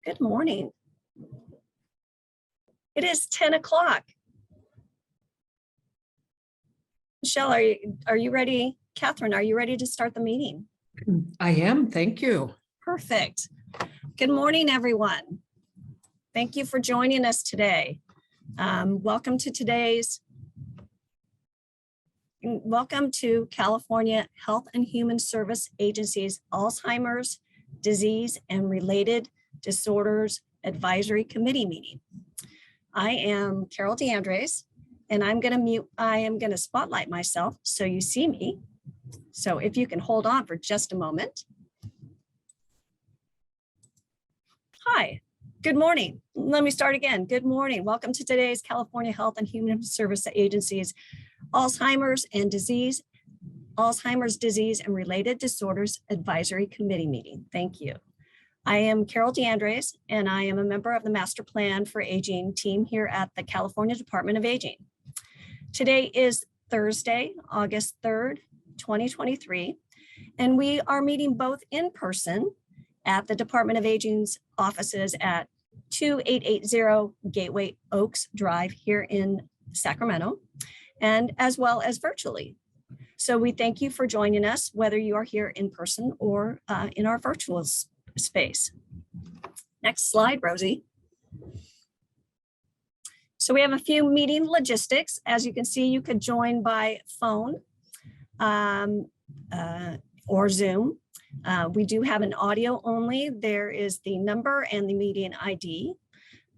Good morning. It is 10 o'clock. Michelle, are you ready? Catherine, are you ready to start the meeting? I am, thank you. Perfect. Good morning, everyone. Thank you for joining us today. Welcome to California Health and Human Service Agency's Alzheimer's Disease and Related Disorders Advisory Committee meeting. I am Carol DeAndres, and I am going to spotlight myself so you see me. So if you can hold on for just a moment. Hi, good morning. Let me start again. Good morning. Welcome to today's California Health and Human Service Agency's Alzheimer's Disease and Related Disorders Advisory Committee meeting. Thank you. I am Carol DeAndres, and I am a member of the Master Plan for Aging team here at the California Department of Aging. Today is Thursday, August 3rd, 2023, and we are meeting both in person at the Department of Aging's offices at 2880 Gateway Oaks Drive here in Sacramento, and as well as virtually. So we thank you for joining us, whether you are here in person or in our virtual space. Next slide, Rosie. So we have a few meeting logistics. As you can see, you could join by phone or Zoom. We do have an audio only. There is the number and the meeting ID.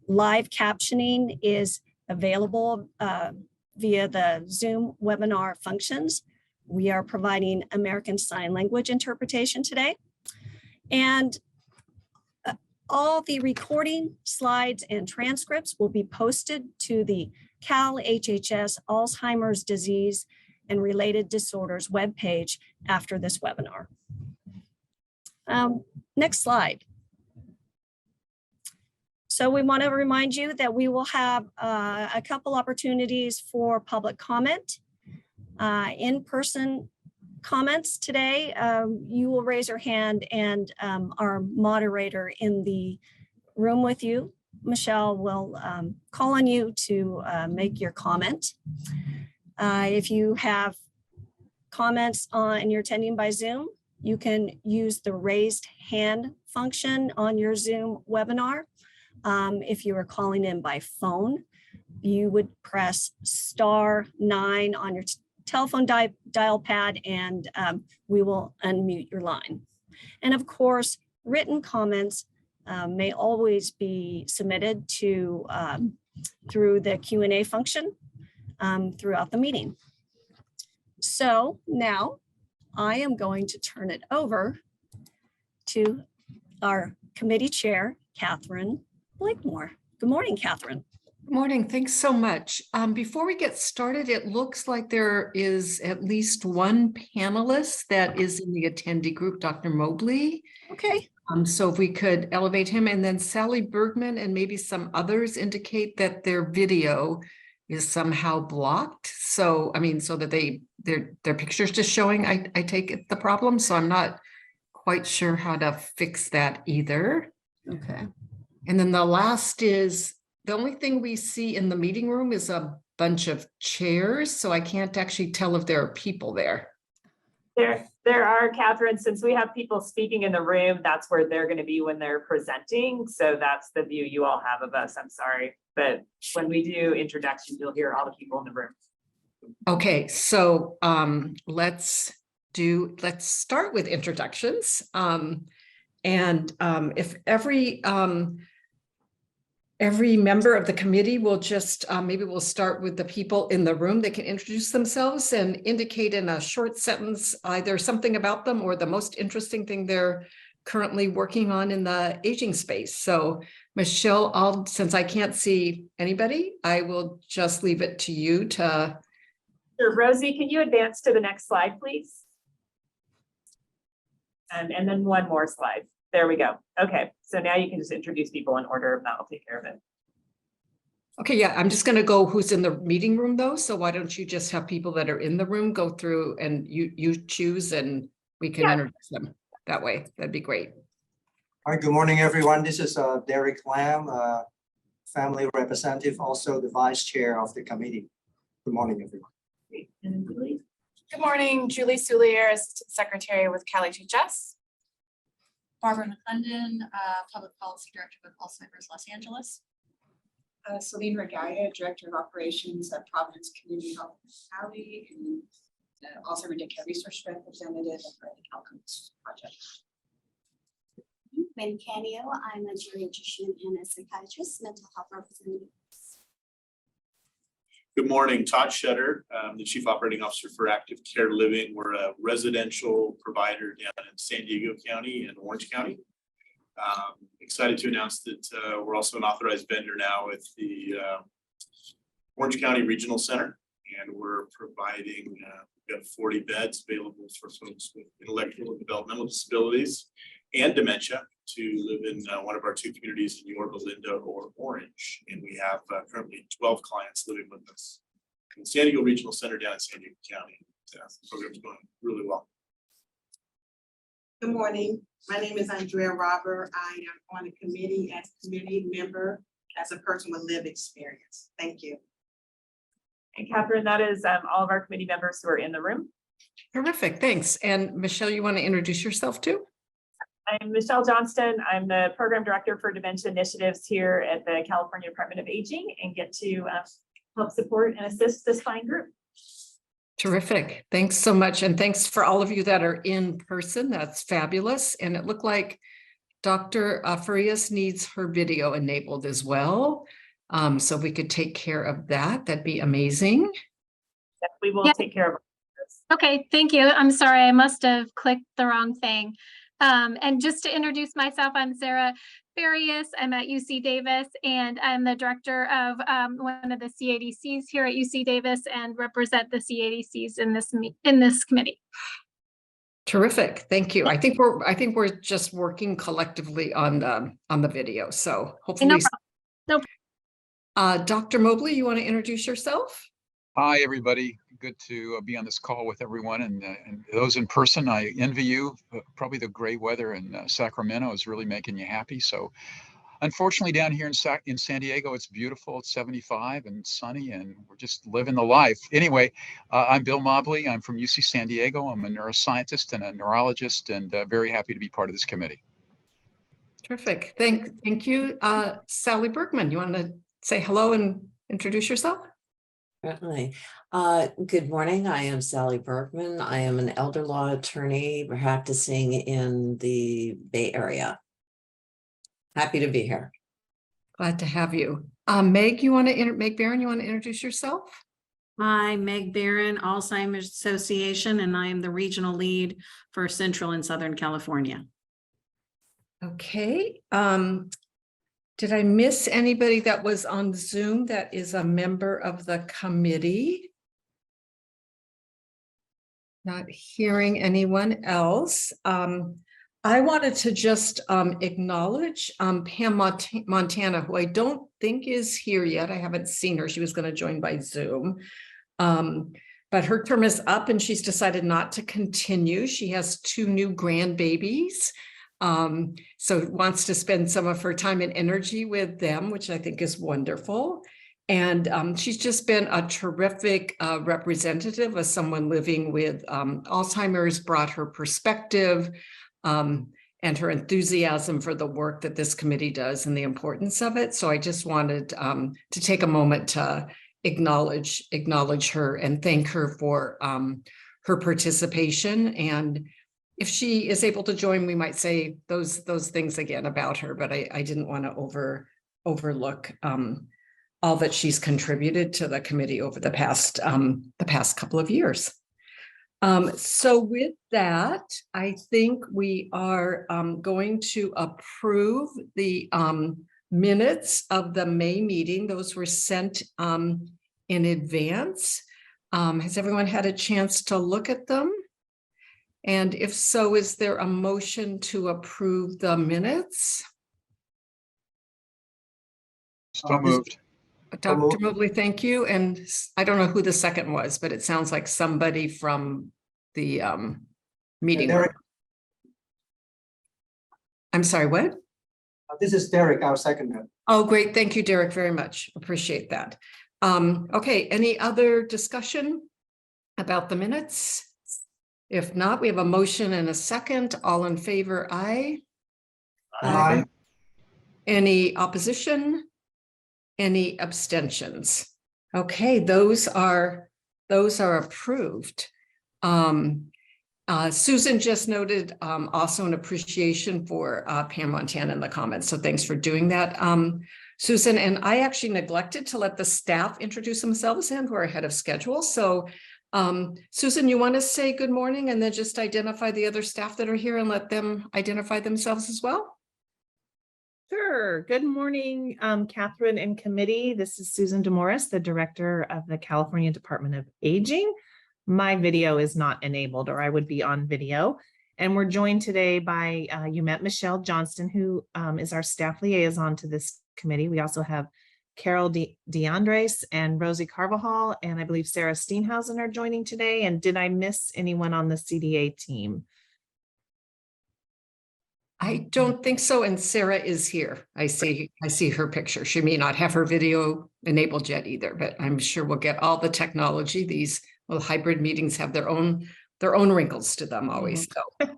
Live captioning is available via the Zoom webinar functions. We are providing American Sign Language interpretation today. And all the recording, slides, and transcripts will be posted to the Cal HHS Alzheimer's Disease and Related Disorders webpage after this webinar. Next slide. So we want to remind you that we will have a couple opportunities for public comment. In-person comments today, you will raise your hand, and our moderator in the room with you, Michelle, will call on you to make your comment. If you have comments and you're attending by Zoom, you can use the raised hand function on your Zoom webinar. If you are calling in by phone, you would press *9 on your telephone dial pad, and we will unmute your line. And of course, written comments may always be submitted to through the Q&A function throughout the meeting. So now I am going to turn it over to our committee chair, Catherine Blakemore. Good morning, Catherine. Good morning. Thanks so much. Before we get started, it looks like there is at least one panelist that is in the attendee group, Dr. Mobley. Okay. So if we could elevate him, and then Sally Bergman and maybe some others indicate that their video is somehow blocked. So, I mean, so that their picture's just showing, I take it the problem. So I'm not quite sure how to fix that either. Okay. And then the last is, the only thing we see in the meeting room is a bunch of chairs, so I can't actually tell if there are people there. There are, Catherine, since we have people speaking in the room, that's where they're going to be when they're presenting. So that's the view you all have of us. I'm sorry. But when we do introductions, you'll hear all the people in the room. Okay, so let's start with introductions. If every member of the committee will just, maybe we'll start with the people in the room. They can introduce themselves and indicate in a short sentence either something about them or the most interesting thing they're currently working on in the aging space. So Michelle, since I can't see anybody, I will just leave it to you to. Sure. Rosie, can you advance to the next slide, please? And then one more slide. There we go. Okay, so now you can just introduce people in order, and that'll take care of it. Okay, yeah, I'm just going to go who's in the meeting room though. So why don't you just have people that are in the room go through and you choose and we can introduce them that way. That'd be great. Hi, good morning, everyone. This is Derek Lamb, family representative, also the vice chair of the committee. Good morning, everyone. Great. And then Julie? Good morning, Julie Soulier, Assistant Secretary with CalHHS. Barbara McClendon, Public Policy Director with Alzheimer's Los Angeles. Celine Regalia, Director of Operations at Providence Community Health Valley, and also Alzheimer Care Research Representative for the Outcomes Project. Ben Canio, I'm a geriatrician and a psychiatrist, mental health representative. Good morning, Todd Shutter, the Chief Operating Officer for Active Care Living. We're a residential provider down in San Diego County and Orange County. Excited to announce that we're also an authorized vendor now with the Orange County Regional Center, and we're providing, we've got 40 beds available for folks with intellectual and developmental disabilities and dementia to live in one of our two communities in Yorba Linda or Orange. And we have currently 12 clients living with us in the San Diego Regional Center down in San Diego County. The program's going really well. Good morning. My name is Andrea Robert. I am on the committee as committee member as a person with lived experience. Thank you. And Catherine, that is all of our committee members who are in the room. Terrific, thanks. And Michelle, you want to introduce yourself too? I'm Michelle Johnston. I'm the Program Director for Dementia Initiatives here at the California Department of Aging, and get to help support and assist this fine group. Terrific. Thanks so much. And thanks for all of you that are in person. That's fabulous. And it looked like Dr. Farias needs her video enabled as well. So if we could take care of that, that'd be amazing. Yes, we will take care of this. Okay, thank you. I'm sorry, I must have clicked the wrong thing. And just to introduce myself, I'm Sarah Farias. I'm at UC Davis, and I'm the director of one of the CADCs here at UC Davis, and represent the CADCs in this committee. Terrific. Thank you. I think we're just working collectively on the video. So hopefully. No Dr. Mobley, you want to introduce yourself? Hi, everybody. Good to be on this call with everyone, and those in person. I envy you. Probably the gray weather in Sacramento is really making you happy. So unfortunately down here in San Diego, it's beautiful. It's 75 and sunny, and we're just living the life. Anyway, I'm Bill Mobley. I'm from UC San Diego. I'm a neuroscientist and a neurologist, and very happy to be part of this committee. Terrific. Thank you. Sally Bergman, you want to say hello and introduce yourself? Certainly. Good morning. I am Sally Bergman. I am an elder law attorney practicing in the Bay Area. Happy to be here. Glad to have you. Meg Barron, you want to introduce yourself? Hi, Meg Barron, Alzheimer's Association, and I am the regional lead for Central and Southern California. Okay. Did I miss anybody that was on Zoom that is a member of the committee? Not hearing anyone else. I wanted to just acknowledge Pam Montana, who I don't think is here yet. I haven't seen her. She was going to join by Zoom. But her term is up and she's decided not to continue. She has 2 new grandbabies. So wants to spend some of her time and energy with them, which I think is wonderful. And she's just been a terrific representative of someone living with Alzheimer's, brought her perspective and her enthusiasm for the work that this committee does and the importance of it. So I just wanted to take a moment to acknowledge her and thank her for her participation. And if she is able to join, we might say those things again about her, but I didn't want to overlook all that she's contributed to the committee over the past couple of years. So with that, I think we are going to approve the minutes of the May meeting. Those were sent in advance. Has everyone had a chance to look at them? And if so, is there a motion to approve the minutes? So moved. Dr. Mobley, thank you. And I don't know who the second was, but it sounds like somebody from the meeting room. I'm sorry, what? This is Derek, our seconder. Oh, great. Thank you, Derek, very much. Appreciate that. Okay, any other discussion about the minutes? If not, we have a motion and a second. All in favor, aye. Aye. Any opposition? Any abstentions? Okay, those are approved. Susan just noted also an appreciation for Pam Montana in the comments. So thanks for doing that, Susan. And I actually neglected to let the staff introduce themselves in who are ahead of schedule. So Susan, you want to say good morning and then just identify the other staff that are here and let them identify themselves as well? Sure. Good morning, Catherine and committee. This is Susan DeMorris, the director of the California Department of Aging. My video is not enabled, or I would be on video. And we're joined today by, you met Michelle Johnston, who is our staff liaison to this committee. We also have Carol DeAndres and Rosie Carvajal, and I believe Sarah Steenhausen are joining today. And did I miss anyone on the CDA team? I don't think so. And Sarah is here. I see her picture. She may not have her video enabled yet either, but I'm sure we'll get all the technology. These little hybrid meetings have their own wrinkles to them always. So,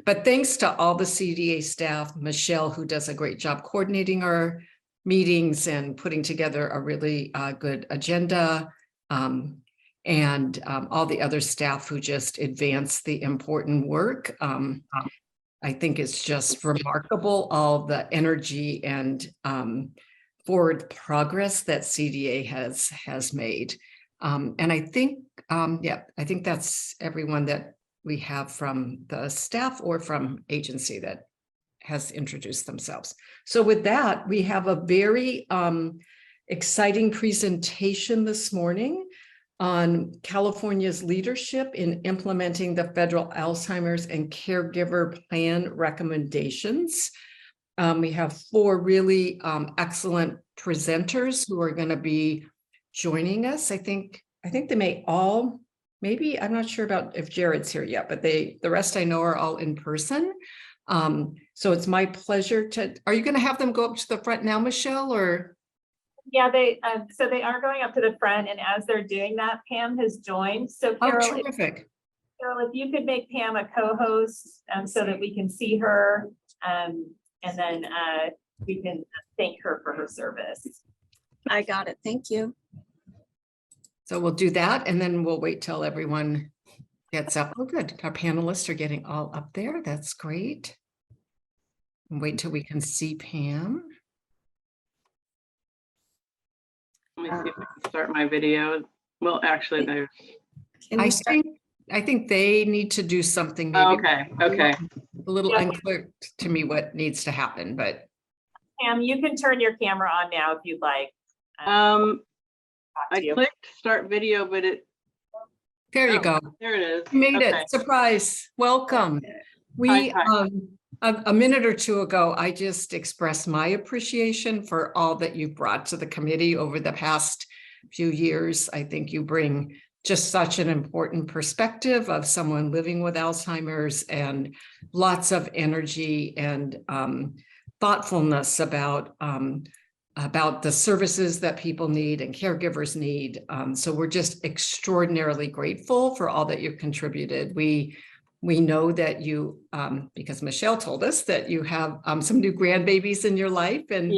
but thanks to all the CDA staff, Michelle, who does a great job coordinating our meetings and putting together a really good agenda, and all the other staff who just advance the important work. I think it's just remarkable, all the energy and forward progress that CDA has made. And I think, yeah, I think that's everyone that we have from the staff or from agency that has introduced themselves. So with that, we have a very exciting presentation this morning on California's leadership in implementing the federal Alzheimer's and caregiver plan recommendations. We have 4 really excellent presenters who are going to be joining us. I think they may all, maybe, I'm not sure about if Jared's here yet, but the rest I know are all in person. So it's my pleasure to, are you going to have them go up to the front now, Michelle, or? Yeah, so they are going up to the front, and as they're doing that, Pam has joined. So Carol, terrific. Carol, if you could make Pam a co-host so that we can see her, and then we can thank her for her service. I got it. Thank you. So we'll do that, and then we'll wait till everyone gets up. Oh, good. Our panelists are getting all up there. That's great. And wait till we can see Pam. Let me see if I can start my video. Well, actually, there's. I think they need to do something. Maybe Okay. A little unclear to me what needs to happen, but. Pam, you can turn your camera on now if you'd like. I clicked start video, but it. There you go. There it is. You made it. Surprise. Welcome. We, a minute or two ago, I just expressed my appreciation for all that you've brought to the committee over the past few years. I think you bring just such an important perspective of someone living with Alzheimer's and lots of energy and thoughtfulness about the services that people need and caregivers need. So we're just extraordinarily grateful for all that you've contributed. We know that you, because Michelle told us that you have some new grandbabies in your life and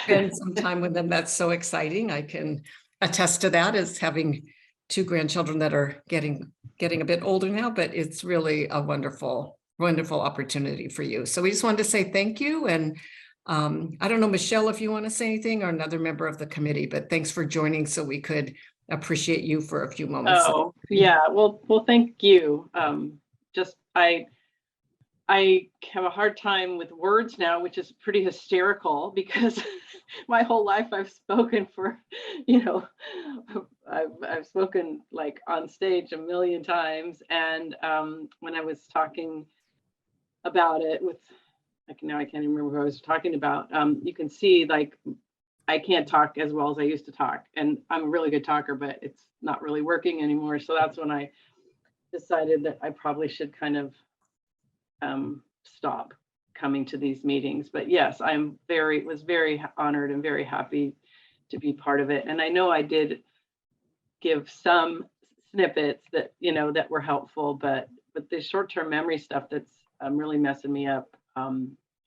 spend some time with them. That's so exciting. I can attest to that as having 2 grandchildren that are getting a bit older now, but it's really a wonderful, wonderful opportunity for you. So we just wanted to say thank you. And I don't know, Michelle, if you want to say anything, or another member of the committee, but thanks for joining so we could appreciate you for a few moments. Oh, yeah. Well, thank you. Just I have a hard time with words now, which is pretty hysterical because my whole life I've spoken for, I've spoken like on stage a million times. And when I was talking about it with, like now I can't even remember who I was talking about, you can see like I can't talk as well as I used to talk. And I'm a really good talker, but it's not really working anymore. So that's when I decided that I probably should kind of stop coming to these meetings. But yes, was very honored and very happy to be part of it. And I know I did give some snippets that, that were helpful, but the short-term memory stuff that's really messing me up,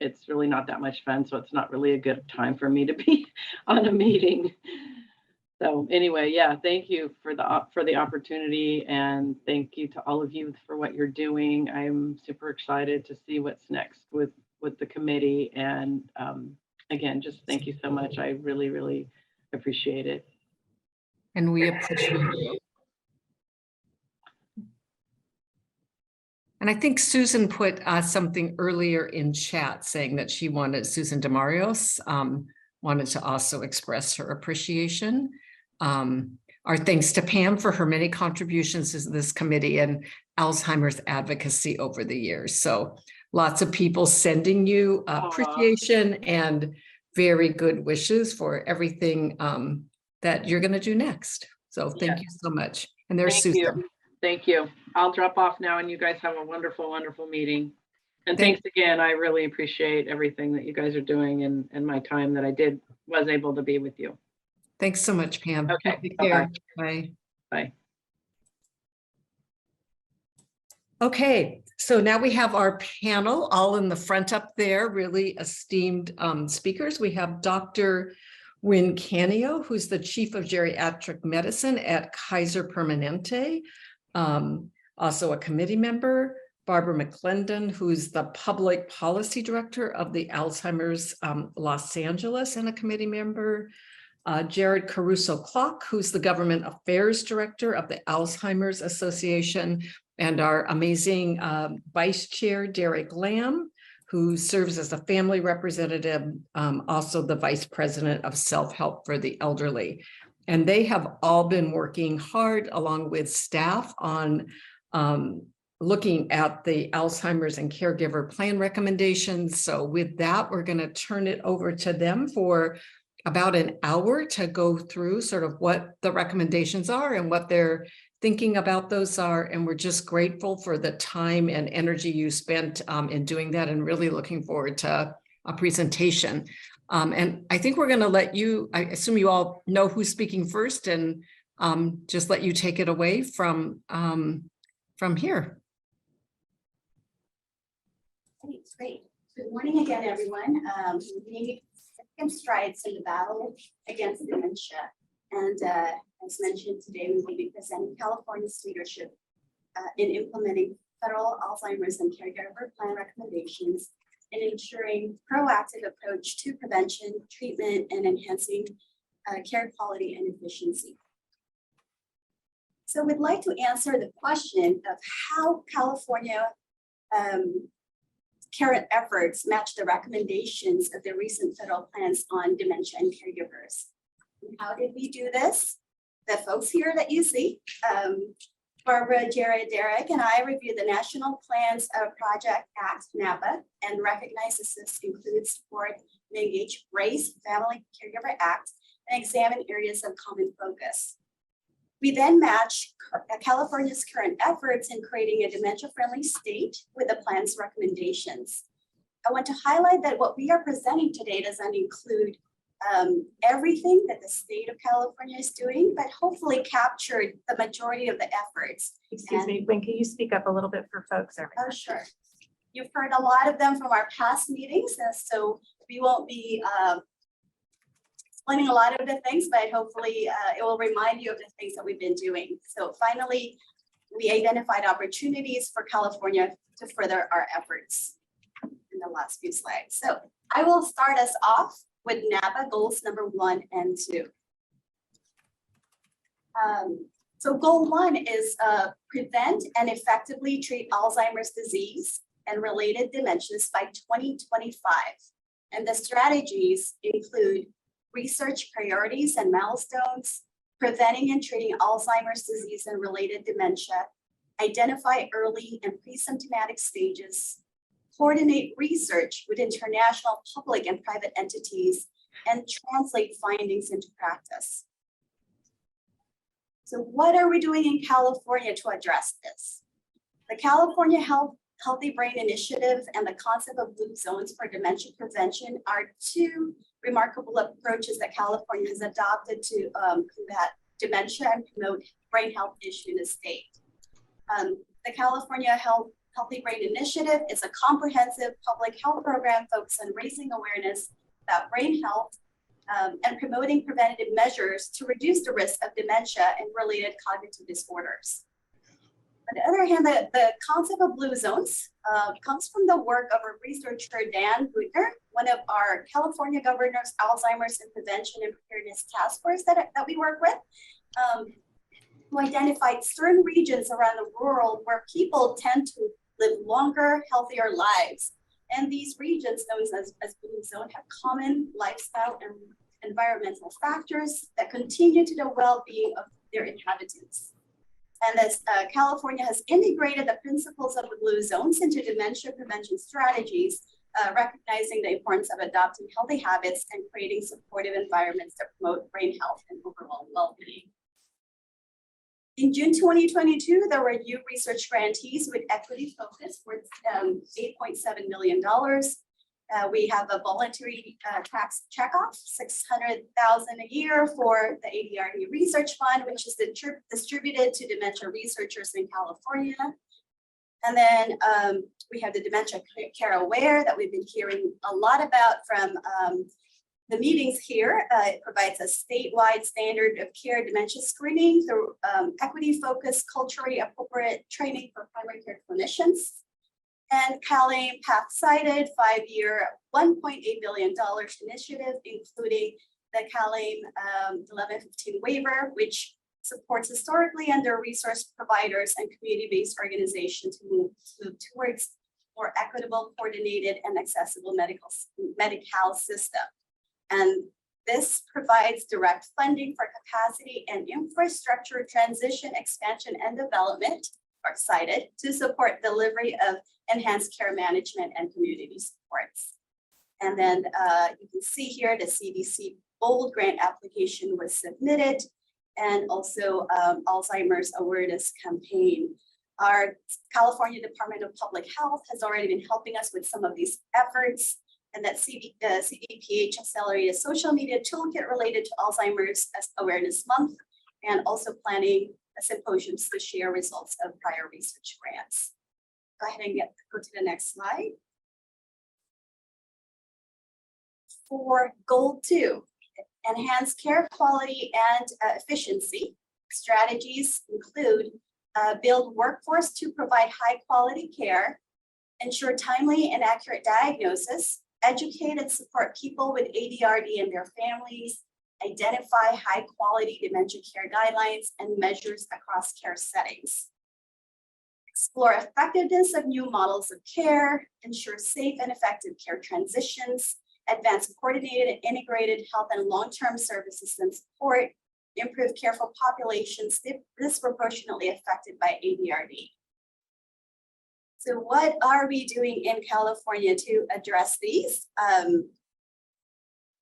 it's really not that much fun. So it's not really a good time for me to be on a meeting. So anyway, yeah, thank you for the opportunity, and thank you to all of you for what you're doing. I'm super excited to see what's next with the committee. And again, just thank you so much. I really, really appreciate it. And we appreciate it. And I think Susan put something earlier in chat saying that Susan DeMarios wanted to also express her appreciation. Our thanks to Pam for her many contributions to this committee and Alzheimer's advocacy over the years. So lots of people sending you appreciation and very good wishes for everything that you're going to do next. So thank you so much. And there's Susan. Thank you. I'll drop off now, and you guys have a wonderful, wonderful meeting. And thanks again. I really appreciate everything that you guys are doing and my time that I was able to be with you. Thanks so much, Pam. Okay. Take care. Bye. Bye. Okay, so now we have our panel all in the front up there, really esteemed speakers. We have Dr. Wynn Canio, who's the Chief of Geriatric Medicine at Kaiser Permanente, also a committee member. Barbara McClendon, who's the Public Policy Director of the Alzheimer's Los Angeles and a committee member. Jared Caruso-Clock, who's the Government Affairs Director of the Alzheimer's Association, and our amazing Vice Chair, Derek Lamb, who serves as a family representative, also the Vice President of Self-Help for the Elderly. And they have all been working hard along with staff on looking at the Alzheimer's and caregiver plan recommendations. So with that, we're going to turn it over to them for about an hour to go through sort of what the recommendations are and what they're thinking about those are. And we're just grateful for the time and energy you spent in doing that, and really looking forward to a presentation. And I think we're going to let you, I assume you all know who's speaking first, and just let you take it away from here. Great. Good morning again, everyone. Making significant strides in the battle against dementia. And as mentioned today, we will be presenting California's leadership in implementing federal Alzheimer's and caregiver plan recommendations and ensuring proactive approach to prevention, treatment, and enhancing care quality and efficiency. So we'd like to answer the question of how California current efforts match the recommendations of the recent federal plans on dementia and caregivers. And how did we do this? The folks here that you see, Barbara, Jared, Derek, and I reviewed the National Plans of Project Act, NAPA, and recognize this includes support and engage Race, Family, Caregiver Act, and examine areas of common focus. We then match California's current efforts in creating a dementia-friendly state with the plan's recommendations. I want to highlight that what we are presenting today doesn't include everything that the state of California is doing, but hopefully captured the majority of the efforts. Excuse me, Wynn, can you speak up a little bit for folks over there? Oh, sure. You've heard a lot of them from our past meetings, so we won't be explaining a lot of the things, but hopefully it will remind you of the things that we've been doing. So finally, we identified opportunities for California to further our efforts in the last few slides. So I will start us off with NAPA goals number 1 and 2. So goal 1 is prevent and effectively treat Alzheimer's disease and related dementias by 2025. And the strategies include research priorities and milestones, preventing and treating Alzheimer's disease and related dementia, identify early and pre-symptomatic stages, coordinate research with international public and private entities, and translate findings into practice. So what are we doing in California to address this? The California Health Healthy Brain Initiative and the concept of blue zones for dementia prevention are two remarkable approaches that California has adopted to combat dementia and promote brain health issue in the state. The California Healthy Brain Initiative is a comprehensive public health program focused on raising awareness about brain health and promoting preventative measures to reduce the risk of dementia and related cognitive disorders. On the other hand, the concept of blue zones comes from the work of a researcher, Dan Buettner, one of our California governor's Alzheimer's and Prevention and Preparedness Task Force that we work with, who identified certain regions around the world where people tend to live longer, healthier lives. And these regions, known as blue zone, have common lifestyle and environmental factors that continue to the well-being of their inhabitants. And as California has integrated the principles of the blue zones into dementia prevention strategies, recognizing the importance of adopting healthy habits and creating supportive environments that promote brain health and overall well-being. In June 2022, there were new research grantees with equity focus worth $8.7 million. We have a voluntary tax checkoff, $600,000 a year for the ADRD Research Fund, which is distributed to dementia researchers in California. And then we have the Dementia Care Aware that we've been hearing a lot about from the meetings here. It provides a statewide standard of care dementia screening through equity-focused, culturally appropriate training for primary care clinicians. And CalAIM path-cited 5-year, $1.8 billion initiative, including the CalAIM 1115 waiver, which supports historically under-resourced providers and community-based organizations to move towards more equitable, coordinated, and accessible medical system. And this provides direct funding for capacity and infrastructure transition, expansion, and development, are cited, to support delivery of enhanced care management and community supports. And then you can see here the CDC BOLD grant application was submitted, and also Alzheimer's awareness campaign. Our California Department of Public Health has already been helping us with some of these efforts, and that CDPH accelerated social media toolkit related to Alzheimer's Awareness Month, and also planning a symposium to share results of prior research grants. Go ahead and go to the next slide. For goal 2, enhance care quality and efficiency. Strategies include build workforce to provide high quality care, ensure timely and accurate diagnosis, educate and support people with ADRD and their families, identify high quality dementia care guidelines and measures across care settings. Explore effectiveness of new models of care, ensure safe and effective care transitions, advance coordinated and integrated health and long-term services and support, improve care for populations disproportionately affected by ADRD. So what are we doing in California to address these?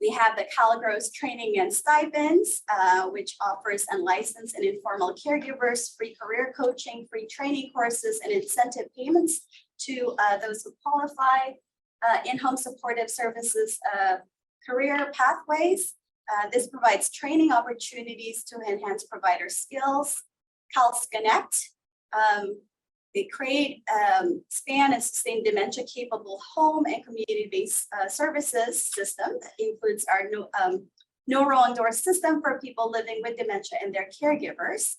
We have the CalGrow's training and stipends, which offers unlicensed and informal caregivers free career coaching, free training courses, and incentive payments to those who qualify. In-home supportive services, career pathways. This provides training opportunities to enhance provider skills. CalsConnect. They create, span and sustain dementia capable home and community-based services system that includes our no wrong door system for people living with dementia and their caregivers,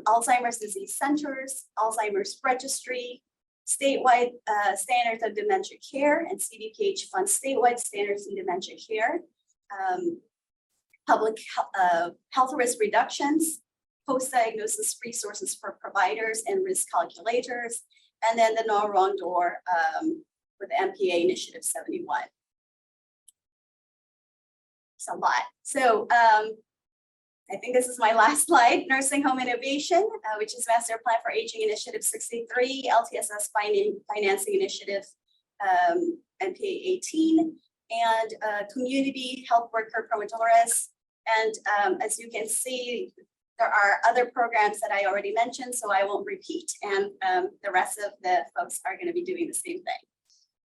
Alzheimer's disease centers, Alzheimer's registry, statewide standards of dementia care, and CDPH funds statewide standards in dementia care, public health risk reductions, post-diagnosis resources for providers and risk calculators, and then the No Wrong Door with the MPA Initiative 71. It's a lot. So I think this is my last slide, Nursing Home Innovation, which is Master Plan for Aging Initiative 63, LTSS Financing Initiative MPA 18, and Community Health Worker Promotores. And as you can see, There are other programs that I already mentioned, so I won't repeat, and the rest of the folks are going to be doing the same thing.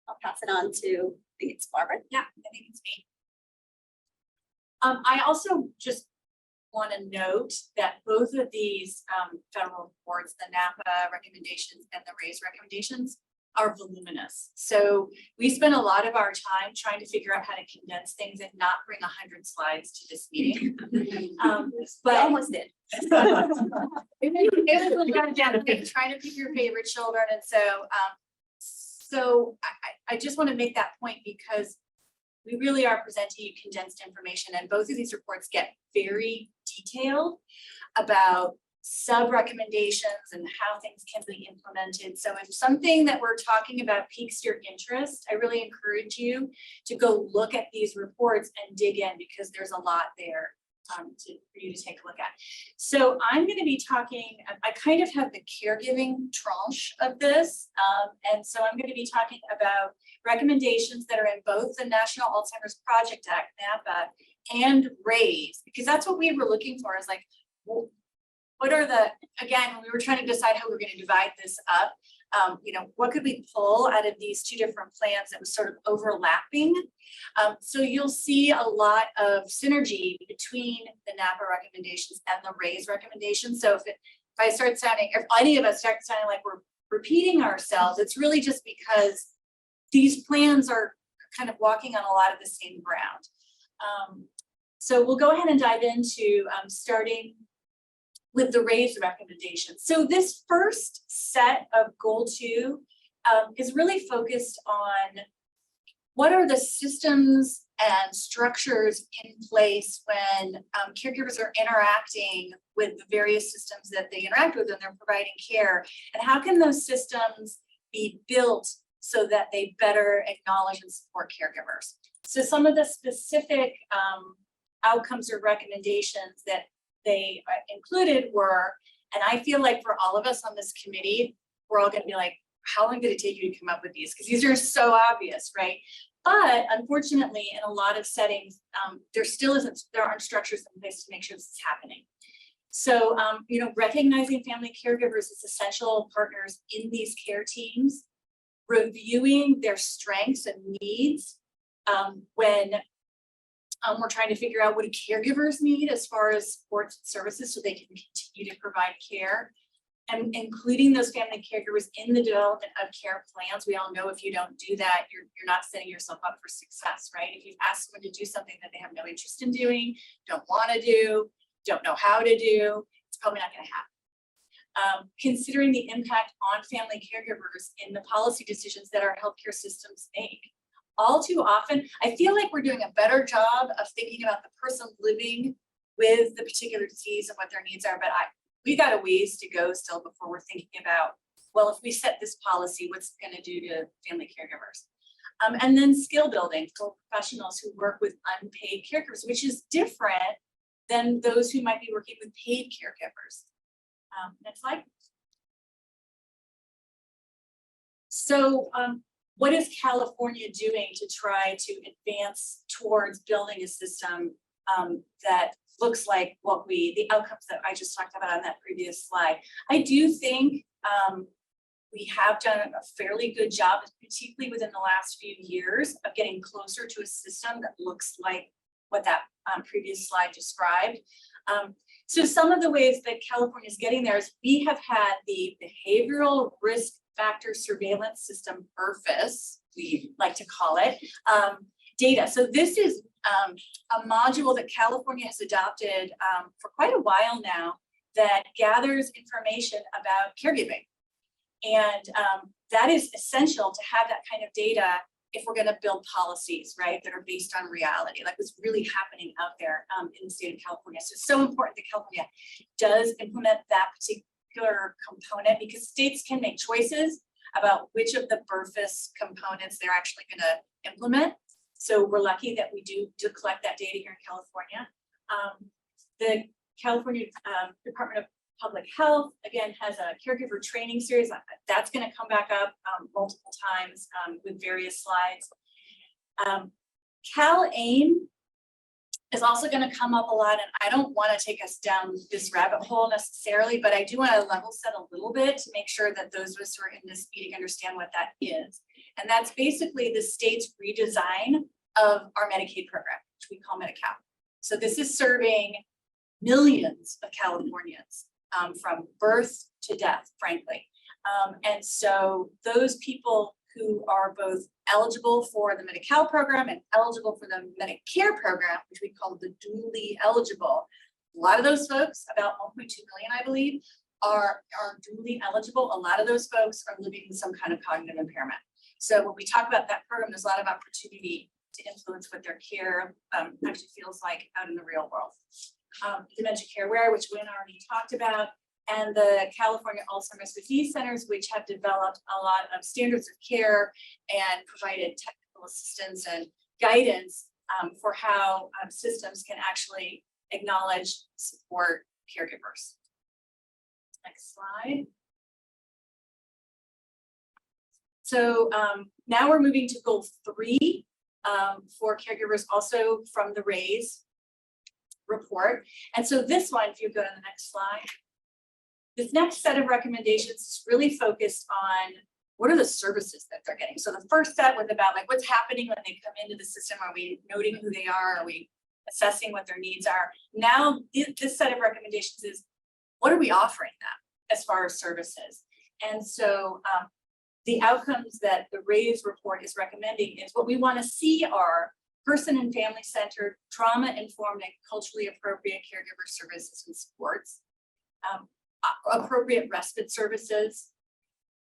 I'll pass it on to, I think it's Barbara. Yeah, I think it's me. I also just want to note that both of these federal reports, the NAPA recommendations and the RAISE recommendations, are voluminous. So we spend a lot of our time trying to figure out how to condense things and not bring 100 slides to this meeting. But almost did. It was kind of down to trying to pick your favorite children. And so I just want to make that point because we really are presenting you condensed information, and both of these reports get very detailed about sub recommendations and how things can be implemented. So if something that we're talking about piques your interest, I really encourage you to go look at these reports and dig in, because there's a lot there for you to take a look at. So I'm going to be talking, I kind of have the caregiving tranche of this. And so I'm going to be talking about recommendations that are in both the National Alzheimer's Project Act, NAPA, and RAISE, because that's what we were looking for, is like, well, what are the, again, when we were trying to decide how we were going to divide this up, what could we pull out of these two different plans that was sort of overlapping? So you'll see a lot of synergy between the NAPA recommendations and the RAISE recommendations. So if I start sounding, if any of us start sounding like we're repeating ourselves, it's really just because these plans are kind of walking on a lot of the same ground. So we'll go ahead and dive into starting with the RAISE recommendations. So this first set of goal 2 is really focused on what are the systems and structures in place when caregivers are interacting with the various systems that they interact with when they're providing care, and how can those systems be built so that they better acknowledge and support caregivers. So some of the specific outcomes or recommendations that they included were, and I feel like for all of us on this committee, we're all going to be like, how long did it take you to come up with these? Because these are so obvious, right? But unfortunately, in a lot of settings, there aren't structures in place to make sure this is happening. So, recognizing family caregivers as essential partners in these care teams, reviewing their strengths and needs when we're trying to figure out what do caregivers need as far as support services so they can continue to provide care, and including those family caregivers in the development of care plans. We all know if you don't do that, you're not setting yourself up for success, right? If you've asked someone to do something that they have no interest in doing, don't want to do, don't know how to do, it's probably not going to happen. Considering the impact on family caregivers in the policy decisions that our healthcare systems make. All too often, I feel like we're doing a better job of thinking about the person living with the particular disease and what their needs are, but we got a ways to go still before we're thinking about, well, if we set this policy, what's it going to do to family caregivers? And then skill building for professionals who work with unpaid caregivers, which is different than those who might be working with paid caregivers. Next slide. So what is California doing to try to advance towards building a system that looks like the outcomes that I just talked about on that previous slide? I do think we have done a fairly good job, particularly within the last few years, of getting closer to a system that looks like what that previous slide described. So some of the ways that California is getting there is we have had the behavioral risk factor surveillance system, BRFIS, we like to call it, data. So this is a module that California has adopted for quite a while now that gathers information about caregiving. And that is essential to have that kind of data if we're going to build policies, right, that are based on reality, like what's really happening out there in the state of California. So it's so important that California does implement that particular component, because states can make choices about which of the BRFIS components they're actually going to implement. So we're lucky that we do collect that data here in California. The California Department of Public Health, again, has a caregiver training series. That's going to come back up multiple times with various slides. CalAIM is also going to come up a lot, and I don't want to take us down this rabbit hole necessarily, but I do want to level set a little bit to make sure that those of us who are in this meeting understand what that is. And that's basically the state's redesign of our Medicaid program, which we call Medi-Cal. So this is serving millions of Californians from birth to death, frankly. And so those people who are both eligible for the Medi-Cal program and eligible for the Medicare program, which we call the dually eligible. A lot of those folks, about 1.2 million, I believe, are dually eligible. A lot of those folks are living with some kind of cognitive impairment. So when we talk about that program, there's a lot of opportunity to influence what their care actually feels like out in the real world. Dementia Care, which Wynn already talked about, and the California Alzheimer's Disease Centers, which have developed a lot of standards of care and provided technical assistance and guidance for how systems can actually acknowledge, support caregivers. Next slide. So now we're moving to goal 3 for caregivers, also from the RAISE report. And so this one, if you go to the next slide, this next set of recommendations is really focused on what are the services that they're getting. So the first set was about like what's happening when they come into the system. Are we noting who they are? Are we assessing what their needs are? Now this set of recommendations is what are we offering them as far as services? And so the outcomes that the RAISE report is recommending is what we want to see are person and family centered, trauma informed and culturally appropriate caregiver services and supports. Appropriate respite services,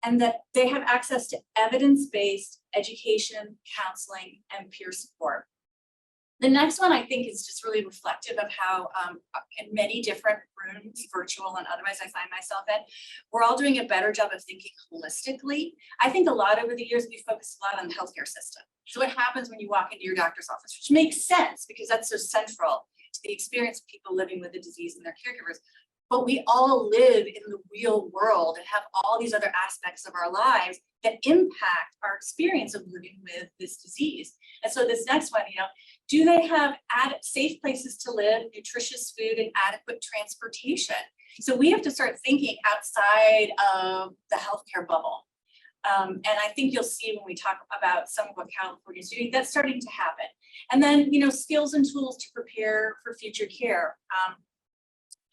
and that they have access to evidence-based education, counseling, and peer support. The next one I think is just really reflective of how in many different rooms, virtual and otherwise, I find myself in, we're all doing a better job of thinking holistically. I think a lot over the years, we focused a lot on the healthcare system. So what happens when you walk into your doctor's office, which makes sense because that's so central to the experience of people living with the disease and their caregivers. But we all live in the real world and have all these other aspects of our lives that impact our experience of living with this disease. And so this next one, do they have safe places to live, nutritious food, and adequate transportation? So we have to start thinking outside of the healthcare bubble. And I think you'll see when we talk about some of what California is doing, that's starting to happen. And then, skills and tools to prepare for future care.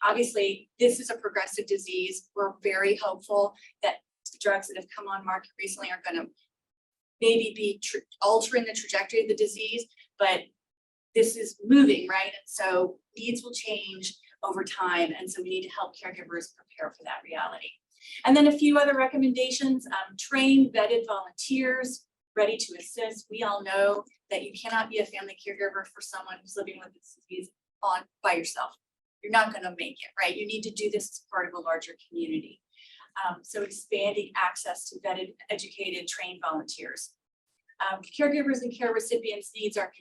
Obviously, this is a progressive disease. We're very hopeful that the drugs that have come on market recently are going to maybe be altering the trajectory of the disease, but this is moving, right? And so needs will change over time. And so we need to help caregivers prepare for that reality. And then a few other recommendations, train vetted volunteers ready to assist. We all know that you cannot be a family caregiver for someone who's living with this disease by yourself. You're not going to make it, right? You need to do this as part of a larger community. So expanding access to vetted, educated, trained volunteers. Caregivers and care recipients' needs are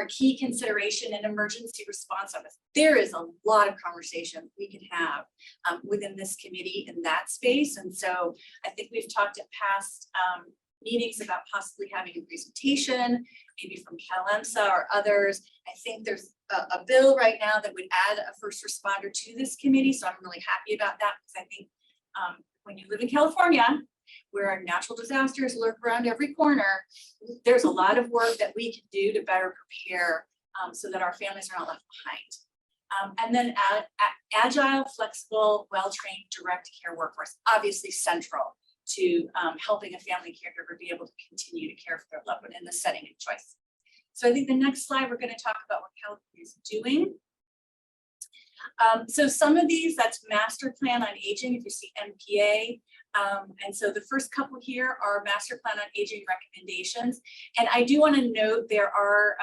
a key consideration in emergency response office. There is a lot of conversation we can have within this committee in that space. And so I think we've talked at past meetings about possibly having a presentation, maybe from CalEMSA or others. I think there's a bill right now that would add a first responder to this committee. So I'm really happy about that because I think when you live in California, where natural disasters lurk around every corner, there's a lot of work that we can do to better prepare so that our families are not left behind. And then agile, flexible, well-trained direct care workforce, obviously central to helping a family caregiver be able to continue to care for their loved one in the setting of choice. So I think the next slide, we're going to talk about what California is doing. So some of these, that's Master Plan on Aging, if you see MPA. And so the first couple here are Master Plan on Aging recommendations. And I do want to note there are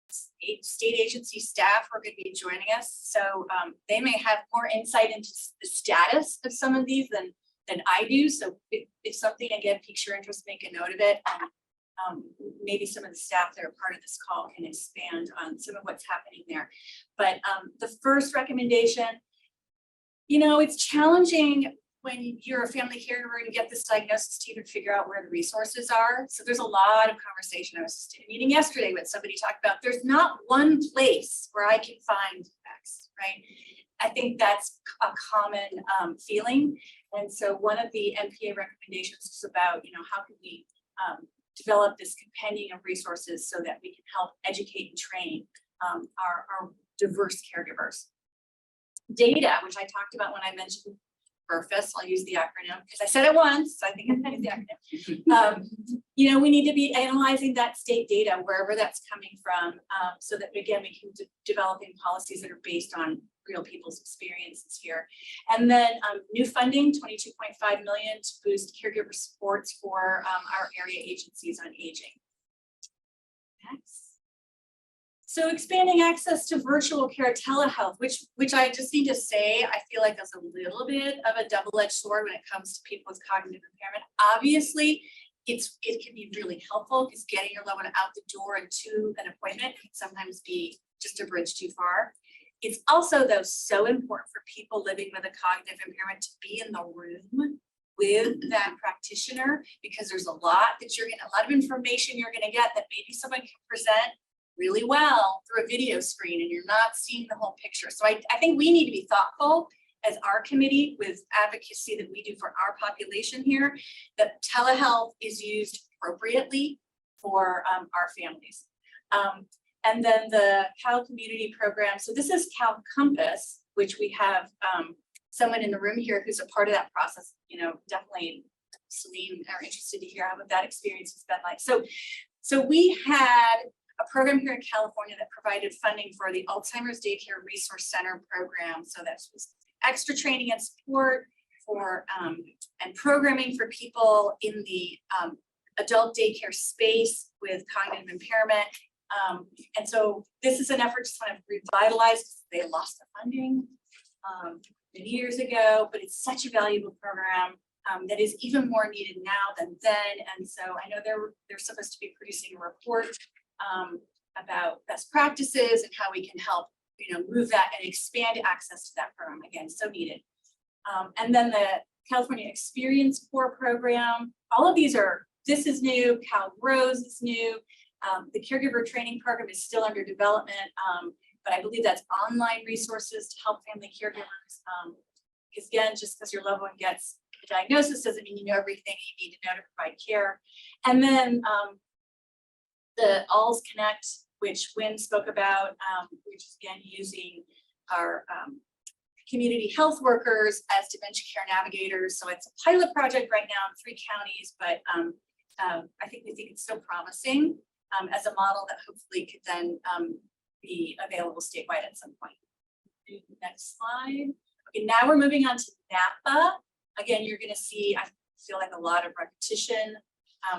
state agency staff who are going to be joining us. So they may have more insight into the status of some of these than I do. So if something, again, piques your interest, make a note of it. Maybe some of the staff that are part of this call can expand on some of what's happening there. But the first recommendation, it's challenging when you're a family caregiver and you get this diagnosis to even figure out where the resources are. So there's a lot of conversation. I was just in a meeting yesterday with somebody talked about there's not one place where I can find X, right? I think that's a common feeling. And so one of the MPA recommendations is about, how can we develop this compendium of resources so that we can help educate and train our diverse caregivers. Data, which I talked about when I mentioned PERFUS, I'll use the acronym because I said it once, so I think I'm going to use the acronym. We need to be analyzing that state data wherever that's coming from, so that again we can developing policies that are based on real people's experiences here. And then new funding, $22.5 million to boost caregiver supports for our area agencies on aging. Next. So expanding access to virtual care telehealth, which I just need to say, I feel like is a little bit of a double-edged sword when it comes to people with cognitive impairment. Obviously, it can be really helpful because getting your loved one out the door and to an appointment can sometimes be just a bridge too far. It's also, though, so important for people living with a cognitive impairment to be in the room with that practitioner, because there's a lot of information you're going to get that maybe someone can present really well through a video screen and you're not seeing the whole picture. So I think we need to be thoughtful as our committee with advocacy that we do for our population here, that telehealth is used appropriately for our families. And then the Cal Community Program. So this is Cal Compass, which we have someone in the room here who's a part of that process. Definitely Celine are interested to hear how that experience has been like. So we had a program here in California that provided funding for the Alzheimer's Daycare Resource Center program. So that was extra training and support for and programming for people in the adult daycare space with cognitive impairment. And so this is an effort to kind of revitalize. They lost the funding many years ago, but it's such a valuable program that is even more needed now than then. And so I know they're supposed to be producing a report about best practices and how we can help, move that and expand access to that program. Again, so needed. And then the California Experience Corps program. All of these this is new. Cal Rose is new. The caregiver training program is still under development, but I believe that's online resources to help family caregivers. Because again, just because your loved one gets a diagnosis doesn't mean you know everything you need to know to provide care. And then the Alz Connect, which Wynn spoke about, which is again using our community health workers as dementia care navigators. So it's a pilot project right now in 3 counties, but I think it's still promising as a model that hopefully could then be available statewide at some point. Next slide. Okay, now we're moving on to NAPA. Again, you're going to see, I feel like a lot of repetition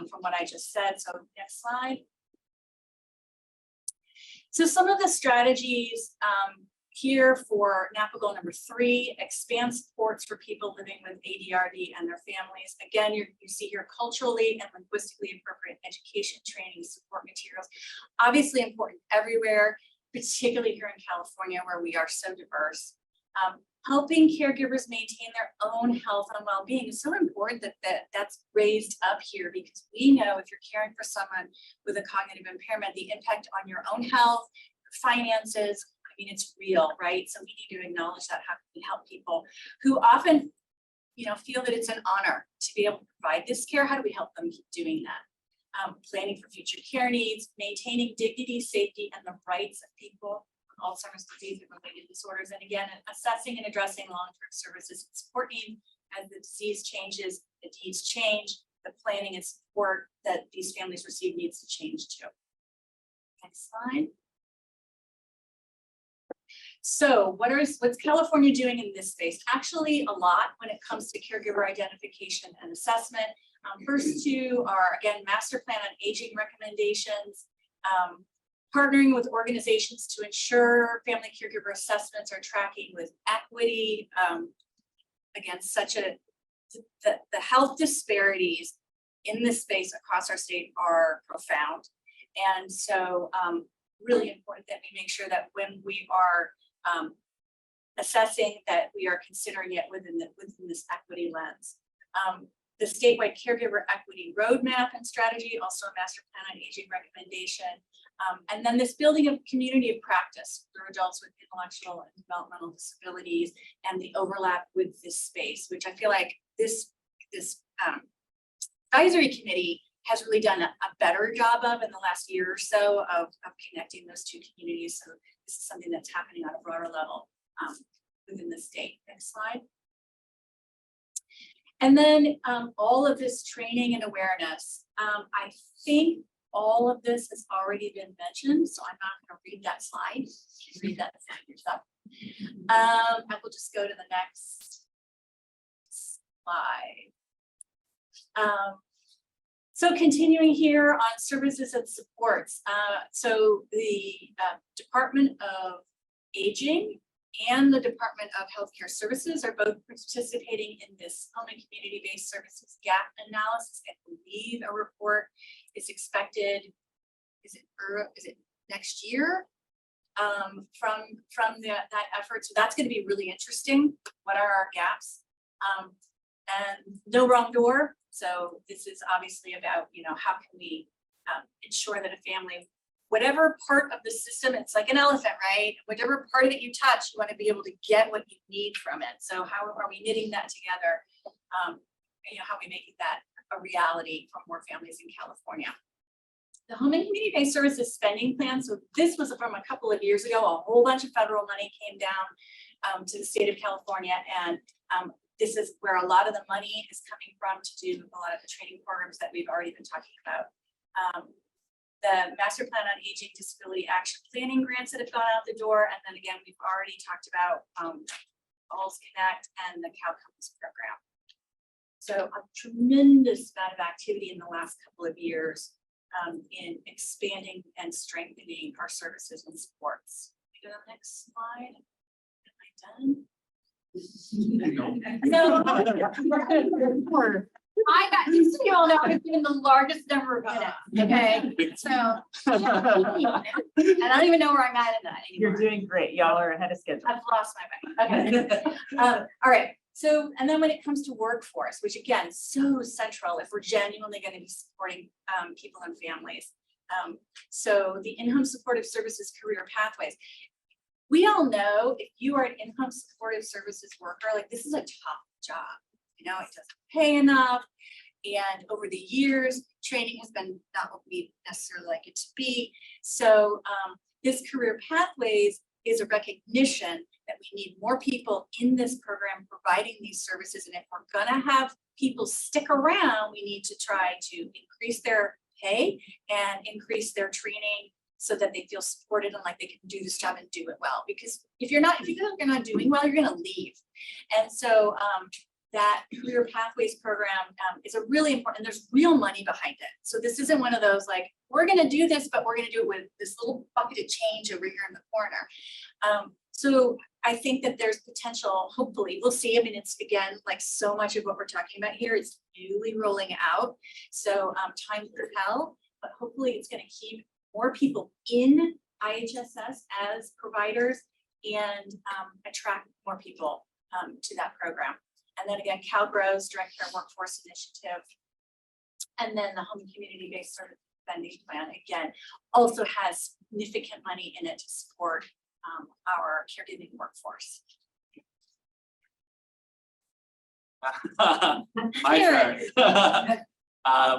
from what I just said. So next slide. So some of the strategies here for NAPA goal number 3, expand supports for people living with ADRD and their families. Again, you see here culturally and linguistically appropriate education, training, support materials. Obviously important everywhere, particularly here in California where we are so diverse. Helping caregivers maintain their own health and well-being is so important that's raised up here, because we know if you're caring for someone with a cognitive impairment, the impact on your own health, finances, it's real, right? So we need to acknowledge that. How can we help people who often, feel that it's an honor to be able to provide this care? How do we help them keep doing that? Planning for future care needs, maintaining dignity, safety, and the rights of people with Alzheimer's disease and related disorders. And again, assessing and addressing long-term services and support needs as the disease changes, the needs change, the planning and support that these families receive needs to change too. Next slide. So what's California doing in this space? Actually, a lot when it comes to caregiver identification and assessment. First 2 are, again, master plan on aging recommendations, partnering with organizations to ensure family caregiver assessments are tracking with equity. Again, the health disparities in this space across our state are profound. And so really important that we make sure that when we are assessing that we are considering it within this equity lens. The statewide caregiver equity roadmap and strategy, also a master plan on aging recommendation. And then this building of community of practice for adults with intellectual and developmental disabilities and the overlap with this space, which I feel like this advisory committee has really done a better job of in the last year or so of connecting those two communities. So this is something that's happening on a broader level within the state. Next slide. And then all of this training and awareness. I think all of this has already been mentioned, so I'm not going to read that slide. You can read that slide yourself. I will just go to the next slide. So continuing here on services and supports. So the Department of Aging and the Department of Healthcare Services are both participating in this home and community-based services gap analysis. I believe a report is expected, is it next year from that effort. So that's going to be really interesting. What are our gaps? And no wrong door. So this is obviously about, how can we ensure that a family, whatever part of the system, it's like an elephant, right? Whatever part of it you touch, you want to be able to get what you need from it. So how are we knitting that together? How are we making that a reality for more families in California? The home and community-based services spending plan. So this was from a couple of years ago. A whole bunch of federal money came down to the state of California, and this is where a lot of the money is coming from to do a lot of the training programs that we've already been talking about. The Master Plan on Aging Disability Action Planning grants that have gone out the door. And then again, we've already talked about Alls Connect and the CalCompass program. So a tremendous amount of activity in the last couple of years in expanding and strengthening our services and supports. Can we go to the next slide? Am I done? I got, just so you all know, I've given the largest number of minutes. Okay, so and I don't even know where I'm at in that anymore. You're doing great. Y'all are ahead of schedule. I've lost my way. Okay. All right. So, and then when it comes to workforce, which again is so central if we're genuinely going to be supporting people and families. So the in-home supportive services career pathways. We all know if you are an in-home supportive services worker, like this is a tough job. It doesn't pay enough. And over the years, training has been not what we necessarily like it to be. So this career pathways is a recognition that we need more people in this program providing these services. And if we're gonna have people stick around, we need to try to increase their pay and increase their training so that they feel supported and like they can do this job and do it well. Because if you're not doing well, you're gonna leave. And so that career pathways program is a really important, and there's real money behind it. So this isn't one of those like, we're gonna do this, but we're gonna do it with this little bucket of change over here in the corner. So I think that there's potential, hopefully, we'll see. I mean, it's again, like so much of what we're talking about here is newly rolling out. So time will tell, but hopefully it's gonna keep more people in IHSS as providers and attract more people to that program. And then again, CalGrow's Direct Care Workforce Initiative, and then the home community-based service spending plan, again, also has significant money in it to support our caregiving workforce. My turn.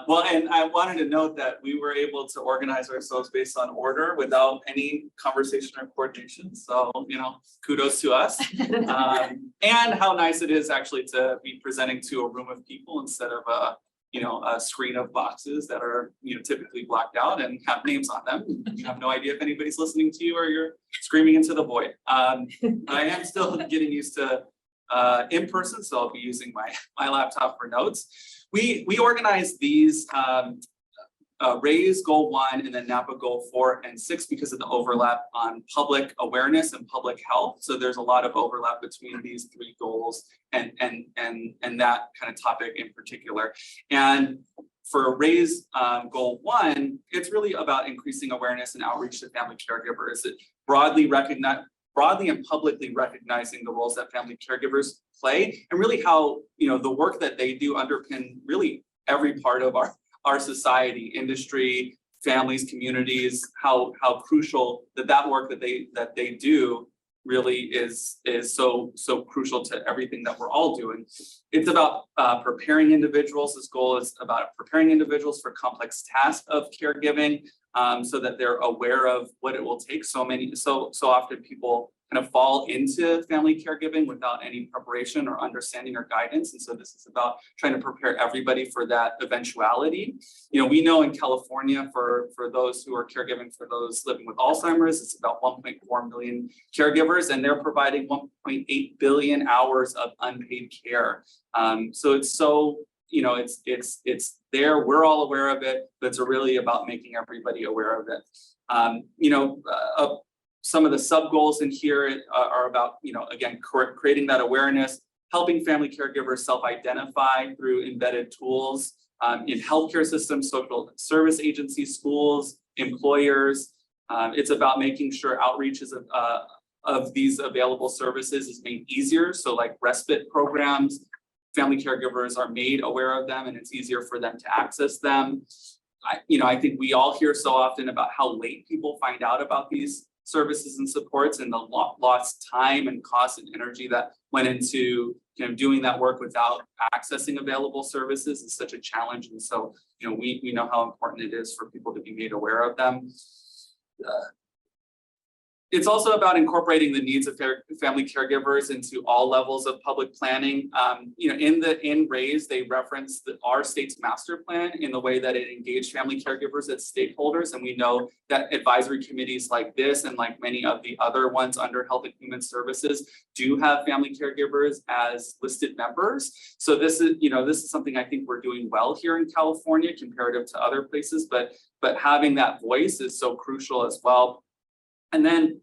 Well, and I wanted to note that we were able to organize ourselves based on order without any conversation or coordination. So, kudos to us. And how nice it is actually to be presenting to a room of people instead of a screen of boxes that are, typically blacked out and have names on them. You have no idea if anybody's listening to you or you're screaming into the void. I am still getting used to in person, so I'll be using my laptop for notes. We organized these RAISE Goal 1 and then NAPA Goal 4 and 6 because of the overlap on public awareness and public health. So there's a lot of overlap between these three goals and that kind of topic in particular. And for RAISE Goal 1, it's really about increasing awareness and outreach to family caregivers. It broadly broadly and publicly recognizing the roles that family caregivers play, and really how, you know, the work that they do underpin really every part of our society, industry, families, communities, how crucial that work that they do really is so crucial to everything that we're all doing. It's about preparing individuals. This goal is about preparing individuals for complex tasks of caregiving, so that they're aware of what it will take. So often people kind of fall into family caregiving without any preparation or understanding or guidance. And so this is about trying to prepare everybody for that eventuality. You know, we know in California for those who are caregiving for those living with Alzheimer's, it's about 1.4 million caregivers, and they're providing 1.8 billion hours of unpaid care. So it's so, you know, it's there, we're all aware of it, but it's really about making everybody aware of it. You know, some of the sub goals in here are about, you know, again, creating that awareness, helping family caregivers self-identify through embedded tools in healthcare systems, social service agencies, schools, employers. It's about making sure outreaches of these available services is made easier. So like respite programs, family caregivers are made aware of them and it's easier for them to access them. I think we all hear so often about how late people find out about these services and supports, and the lost time and cost and energy that went into, you know, doing that work without accessing available services is such a challenge. And so, you know, we know how important it is for people to be made aware of them. It's also about incorporating the needs of family caregivers into all levels of public planning. You know, in RAISE, they reference our state's master plan in the way that it engaged family caregivers as stakeholders. And we know that advisory committees like this and like many of the other ones under Health and Human Services do have family caregivers as listed members. So this is something I think we're doing well here in California comparative to other places, but having that voice is so crucial as well. And then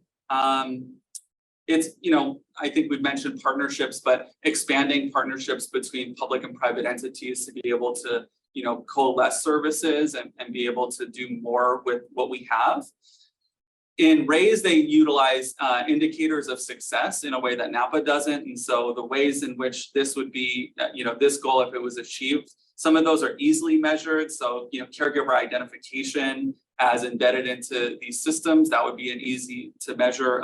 it's, you know, I think we've mentioned partnerships, but expanding partnerships between public and private entities to be able to, you know, coalesce services and be able to do more with what we have. In RAISE, they utilize indicators of success in a way that NAPA doesn't. And so the ways in which this would be, you know, this goal, if it was achieved, some of those are easily measured. So, you know, caregiver identification as embedded into these systems, that would be an easy to measure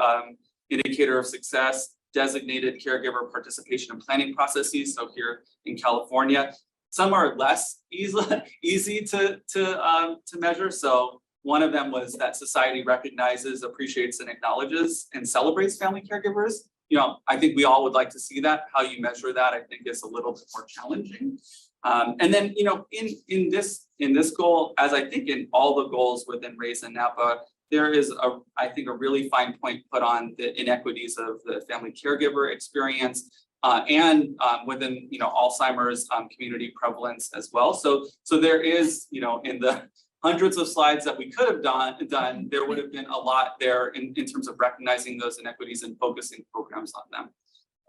indicator of success. Designated caregiver participation in planning processes. So here in California, some are less easy to measure. So one of them was that society recognizes, appreciates, and acknowledges and celebrates family caregivers. You know, I think we all would like to see that. How you measure that, I think, is a little bit more challenging. And then, you know, in this goal, as I think in all the goals within RAISE and NAPA, there is I think a really fine point put on the inequities of the family caregiver experience and within, you know, Alzheimer's community prevalence as well. So there is, you know, in the hundreds of slides that we could have done, there would have been a lot there in terms of recognizing those inequities and focusing programs on them.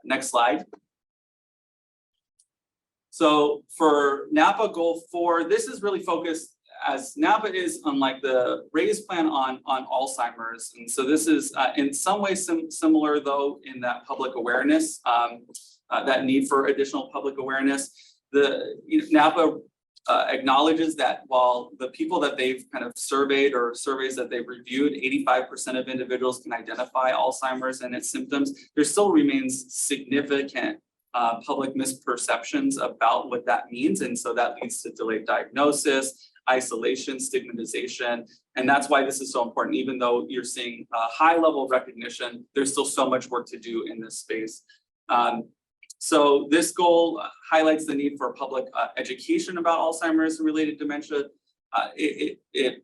Next slide. So for NAPA Goal 4, this is really focused, as NAPA is, unlike the RAISE plan on Alzheimer's. And so this is in some ways similar, though, in that public awareness, that need for additional public awareness. NAPA acknowledges that while the people that they've kind of surveyed or surveys that they've reviewed, 85% of individuals can identify Alzheimer's and its symptoms, there still remains significant public misperceptions about what that means. And so that leads to delayed diagnosis, isolation, stigmatization. And that's why this is so important. Even though you're seeing a high level of recognition, there's still so much work to do in this space. So this goal highlights the need for public education about Alzheimer's and related dementia. It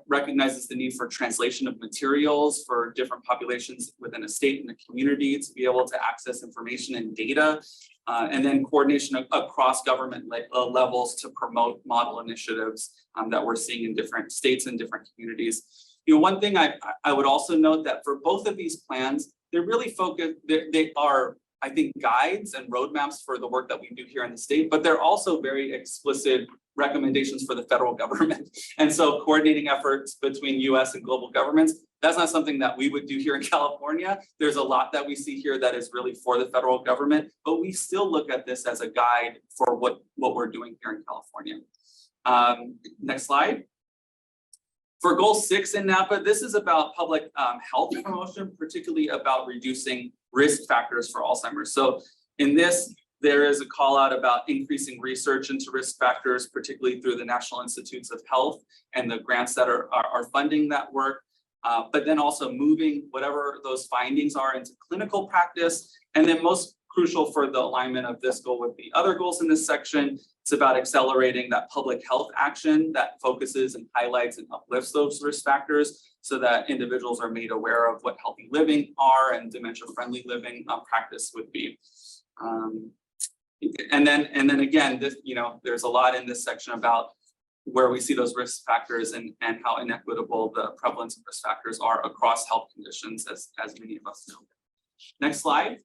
recognizes the need for translation of materials for different populations within a state and a community to be able to access information and data, and then coordination across government levels to promote model initiatives that we're seeing in different states and different communities. You know, one thing I would also note that for both of these plans, they're really focused, they are, I think, guides and roadmaps for the work that we do here in the state, but they're also very explicit recommendations for the federal government. And so coordinating efforts between US and global governments That's not something that we would do here in California. There's a lot that we see here that is really for the federal government, but we still look at this as a guide for what we're doing here in California. Next slide. For goal 6 in NAPA, this is about public health promotion, particularly about reducing risk factors for Alzheimer's. So in this, there is a call out about increasing research into risk factors, particularly through the National Institutes of Health and the grants that are funding that work. But then also moving whatever those findings are into clinical practice. And then most crucial for the alignment of this goal with the other goals in this section, it's about accelerating that public health action that focuses and highlights and uplifts those risk factors so that individuals are made aware of what healthy living are and dementia-friendly living practice would be. And then again, this, there's a lot in this section about where we see those risk factors and how inequitable the prevalence of risk factors are across health conditions, as many of us know. Next slide.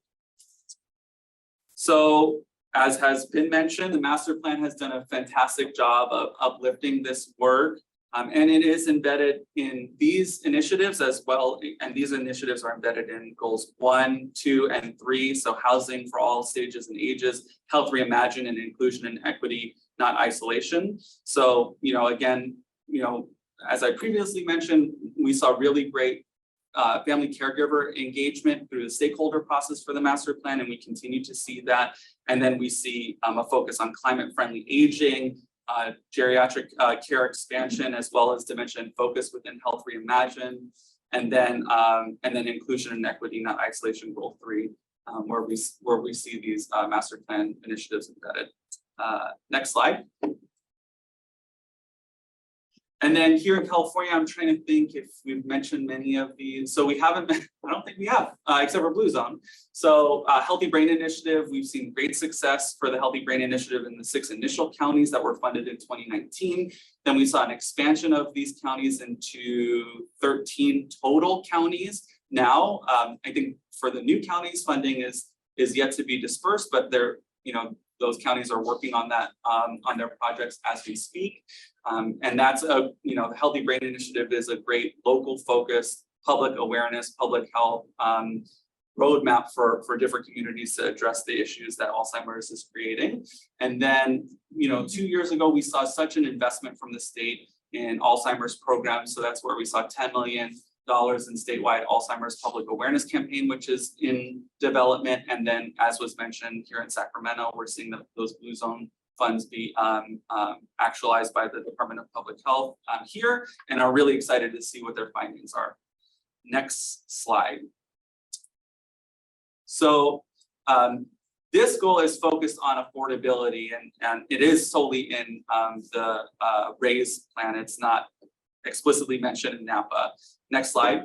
So as has been mentioned, the master plan has done a fantastic job of uplifting this work. And it is embedded in these initiatives as well. And these initiatives are embedded in goals 1, 2, and 3. So housing for all stages and ages, health reimagined, and inclusion and equity, not isolation. So, again, as I previously mentioned, we saw really great family caregiver engagement through the stakeholder process for the master plan, and we continue to see that. And then we see a focus on climate-friendly aging, geriatric care expansion, as well as dementia and focus within health reimagined, and then inclusion and equity, not isolation, goal 3, where we see these master plan initiatives embedded. Next slide. And then here in California, I'm trying to think if we've mentioned many of these. So we haven't, I don't think we have, except for Blue Zone. So Healthy Brain Initiative, we've seen great success for the Healthy Brain Initiative in the 6 initial counties that were funded in 2019. Then we saw an expansion of these counties into 13 total counties. Now, I think for the new counties, funding is yet to be dispersed, but they're, those counties are working on that, on their projects as we speak. And that's the Healthy Brain Initiative is a great local focused public awareness, public health roadmap for different communities to address the issues that Alzheimer's is creating. And then, 2 years ago, we saw such an investment from the state in Alzheimer's programs. So that's where we saw $10 million in statewide Alzheimer's public awareness campaign, which is in development. And then, as was mentioned here in Sacramento, we're seeing those Blue Zone funds be actualized by the Department of Public Health here, and are really excited to see what their findings are. Next slide. So this goal is focused on affordability, and it is solely in the RAISE plan. It's not explicitly mentioned in NAPA. Next slide.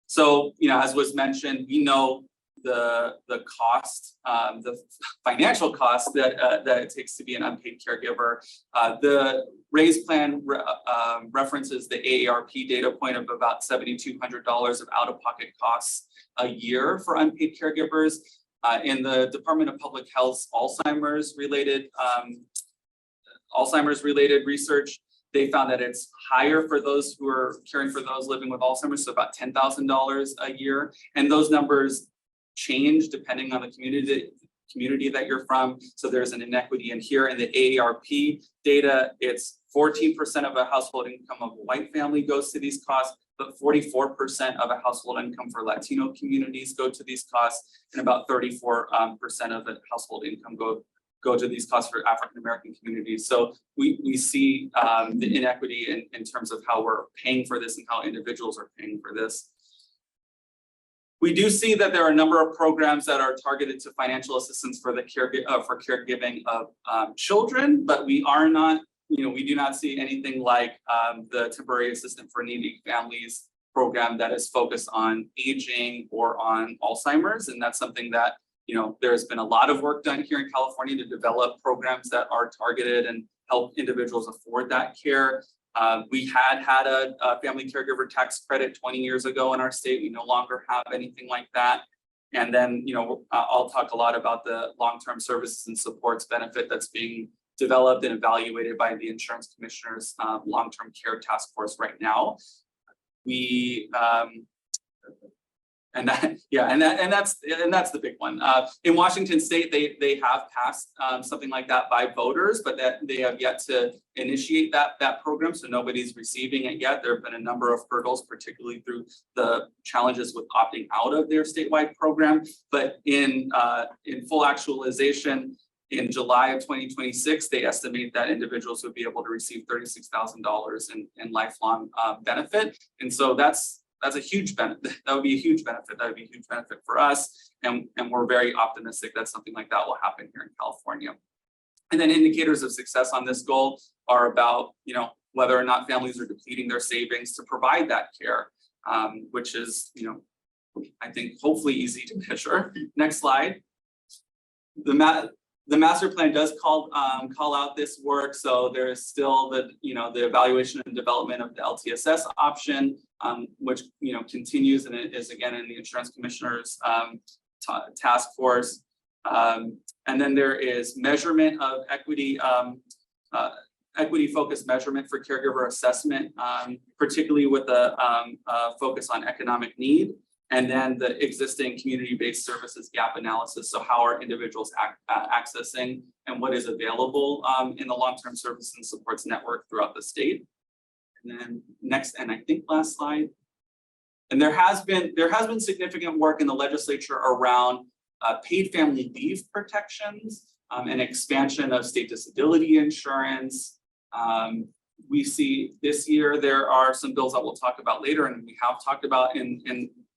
So, as was mentioned, we know the cost, the financial cost that it takes to be an unpaid caregiver. The RAISE plan references the AARP data point of about $7,200 of out-of-pocket costs a year for unpaid caregivers. In the Department of Public Health's Alzheimer's related research, they found that it's higher for those who are caring for those living with Alzheimer's, so about $10,000 a year. And those numbers change depending on the community that you're from. So there's an inequity in here. In the AARP data, it's 14% of a household income of a white family goes to these costs, but 44% of a household income for Latino communities go to these costs, and about 34% of the household income go to these costs for African-American communities. So we see the inequity in terms of how we're paying for this and how individuals are paying for this. We do see that there are a number of programs that are targeted to financial assistance for the caregiving of children, but we are not, we do not see anything like the Temporary Assistance for Needy Families program that is focused on aging or on Alzheimer's, and that's something that there's been a lot of work done here in California to develop programs that are targeted and help individuals afford that care. We had a family caregiver tax credit 20 years ago in our state. We no longer have anything like that. And then, I'll talk a lot about the long-term services and supports benefit that's being developed and evaluated by the insurance commissioner's long-term care task force right now. we and that's the big one. In Washington State, they have passed something like that by voters, but that they have yet to initiate that program, so nobody's receiving it yet. There have been a number of hurdles, particularly through the challenges with opting out of their statewide program. But in full actualization, in July of 2026, they estimate that individuals would be able to receive $36,000 in lifelong benefit, and so that's a huge benefit. That would be a huge benefit. That would be a huge benefit for us. And we're very optimistic that something like that will happen here in California. And then indicators of success on this goal are about, whether or not families are depleting their savings to provide that care, which is, I think hopefully easy to measure. Next slide. The master plan does call out this work. So there is still the evaluation and development of the LTSS option, which continues, and it is again in the insurance commissioner's task force. And then there is measurement of equity, equity-focused measurement for caregiver assessment, particularly with a focus on economic need. And then the existing community-based services gap analysis. So how are individuals accessing and what is available in the long-term services and supports network throughout the state. And then next, and I think last slide. And there has been significant work in the legislature around paid family leave protections and expansion of state disability insurance. We see this year there are some bills that we'll talk about later, and we have talked about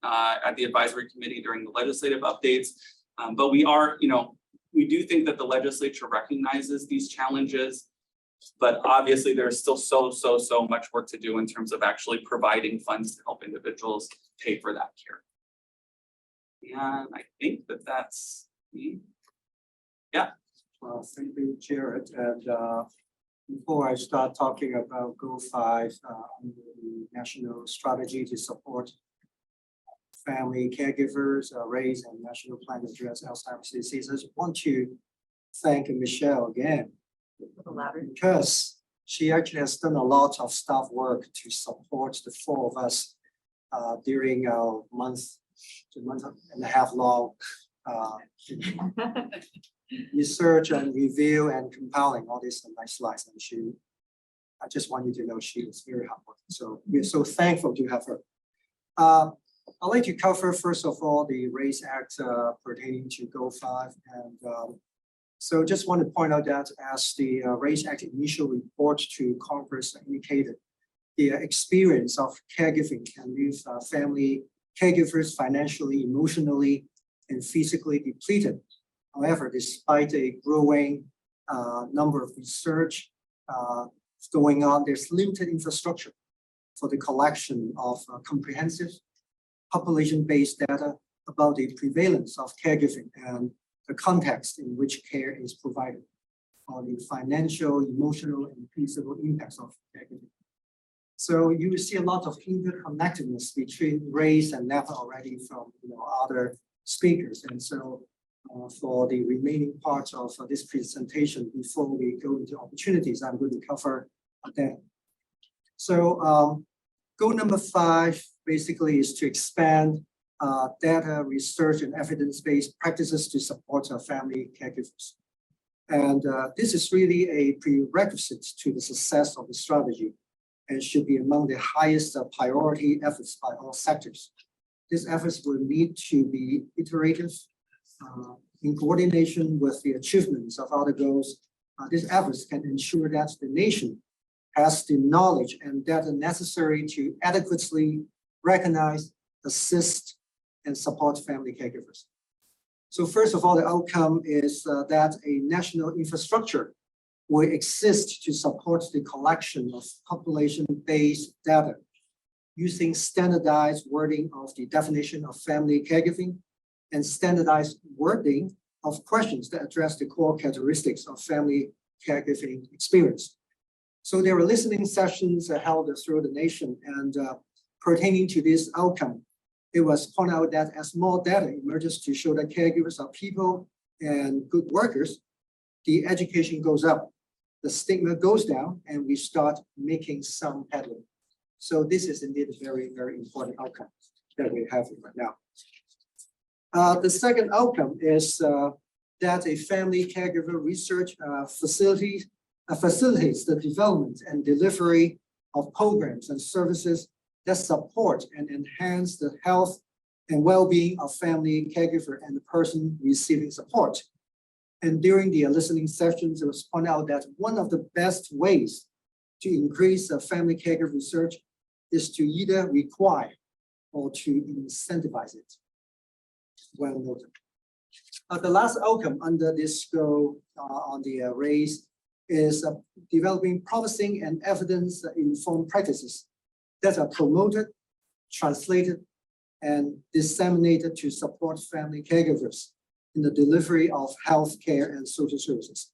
at the advisory committee during the legislative updates. But we do think that the legislature recognizes these challenges, but obviously there's still so much work to do in terms of actually providing funds to help individuals pay for that care. And I think that's me. Yeah. Well, thank you, Jared. And before I start talking about Goal 5, the national strategy to support family caregivers, raise and national plan to address Alzheimer's disease, I just want to thank Michelle again, because she actually has done a lot of staff work to support the 4 of us during our month and a half long research and review and compiling all these nice slides. And I just want you to know she was very hardworking. So we're so thankful to have her. I'd like to cover, first of all, the RAISE Act pertaining to Goal 5. And so just want to point out that as the RAISE Act initial report to Congress indicated, the experience of caregiving can leave family caregivers financially, emotionally, and physically depleted. However, despite a growing number of research going on, there's limited infrastructure for the collection of comprehensive population-based data about the prevalence of caregiving and the context in which care is provided, or the financial, emotional, and physical impacts of caregiving. So you will see a lot of interconnectedness between RAISE and NAPA already from other speakers. And so for the remaining parts of this presentation, before we go into opportunities, I'm going to cover that. So goal number 5 basically is to expand data, research, and evidence-based practices to support our family caregivers. And this is really a prerequisite to the success of the strategy and should be among the highest priority efforts by all sectors. These efforts will need to be iterative in coordination with the achievements of other goals. These efforts can ensure that the nation has the knowledge and data necessary to adequately recognize, assist, and support family caregivers. So first of all, the outcome is that a national infrastructure will exist to support the collection of population-based data using standardized wording of the definition of family caregiving and standardized wording of questions that address the core characteristics of family caregiving experience. So there were listening sessions held throughout the nation, and pertaining to this outcome, it was pointed out that as more data emerges to show that caregivers are people and good workers, the education goes up, the stigma goes down, and we start making some headway. So this is indeed a very, very important outcome that we have right now. The second outcome is that a family caregiver research facilitates the development and delivery of programs and services that support and enhance the health and well-being of family caregiver and the person receiving support. And during the listening sessions, it was pointed out that one of the best ways to increase family caregiver research is to either require or to incentivize it. Well noted. The last outcome under this goal on the raise is developing promising and evidence-informed practices that are promoted, translated, and disseminated to support family caregivers in the delivery of health care and social services.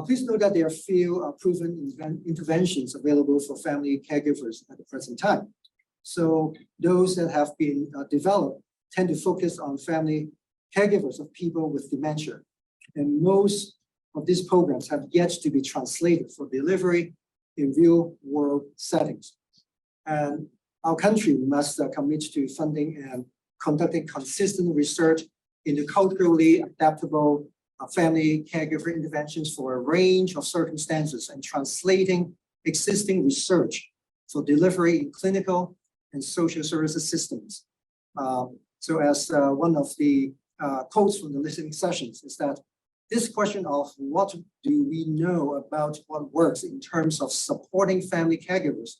Please note that there are few proven interventions available for family caregivers at the present time. So those that have been developed tend to focus on family caregivers of people with dementia. And most of these programs have yet to be translated for delivery in real world settings. And our country must commit to funding and conducting consistent research into culturally adaptable family caregiver interventions for a range of circumstances and translating existing research for delivery in clinical and social services systems. So as one of the quotes from the listening sessions is that this question of what do we know about what works in terms of supporting family caregivers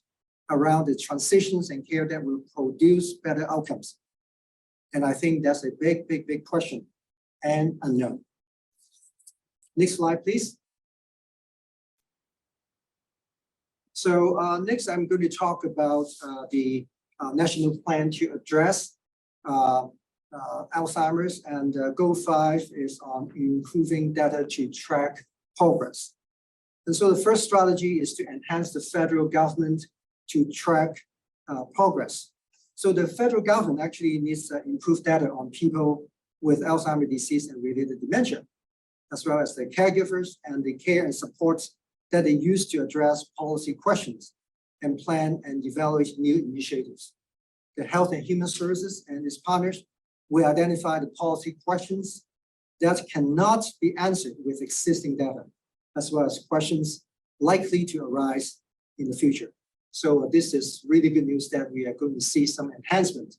around the transitions and care that will produce better outcomes. And I think that's a big, big, big question and unknown. Next slide, please. So next, I'm going to talk about the national plan to address Alzheimer's, and goal 5 is on improving data to track progress. And so the first strategy is to enhance the federal government to track progress. So the federal government actually needs to improve data on people with Alzheimer's disease and related dementia, as well as the caregivers and the care and supports that they use to address policy questions and plan and evaluate new initiatives. The Health and Human Services and its partners will identify the policy questions that cannot be answered with existing data, as well as questions likely to arise in the future. So this is really good news that we are going to see some enhancement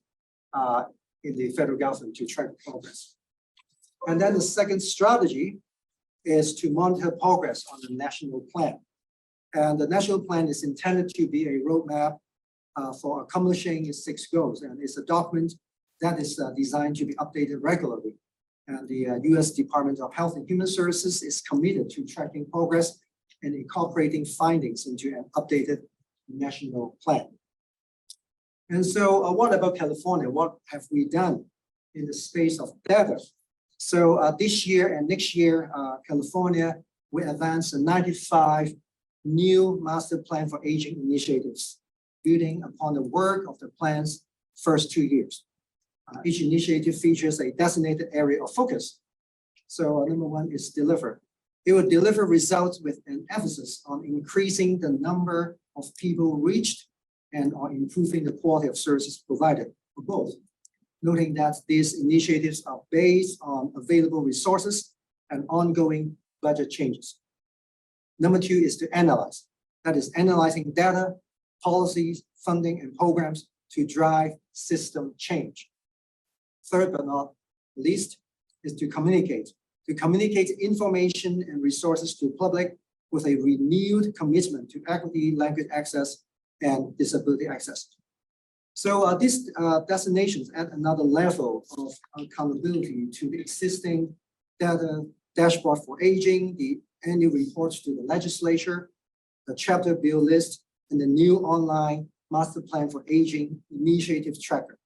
in the federal government to track progress. And then the second strategy is to monitor progress on the national plan. And the national plan is intended to be a roadmap for accomplishing its 6 goals. And it's a document that is designed to be updated regularly. And the US Department of Health and Human Services is committed to tracking progress and incorporating findings into an updated national plan. And so what about California? What have we done in the space of data? So this year and next year, California will advance 95 new master plan for aging initiatives, building upon the work of the plan's first 2 years. Each initiative features a designated area of focus. So number 1 is deliver. It will deliver results with an emphasis on increasing the number of people reached and on improving the quality of services provided for both, noting that these initiatives are based on available resources and ongoing budget changes. Number 2 is to analyze. That is analyzing data, policies, funding, and programs to drive system change. Third but not least is to communicate information and resources to the public with a renewed commitment to equity, language access, and disability access. So these designations add another level of accountability to the existing data dashboard for aging, the annual reports to the legislature, the chapter bill list, and the new online master plan for aging initiative tracker.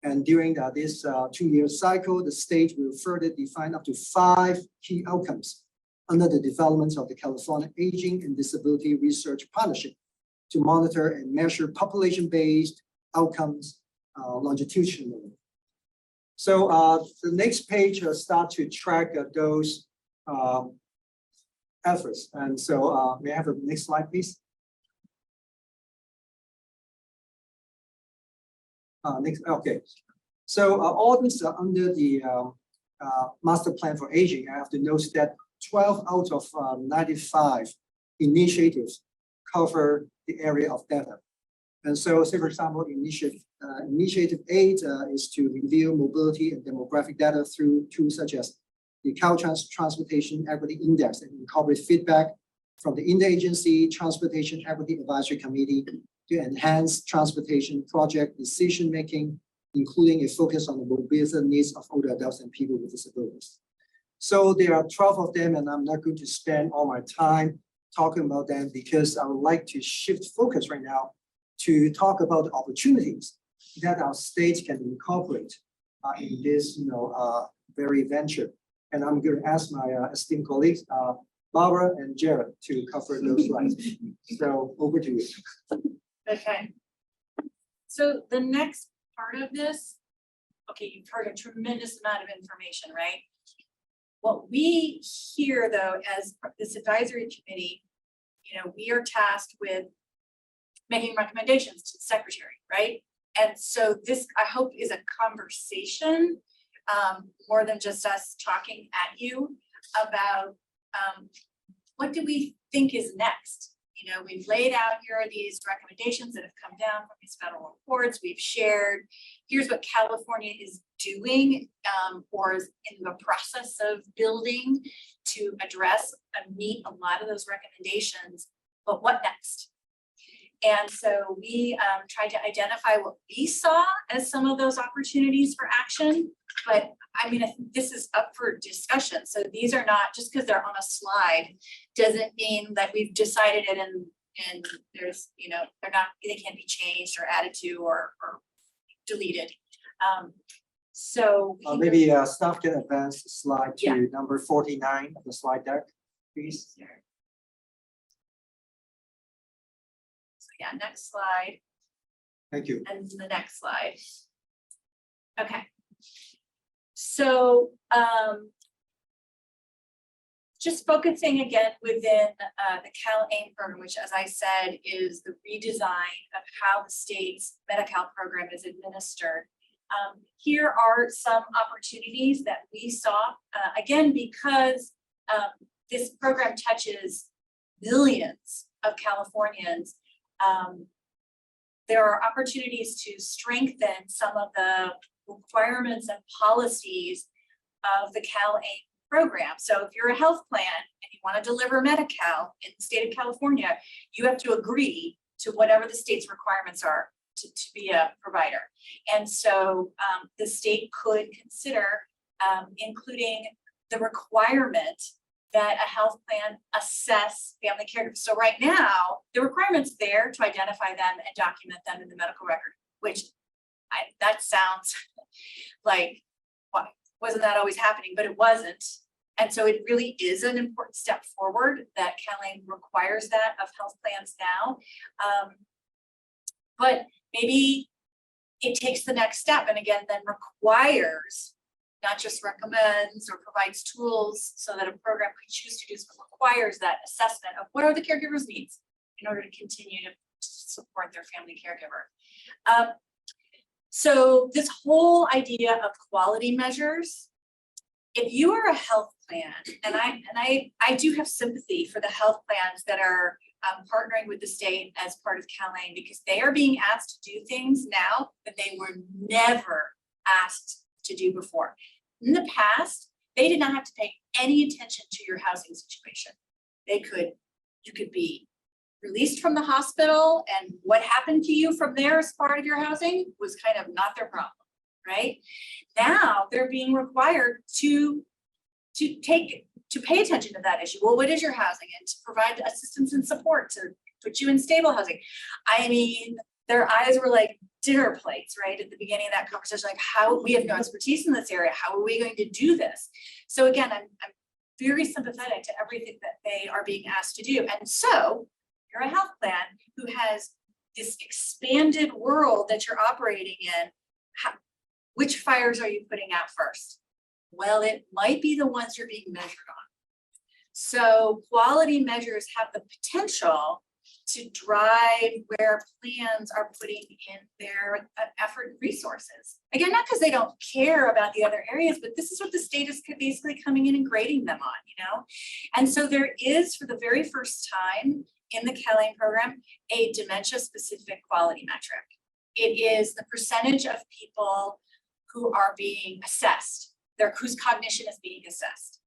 And during this 2-year cycle, the state will further define up to 5 key outcomes under the development of the California Aging and Disability Research Partnership to monitor and measure population-based outcomes longitudinally. So the next page will start to track those efforts. And so may I have the next slide, please? Next, okay. So all these are under the master plan for aging. I have to note that 12 out of 95 initiatives cover the area of data. And so, say for example, initiative 8 is to review mobility and demographic data through tools such as the Caltrans Transportation Equity Index and incorporate feedback from the Interagency Transportation Equity Advisory Committee to enhance transportation project decision-making, including a focus on the mobility needs of older adults and people with disabilities. So there are 12 of them, and I'm not going to spend all my time talking about them because I would like to shift focus right now to talk about the opportunities that our states can incorporate in this, very venture. And I'm going to ask my esteemed colleagues, Barbara and Jared, to cover those slides. So over to you. Okay. So the next part of this, okay, you've heard a tremendous amount of information, right? What we hear though, as this advisory committee, we are tasked with making recommendations to the secretary, right? And so this, I hope, is a conversation more than just us talking at you about what do we think is next? We've laid out, here are these recommendations that have come down from these federal reports. We've shared, here's what California is doing or is in the process of building to address and meet a lot of those recommendations, but what next? And so we tried to identify what we saw as some of those opportunities for action, but I mean, I think this is up for discussion. So these are not, just because they're on a slide, doesn't mean that we've decided it and there's, they're not, they can't be changed or added to or deleted. So maybe staff can advance the slide to Yeah. number 49 of the slide deck, please. So yeah, next slide. Thank you. And the next slide. Okay. So just focusing again within the CalAIM program, which, as I said, is the redesign of how the state's Medi-Cal program is administered. Here are some opportunities that we saw, again, because this program touches millions of Californians. There are opportunities to strengthen some of the requirements and policies of the CalAIM program. So if you're a health plan and you want to deliver Medi-Cal in the state of California, you have to agree to whatever the state's requirements are to be a provider. And so the state could consider including the requirement that a health plan assess family caregivers. So right now, the requirement's there to identify them and document them in the medical record, which that sounds like, what, wasn't that always happening? But it wasn't. And so it really is an important step forward that CalAIM requires that of health plans now. But maybe it takes the next step and again, then requires, not just recommends or provides tools so that a program could choose to do, but requires that assessment of what are the caregiver's needs in order to continue to support their family caregiver. So this whole idea of quality measures, if you are a health plan, and I do have sympathy for the health plans that are partnering with the state as part of CalAIM, because they are being asked to do things now that they were never asked to do before. In the past, they did not have to pay any attention to your housing situation. You could be released from the hospital, and what happened to you from there as part of your housing was kind of not their problem, right? Now they're being required to pay attention to that issue. Well, what is your housing, and to provide assistance and support to put you in stable housing. I mean, their eyes were like dinner plates, right? At the beginning of that conversation, like, how, we have no expertise in this area. How are we going to do this? So again, I'm very sympathetic to everything that they are being asked to do. And so you're a health plan who has this expanded world that you're operating in. Which fires are you putting out first? Well, it might be the ones you're being measured on. So quality measures have the potential to drive where plans are putting in their effort and resources. Again, not because they don't care about the other areas, but this is what the state is basically coming in and grading them on, you know? And so there is, for the very first time in the CalAIM program, a dementia-specific quality metric. It is the percentage of people who are being assessed, whose cognition is being assessed.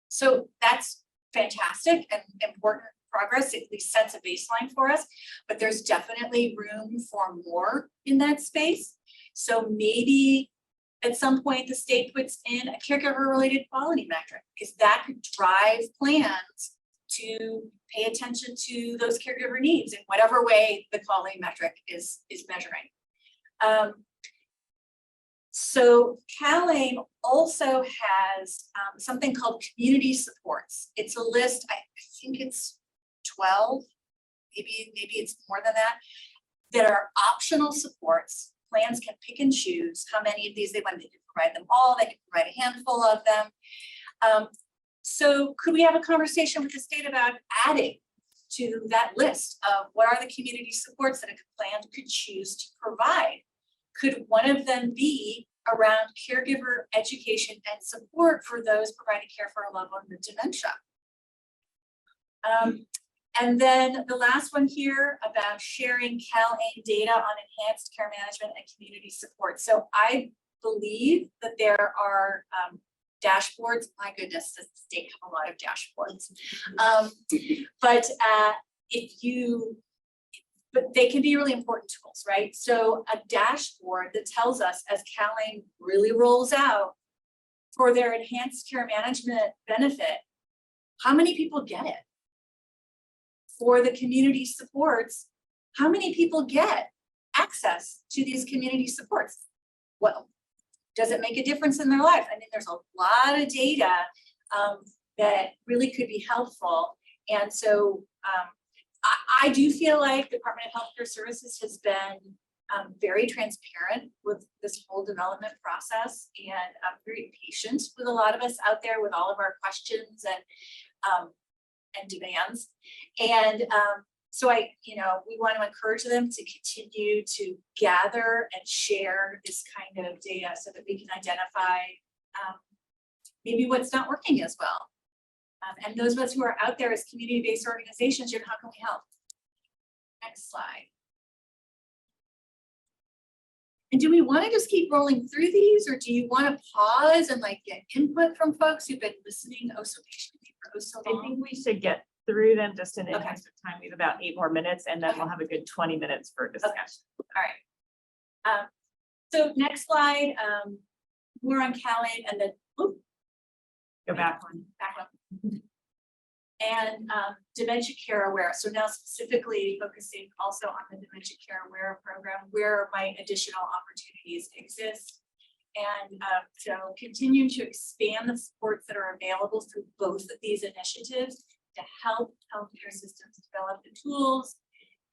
So that's fantastic and important progress. It at least sets a baseline for us, but there's definitely room for more in that space. So maybe at some point the state puts in a caregiver-related quality metric, because that could drive plans to pay attention to those caregiver needs in whatever way the quality metric is measuring. So CalAIM also has something called community supports. It's a list, I think it's 12, maybe it's more than that are optional supports. Plans can pick and choose how many of these they want. They can provide them all, they can provide a handful of them. So could we have a conversation with the state about adding to that list of what are the community supports that a plan could choose to provide? Could one of them be around caregiver education and support for those providing care for a loved one with dementia? And then the last one here about sharing CalAIM data on enhanced care management and community support. So I believe that there are dashboards. My goodness, does the state have a lot of dashboards? But they can be really important tools, right? So a dashboard that tells us as CalAIM really rolls out for their enhanced care management benefit, how many people get it? For the community supports, how many people get access to these community supports? Well, does it make a difference in their life? I mean, there's a lot of data that really could be helpful. And so I do feel like the Department of Healthcare Services has been very transparent with this whole development process and very patient with a lot of us out there with all of our questions and demands. And so we want to encourage them to continue to gather and share this kind of data so that we can identify maybe what's not working as well. And those of us who are out there as community-based organizations, how can we help? Next slide. And do we want to just keep rolling through these, or do you want to pause and get input from folks who've been listening so patiently for so long? I think we should get through them just in the interest of time. We have about 8 more minutes, and then we'll have a good 20 minutes for discussion. All right. So next slide, more on CalAIM, and then go back one. And dementia care aware. So now specifically focusing also on the dementia care aware program, where might additional opportunities exist. And so continue to expand the supports that are available through both of these initiatives to help healthcare systems develop the tools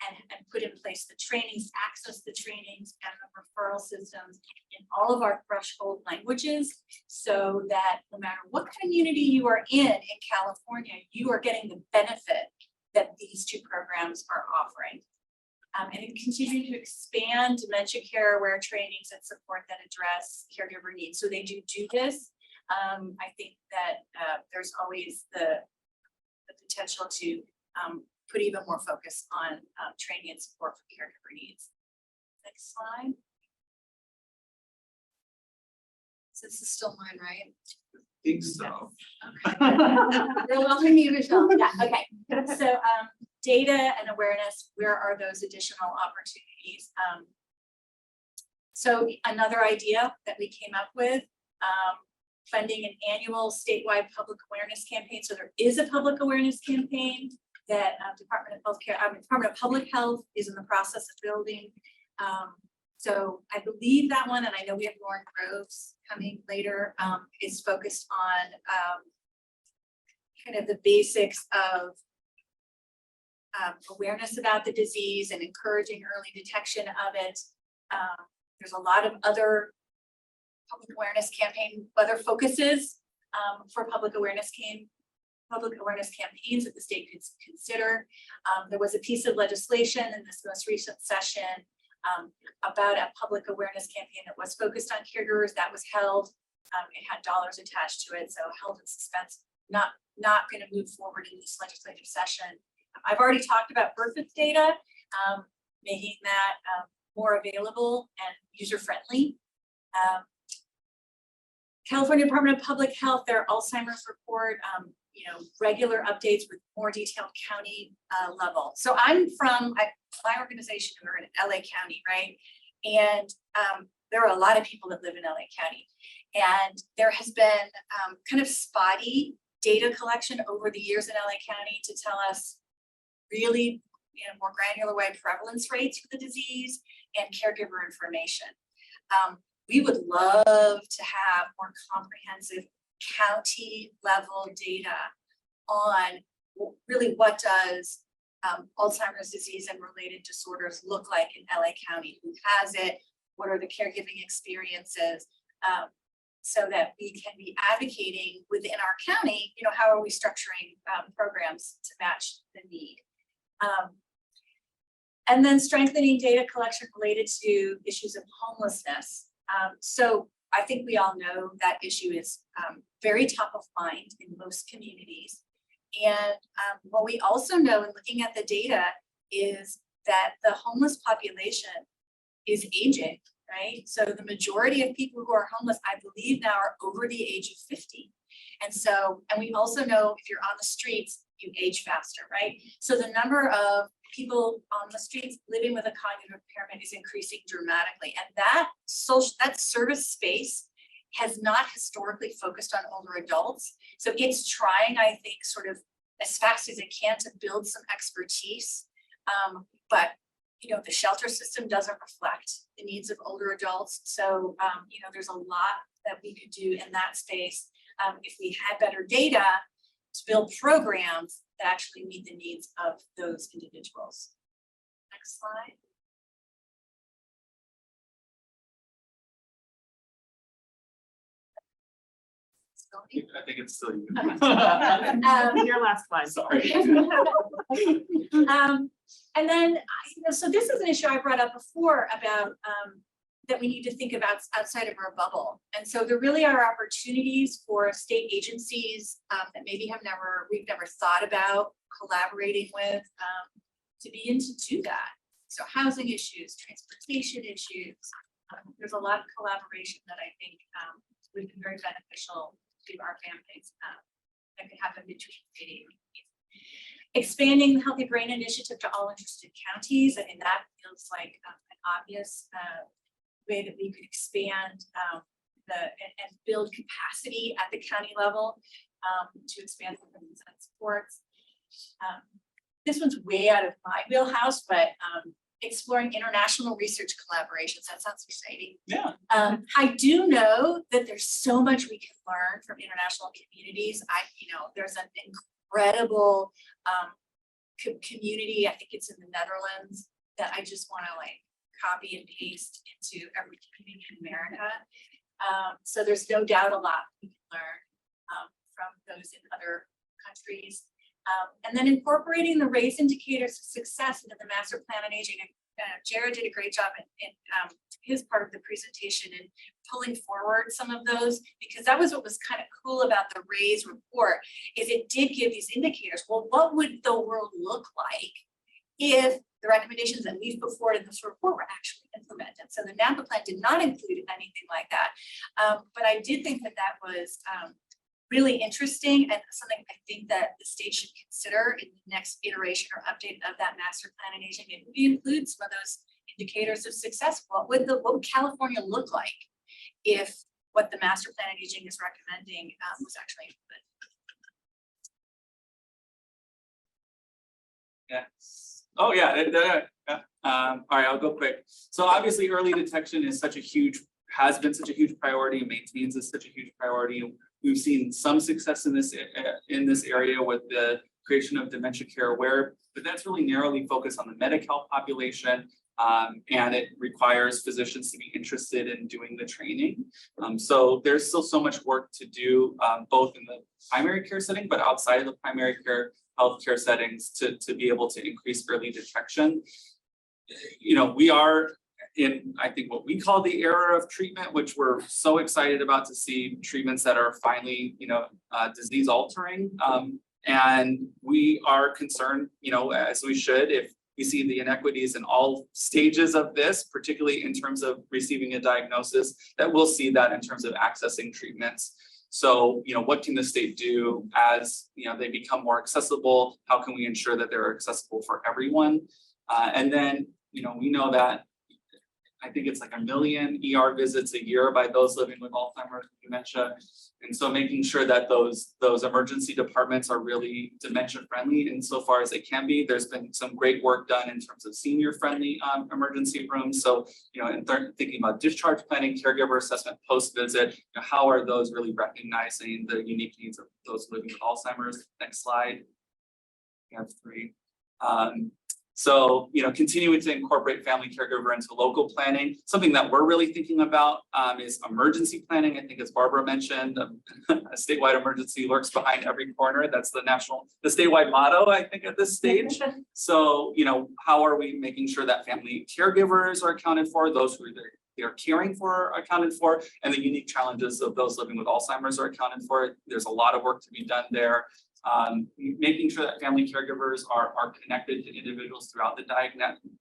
and put in place the trainings, access the trainings and the referral systems in all of our threshold languages, so that no matter what community you are in California, you are getting the benefit that these two programs are offering. And continue to expand dementia care aware trainings and support that address caregiver needs. So they do this. I think that there's always the potential to put even more focus on training and support for caregiver needs. Next slide. So this is still mine, right? I think so. Okay. You're welcome, you, Michelle. Yeah, okay. So data and awareness, where are those additional opportunities? So another idea that we came up with, funding an annual statewide public awareness campaign. So there is a public awareness campaign that Department of Public Health is in the process of building. So I believe that one, and I know we have Lauren Groves coming later, is focused on kind of the basics of awareness about the disease and encouraging early detection of it. There's a lot of other public awareness campaign, other focuses for public awareness public awareness campaigns that the state could consider. There was a piece of legislation in this most recent session about a public awareness campaign that was focused on caregivers that was held. It had dollars attached to it, so held in suspense, not going to move forward in this legislative session. I've already talked about birth data, making that more available and user-friendly. California Department of Public Health, their Alzheimer's report, regular updates with more detailed county level. So I'm from my organization, we're in LA County, right? And there are a lot of people that live in LA County. And there has been kind of spotty data collection over the years in LA County to tell us really in a more granular way prevalence rates for the disease and caregiver information. We would love to have more comprehensive county level data on really what does Alzheimer's disease and related disorders look like in LA County, who has it, what are the caregiving experiences, so that we can be advocating within our county, how are we structuring programs to match the need. And then strengthening data collection related to issues of homelessness. So I think we all know that issue is very top of mind in most communities. And what we also know in looking at the data is that the homeless population is aging, right? So the majority of people who are homeless, I believe now, are over the age of 50. And we also know if you're on the streets, you age faster, right? So the number of people on the streets living with a cognitive impairment is increasing dramatically. And that service space has not historically focused on older adults. So it's trying, I think, sort of as fast as it can to build some expertise. But the shelter system doesn't reflect the needs of older adults. So there's a lot that we could do in that space if we had better data to build programs that actually meet the needs of those individuals. Next slide. I think it's still you. Your last slide. Sorry. And then, so this is an issue I brought up before about that we need to think about outside of our bubble. And so there really are opportunities for state agencies that maybe we've never thought about collaborating with to begin to do that. So housing issues, transportation issues, there's a lot of collaboration that I think would be very beneficial to our families that could happen between state agencies. Expanding the Healthy Brain Initiative to all interested counties. I mean, that feels like an obvious way that we could expand and build capacity at the county level to expand programs and supports. This one's way out of my wheelhouse, but exploring international research collaborations. That sounds exciting. Yeah. I do know that there's so much we can learn from international communities. There's an incredible community, I think it's in the Netherlands, that I just want to copy and paste into every community in America. So there's no doubt a lot we can learn from those in other countries. And then incorporating the race indicators of success into the master plan on aging. Jared did a great job in his part of the presentation and pulling forward some of those, because that was what was kind of cool about the RAISE report, is it did give these indicators. Well, what would the world look like if the recommendations that we've put forward in this report were actually implemented? So the NAPA plan did not include anything like that. But I did think that that was really interesting and something I think that the state should consider in the next iteration or update of that master plan on aging. It would include some of those indicators of success. What would California look like if what the master plan on aging is recommending was actually implemented? Yeah. Oh yeah. All right, I'll go quick. So obviously early detection is has been such a huge priority and maintains as such a huge priority. We've seen some success in this area with the creation of Dementia Care Aware, but that's really narrowly focused on the Medi-Cal population. And it requires physicians to be interested in doing the training. So there's still so much work to do, both in the primary care setting, but outside of the primary care healthcare settings to be able to increase early detection. You know, we are in, I think, what we call the era of treatment, which we're so excited about to see treatments that are finally, you know, disease altering. And we are concerned, you know, as we should, if we see the inequities in all stages of this, particularly in terms of receiving a diagnosis, that we'll see that in terms of accessing treatments. So, you know, what can the state do as, you know, they become more accessible? How can we ensure that they're accessible for everyone? And then, you know, we know that I think it's like 1 million ER visits a year by those living with Alzheimer's and dementia. And so making sure that those emergency departments are really dementia friendly insofar as they can be. There's been some great work done in terms of senior friendly emergency rooms. So, you know, and thinking about discharge planning, caregiver assessment, post-visit, you know, how are those really recognizing the unique needs of those living with Alzheimer's? Next slide. We have 3. So, you know, continuing to incorporate family caregiver into local planning. Something that we're really thinking about is emergency planning. I think as Barbara mentioned, a statewide emergency lurks behind every corner. That's the statewide motto, I think, at this stage. So, you know, how are we making sure that family caregivers are accounted for, those who they're caring for are accounted for, and the unique challenges of those living with Alzheimer's are accounted for. There's a lot of work to be done there. Making sure that family caregivers are connected to individuals throughout the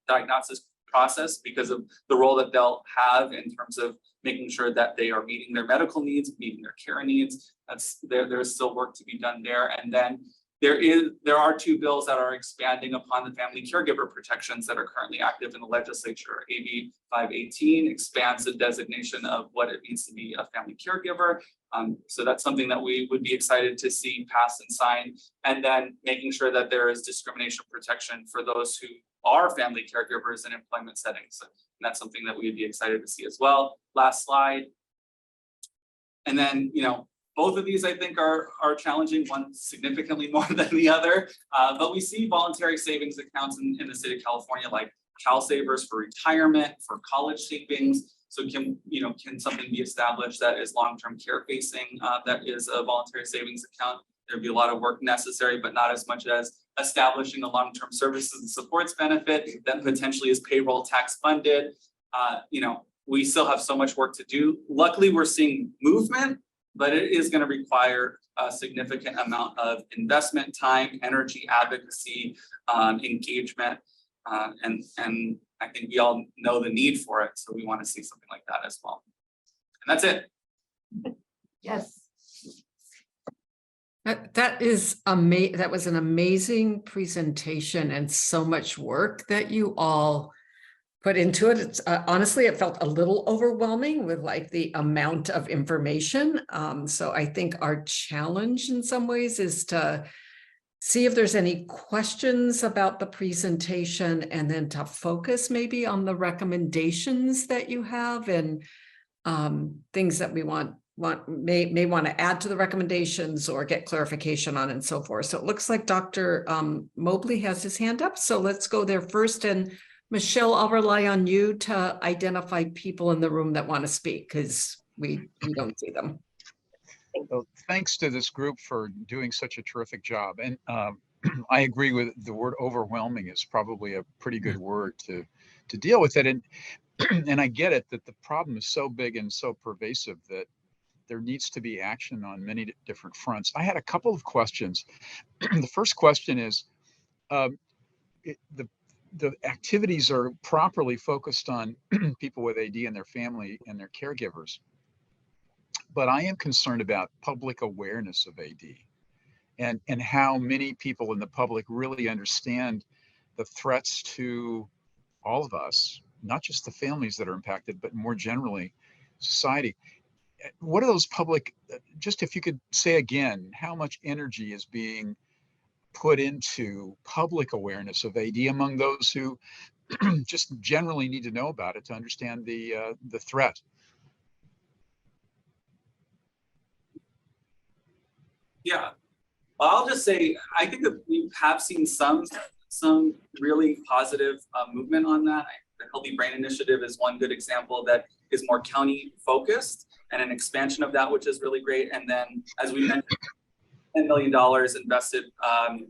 diagnosis process because of the role that they'll have in terms of making sure that they are meeting their medical needs, meeting their care needs. There's still work to be done there. And then there are 2 bills that are expanding upon the family caregiver protections that are currently active in the legislature. AB 518 expands the designation of what it means to be a family caregiver. So that's something that we would be excited to see passed and signed. And then making sure that there is discrimination protection for those who are family caregivers in employment settings. And that's something that we would be excited to see as well. Last slide. And then, you know, both of these, I think, are challenging, one significantly more than the other. But we see voluntary savings accounts in the state of California, like CalSavers for retirement, for college savings. So can something be established that is long-term care facing, that is a voluntary savings account? There'd be a lot of work necessary, but not as much as establishing a long-term services and supports benefit that potentially is payroll tax funded. You know, we still have so much work to do. Luckily, we're seeing movement, but it is going to require a significant amount of investment, time, energy, advocacy, engagement, and I think we all know the need for it. So we want to see something like that as well. And that's it. Yes. That is amazing. That was an amazing presentation and so much work that you all put into it. It's honestly, it felt a little overwhelming with like the amount of information. So I think our challenge in some ways is to see if there's any questions about the presentation and then to focus maybe on the recommendations that you have and things that we may want to add to the recommendations or get clarification on and so forth. So it looks like Dr. Mobley has his hand up. So let's go there first. And Michelle, I'll rely on you to identify people in the room that want to speak because we don't see them. Well, thanks to this group for doing such a terrific job. And I agree with the word overwhelming is probably a pretty good word to deal with it. And I get it that the problem is so big and so pervasive that there needs to be action on many different fronts. I had a couple of questions. The first question is, the activities are properly focused on people with AD and their family and their caregivers. But I am concerned about public awareness of AD and how many people in the public really understand the threats to all of us, not just the families that are impacted, but more generally society. What are those public, just if you could say again, how much energy is being put into public awareness of AD among those who just generally need to know about it to understand the threat? Yeah, well, I'll just say, I think that we have seen some really positive movement on that. The Healthy Brain Initiative is one good example that is more county focused, and an expansion of that, which is really great. And then, as we mentioned, $10 million invested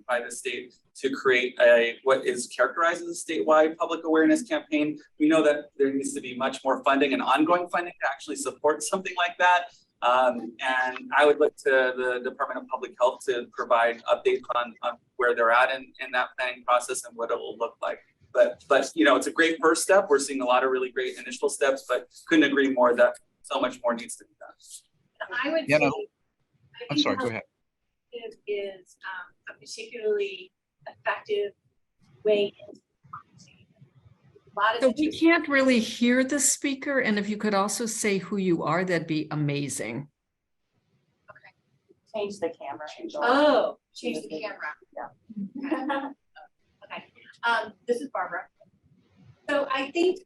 by the state to create what is characterized as a statewide public awareness campaign. We know that there needs to be much more funding and ongoing funding to actually support something like that. And I would look to the Department of Public Health to provide updates on where they're at in that planning process and what it will look like. But you know, it's a great first step. We're seeing a lot of really great initial steps, but couldn't agree more that so much more needs to be done. I would You say, know, I I'm think sorry, go ahead. it is a particularly effective way into the conversation. A lot of So we can't really hear the speaker, and if you could also say who you are, that'd be amazing. Change the camera. Angel. Oh, change the camera. Yeah. Okay, this is Barbara. So I think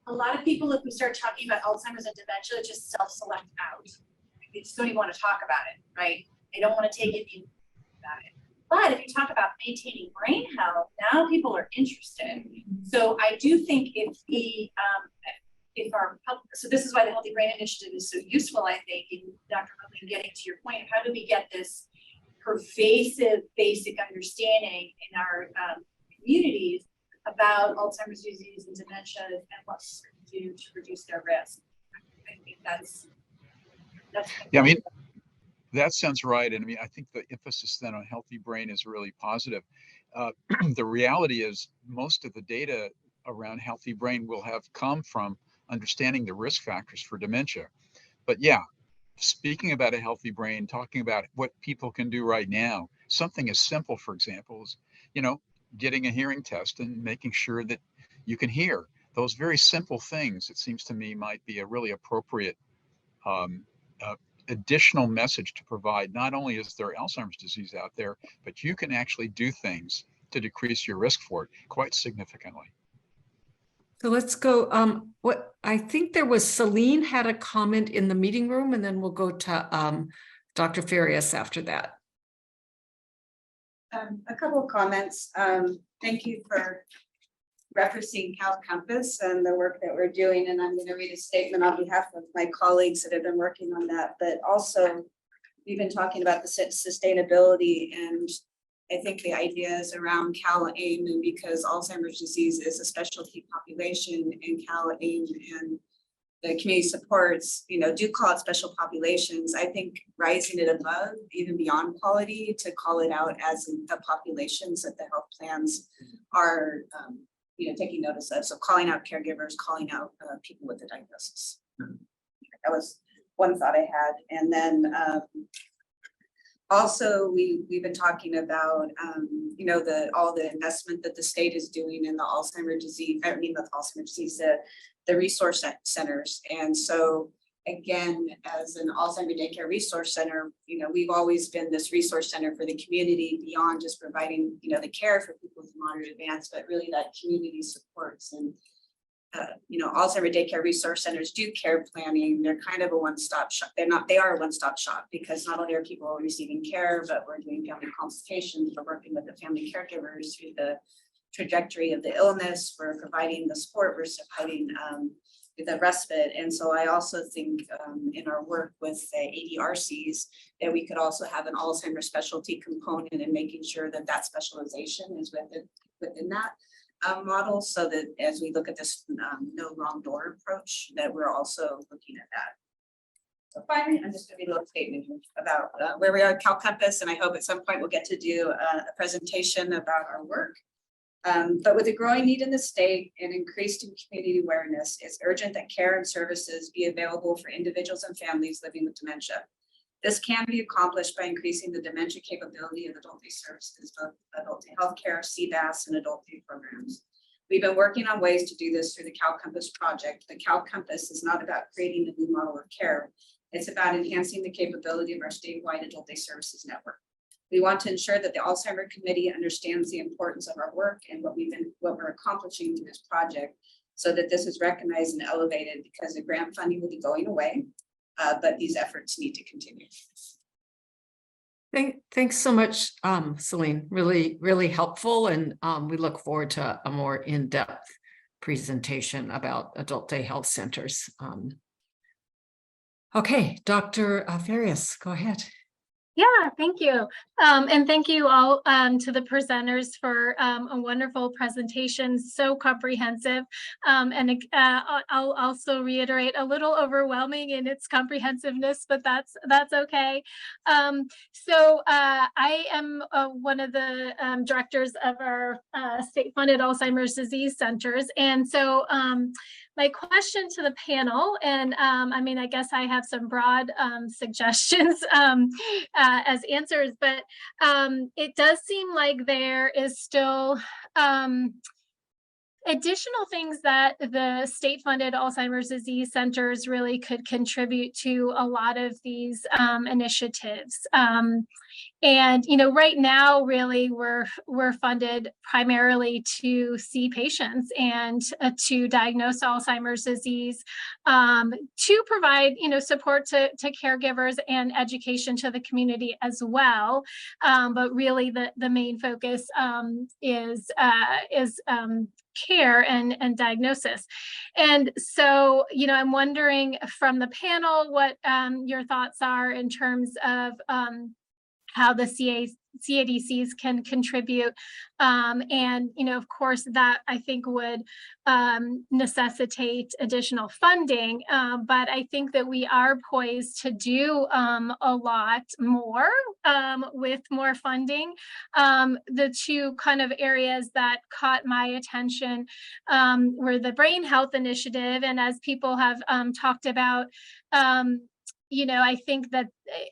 a lot of people, if we start talking about Alzheimer's and dementia, just self-select out. They just don't even want to talk about it, right? They don't want to take anything about it. But if you talk about maintaining brain health, now people are interested. So I do think if our public, so this is why the Healthy Brain Initiative is so useful, I think, in Dr. Mobley, getting to your point of how do we get this pervasive basic understanding in our communities about Alzheimer's disease and dementia and what we can do to reduce their risk. I think that's Yeah, I mean, that sounds right. And I mean, I think the emphasis then on healthy brain is really positive. The reality is most of the data around healthy brain will have come from understanding the risk factors for dementia. But yeah, speaking about a healthy brain, talking about what people can do right now, something as simple, for example, is, you know, getting a hearing test and making sure that you can hear. Those very simple things, it seems to me, might be a really appropriate additional message to provide. Not only is there Alzheimer's disease out there, but you can actually do things to decrease your risk for it quite significantly. So let's go. What I think there was Celine had a comment in the meeting room, and then we'll go to Dr. Farias after that. A couple of comments. Thank you for referencing Cal Compass and the work that we're doing. And I'm going to read a statement on behalf of my colleagues that have been working on that. But also, we've been talking about the sustainability, and I think the idea is around Cal AIM, because Alzheimer's disease is a specialty population, and Cal AIM and the community supports, you know, do call it special populations. I think rising it above, even beyond quality, to call it out as the populations that the health plans are, you know, taking notice of. So calling out caregivers, calling out people with the diagnosis. That was one thought I had. And then also we've been talking about, you know, all the investment that the state is doing in the Alzheimer's disease, not Alzheimer's disease, the resource centers. And so again, as an Alzheimer's daycare resource center, you know, we've always been this resource center for the community beyond just providing, you know, the care for people with moderate advanced, but really that community supports. And you know, Alzheimer's daycare resource centers do care planning. They're kind of a one-stop shop. They are a one-stop shop, because not only are people receiving care, but we're doing family consultations. We're working with the family caregivers through the trajectory of the illness. We're providing the support. We're providing the respite. And so I also think in our work with the ADRCs that we could also have an Alzheimer's specialty component, and making sure that that specialization is within that model, so that as we look at this no wrong door approach, that we're also looking at that. So finally, I'm just going to be a little statement about where we are at Cal Compass, and I hope at some point we'll get to do a presentation about our work. But with a growing need in the state and increased community awareness, it's urgent that care and services be available for individuals and families living with dementia. This can be accomplished by increasing the dementia capability of adult day services, both adult day healthcare, CBAS, and adult day programs. We've been working on ways to do this through the Cal Compass project. The Cal Compass is not about creating a new model of care. It's about enhancing the capability of our statewide adult day services network. We want to ensure that the Alzheimer's Committee understands the importance of our work and what we're accomplishing through this project, so that this is recognized and elevated, because the grant funding will be going away. But these efforts need to continue. Thanks so much, Celine. Really, really helpful. And we look forward to a more in-depth presentation about adult day health centers. Okay, Dr. Farias, go ahead. Yeah, thank you. And thank you all to the presenters for a wonderful presentation, so comprehensive. And I'll also reiterate, a little overwhelming in its comprehensiveness, but that's okay. So I am one of the directors of our state-funded Alzheimer's disease centers. And so my question to the panel, and I mean, I guess I have some broad suggestions as answers, but it does seem like there is still additional things that the state-funded Alzheimer's disease centers really could contribute to a lot of these initiatives. And right now, really, we're funded primarily to see patients and to diagnose Alzheimer's disease, to provide support to caregivers and education to the community as well. But really, the main focus is care and diagnosis. And so, I'm wondering from the panel what your thoughts are in terms of how the CADCs can contribute. And, of course, that I think would necessitate additional funding. But I think that we are poised to do a lot more with more funding. The two kind of areas that caught my attention were the Brain Health Initiative. And as people have talked about, I think that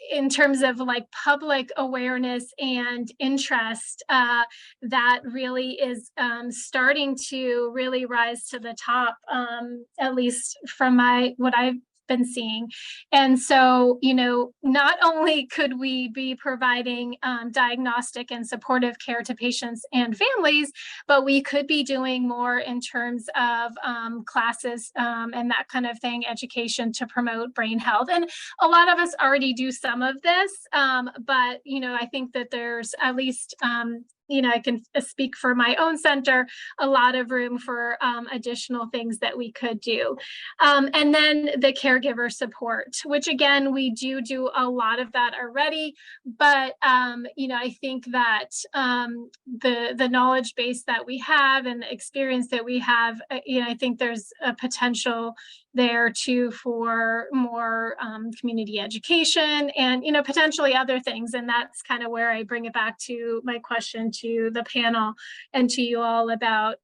in terms of like public awareness and interest, that really is starting to really rise to the top, at least from what I've been seeing. And so, not only could we be providing diagnostic and supportive care to patients and families, but we could be doing more in terms of classes and that kind of thing, education to promote brain health. And a lot of us already do some of this, but, I think that there's at least I can speak for my own center, a lot of room for additional things that we could do. And then the caregiver support, which again, we do a lot of that already, but I think that the knowledge base that we have and the experience that we have, I think there's a potential there too for more community education and potentially other things. And that's kind of where I bring it back to my question to the panel and to you all about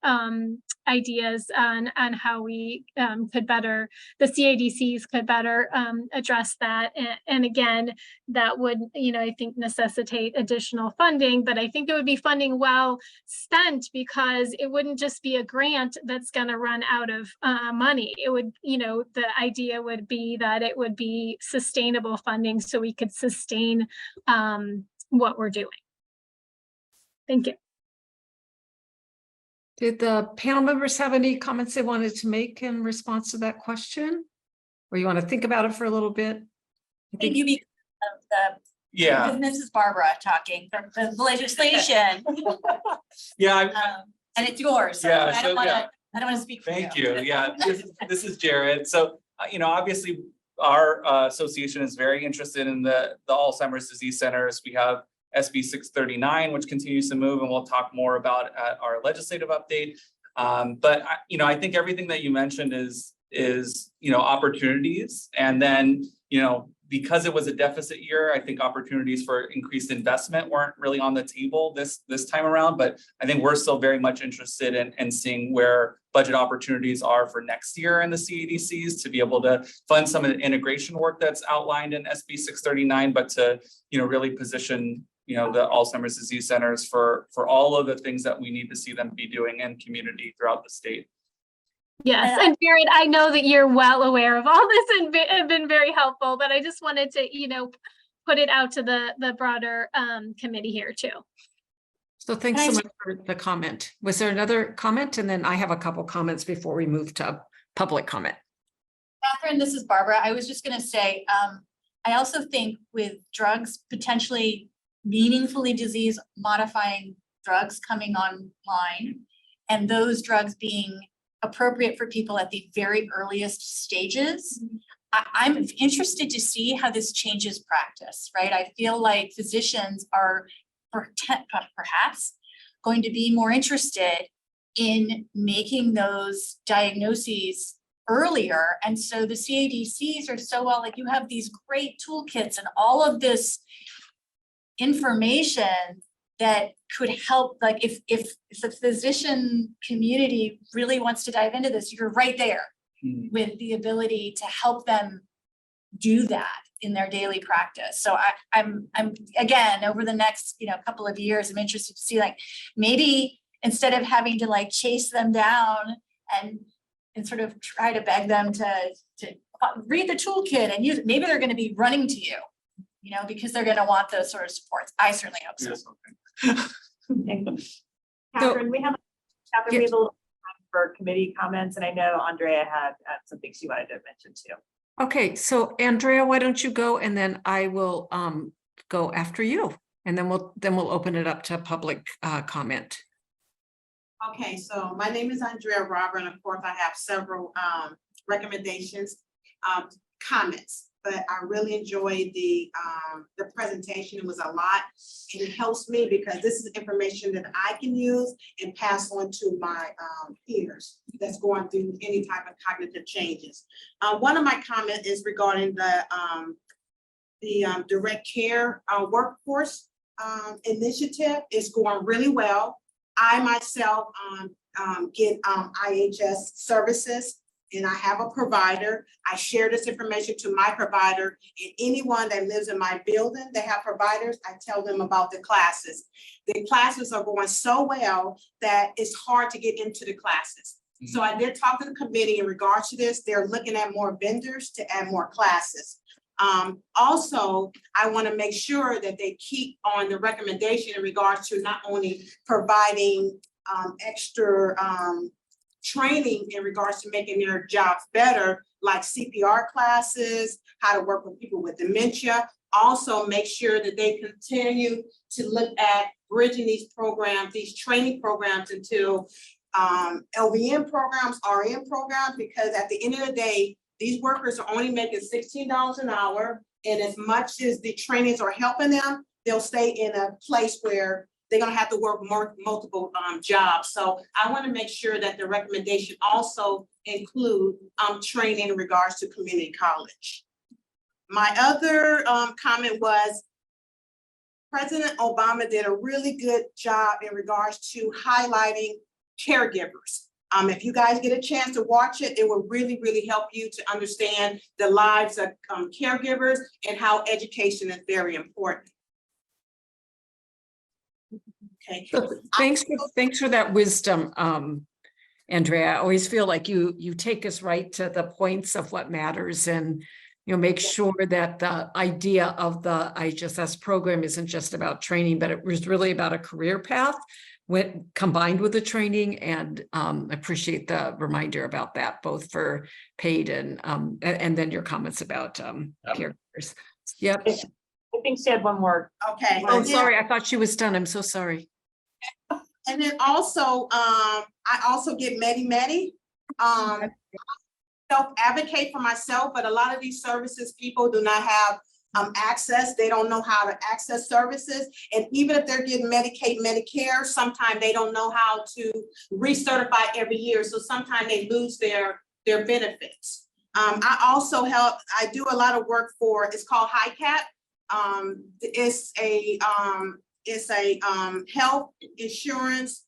ideas on how we could better, the CADCs could better address that. And again, that would, I think necessitate additional funding, but I think it would be funding well spent because it wouldn't just be a grant that's going to run out of money. It would, the idea would be that it would be sustainable funding so we could sustain what we're doing. Thank you. Did the panel members have any comments they wanted to make in response to that question? Or you want to think about it for a little bit? Thank you. Yeah. This is Barbara talking from the legislation. Yeah. And it's yours. So Yeah, I don't want to speak for you. Thank you. Yeah, this is Jared. So, obviously our association is very interested in the Alzheimer's disease centers. We have SB 639, which continues to move, and we'll talk more about at our legislative update. But I think everything that you mentioned is opportunities, and then because it was a deficit year, I think opportunities for increased investment weren't really on the table this time around. But I think we're still very much interested in seeing where budget opportunities are for next year in the CADCs to be able to fund some of the integration work that's outlined in SB 639, but to really position the Alzheimer's disease centers for all of the things that we need to see them be doing in community throughout the state. Yes, and Jared, I know that you're well aware of all this and have been very helpful, but I just wanted to, put it out to the broader committee here too. So thanks so much for the comment. Was there another comment? And then I have a couple comments before we move to public comment. Catherine, this is Barbara. I was just going to say, I also think with drugs potentially meaningfully disease modifying drugs coming online and those drugs being appropriate for people at the very earliest stages. I'm interested to see how this changes practice, right? I feel like physicians are perhaps going to be more interested in making those diagnoses earlier. And so the CADCs are so well, like you have these great toolkits and all of this information that could help, like if the physician community really wants to dive into this, you're right there with the ability to help them do that in their daily practice. So I'm again, over the next, couple of years, I'm interested to see, like, maybe instead of having to like chase them down and sort of try to beg them to read the toolkit and use it, maybe they're going to be running to you, because they're going to want those sort of supports. I certainly hope so. Catherine, we have a little time for committee comments, and I know Andrea had some things she wanted to mention too. Okay, so Andrea, why don't you go, and then I will go after you, and then we'll open it up to public comment. Okay, so my name is Andrea Robert, and of course I have several recommendations, comments, but I really enjoyed the presentation. It was a lot, and it helps me because this is information that I can use and pass on to my peers that's going through any type of cognitive changes. One of my comments is regarding the direct care workforce initiative. Is going really well. I myself get IHS services, and I have a provider. I share this information to my provider, and anyone that lives in my building that have providers, I tell them about the classes. The classes are going so well that it's hard to get into the classes. So I did talk to the committee in regards to this. They're looking at more vendors to add more classes. Also, I want to make sure that they keep on the recommendation in regards to not only providing extra training in regards to making their jobs better, like CPR classes, how to work with people with dementia. Also, make sure that they continue to look at bridging these programs, these training programs into LVN programs, RN programs, because at the end of the day, these workers are only making $16 an hour, and as much as the trainings are helping them, they'll stay in a place where they're gonna have to work multiple jobs. So I wanna make sure that the recommendation also include training in regards to community college. My other comment was President Obama did a really good job in regards to highlighting caregivers. If you guys get a chance to watch it, it will really, really help you to understand the lives of caregivers and how education is very important. Okay. Thanks for that wisdom, Andrea. I always feel like you take us right to the points of what matters, and make sure that the idea of the IHSS program isn't just about training, but it was really about a career path when combined with the training. And appreciate the reminder about that, both for paid and then your comments about caregivers. Yep. I think she had one more. Okay. Oh, sorry. I thought she was done. I'm so sorry. And then also, I also get Medi. Self-advocate for myself, but a lot of these services, people do not have access. They don't know how to access services. And even if they're getting Medicaid, Medicare, sometimes they don't know how to recertify every year. So sometimes they lose their benefits. I also help, I do a lot of work for, it's called HICAP. It's a health insurance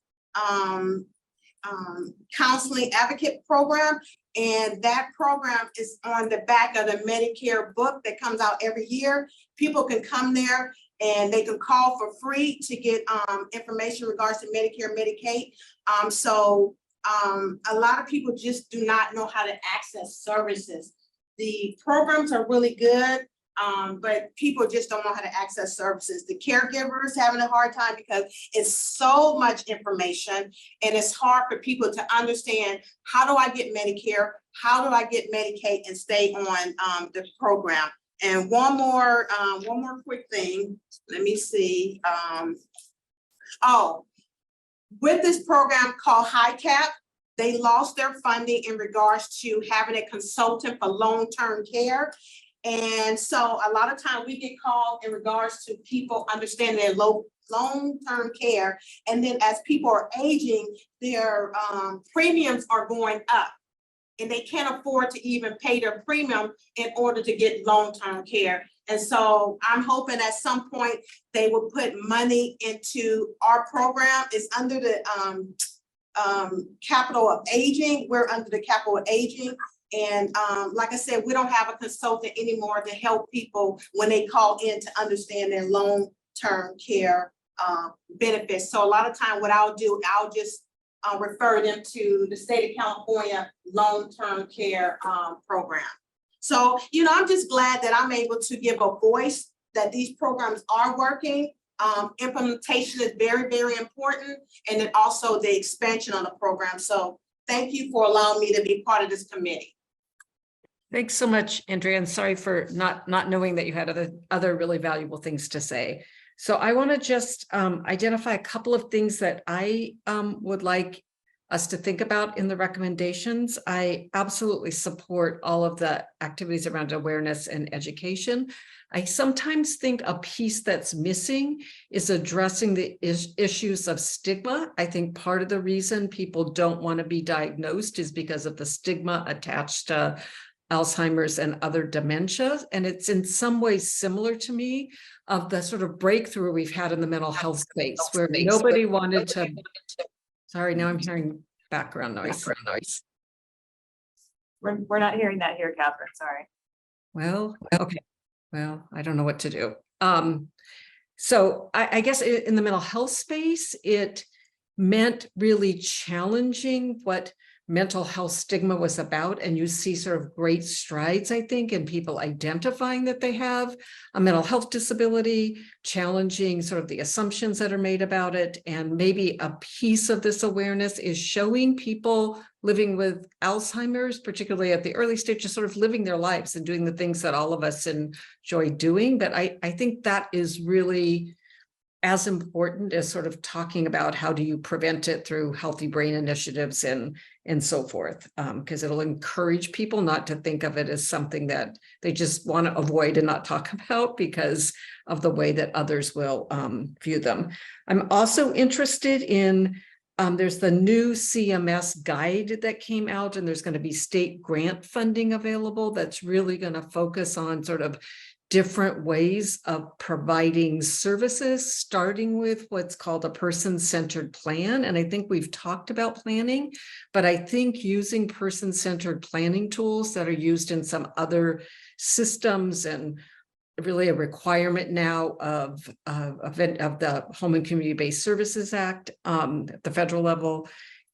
counseling advocate program. And that program is on the back of the Medicare book that comes out every year. People can come there and they can call for free to get information in regards to Medicare, Medicaid. A lot of people just do not know how to access services. The programs are really good, but people just don't know how to access services. The caregivers having a hard time because it's so much information, and it's hard for people to understand, how do I get Medicare? How do I get Medicaid and stay on the program? And one more quick thing. Let me see. With this program called HICAP, they lost their funding in regards to having a consultant for long-term care. And so a lot of time we get called in regards to people understanding their long-term care. And then as people are aging, their premiums are going up. And they can't afford to even pay their premium in order to get long-term care. And so I'm hoping at some point they will put money into our program. It's under the capital of aging. We're under the capital of aging. And like I said, we don't have a consultant anymore to help people when they call in to understand their long-term care benefits. So a lot of time what I'll do, I'll just refer them to the state of California long-term care program. So, you know, I'm just glad that I'm able to give a voice that these programs are working. Implementation is very, very important. And then also the expansion on the program. So thank you for allowing me to be part of this committee. Thanks so much, Andrea, and sorry for not knowing that you had other really valuable things to say. So I want to just identify a couple of things that I would like us to think about in the recommendations. I absolutely support all of the activities around awareness and education. I sometimes think a piece that's missing is addressing the issues of stigma. I think part of the reason people don't want to be diagnosed is because of the stigma attached to Alzheimer's and other dementias. And it's in some ways similar to me of the sort of breakthrough we've had in the mental health space where nobody wanted to, sorry, now I'm hearing background noise. We're not hearing that here, Catherine, sorry. Well, okay. Well, I don't know what to do. So I guess in the mental health space, it meant really challenging what mental health stigma was about. And you see sort of great strides, I think, in people identifying that they have a mental health disability, challenging sort of the assumptions that are made about it. And maybe a piece of this awareness is showing people living with Alzheimer's, particularly at the early stages, sort of living their lives and doing the things that all of us enjoy doing. But I think that is really as important as sort of talking about how do you prevent it through healthy brain initiatives and so forth, because it'll encourage people not to think of it as something that they just want to avoid and not talk about because of the way that others will view them. I'm also interested in, there's the new CMS guide that came out, and there's going to be state grant funding available that's really going to focus on sort of different ways of providing services, starting with what's called a person-centered plan. And I think we've talked about planning, but I think using person-centered planning tools that are used in some other systems and really a requirement now of the Home and Community-Based Services Act at the federal level,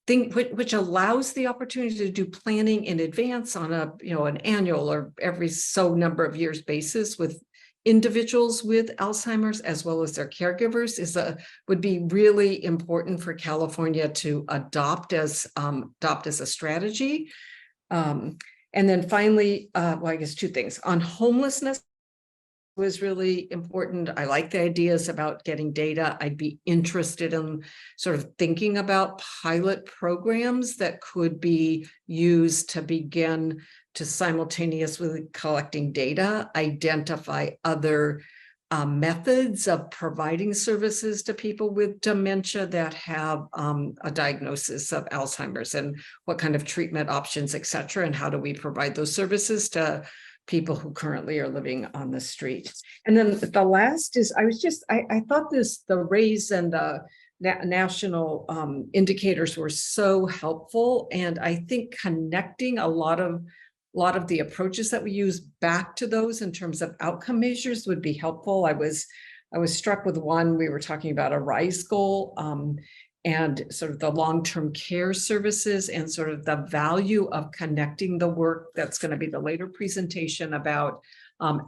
which allows the opportunity to do planning in advance on an annual or every so number of years basis with individuals with Alzheimer's as well as their caregivers would be really important for California to adopt as a strategy. And then finally, well, I guess two things on homelessness was really important. I like the ideas about getting data. I'd be interested in sort of thinking about pilot programs that could be used to begin to simultaneously collecting data, identify other methods of providing services to people with dementia that have a diagnosis of Alzheimer's and what kind of treatment options, et cetera, and how do we provide those services to people who currently are living on the street. And then the last is, I thought the RAISE and the national indicators were so helpful. And I think connecting a lot of the approaches that we use back to those in terms of outcome measures would be helpful. I was struck with one, we were talking about a RISE goal, and sort of the long-term care services and sort of the value of connecting the work that's going to be the later presentation about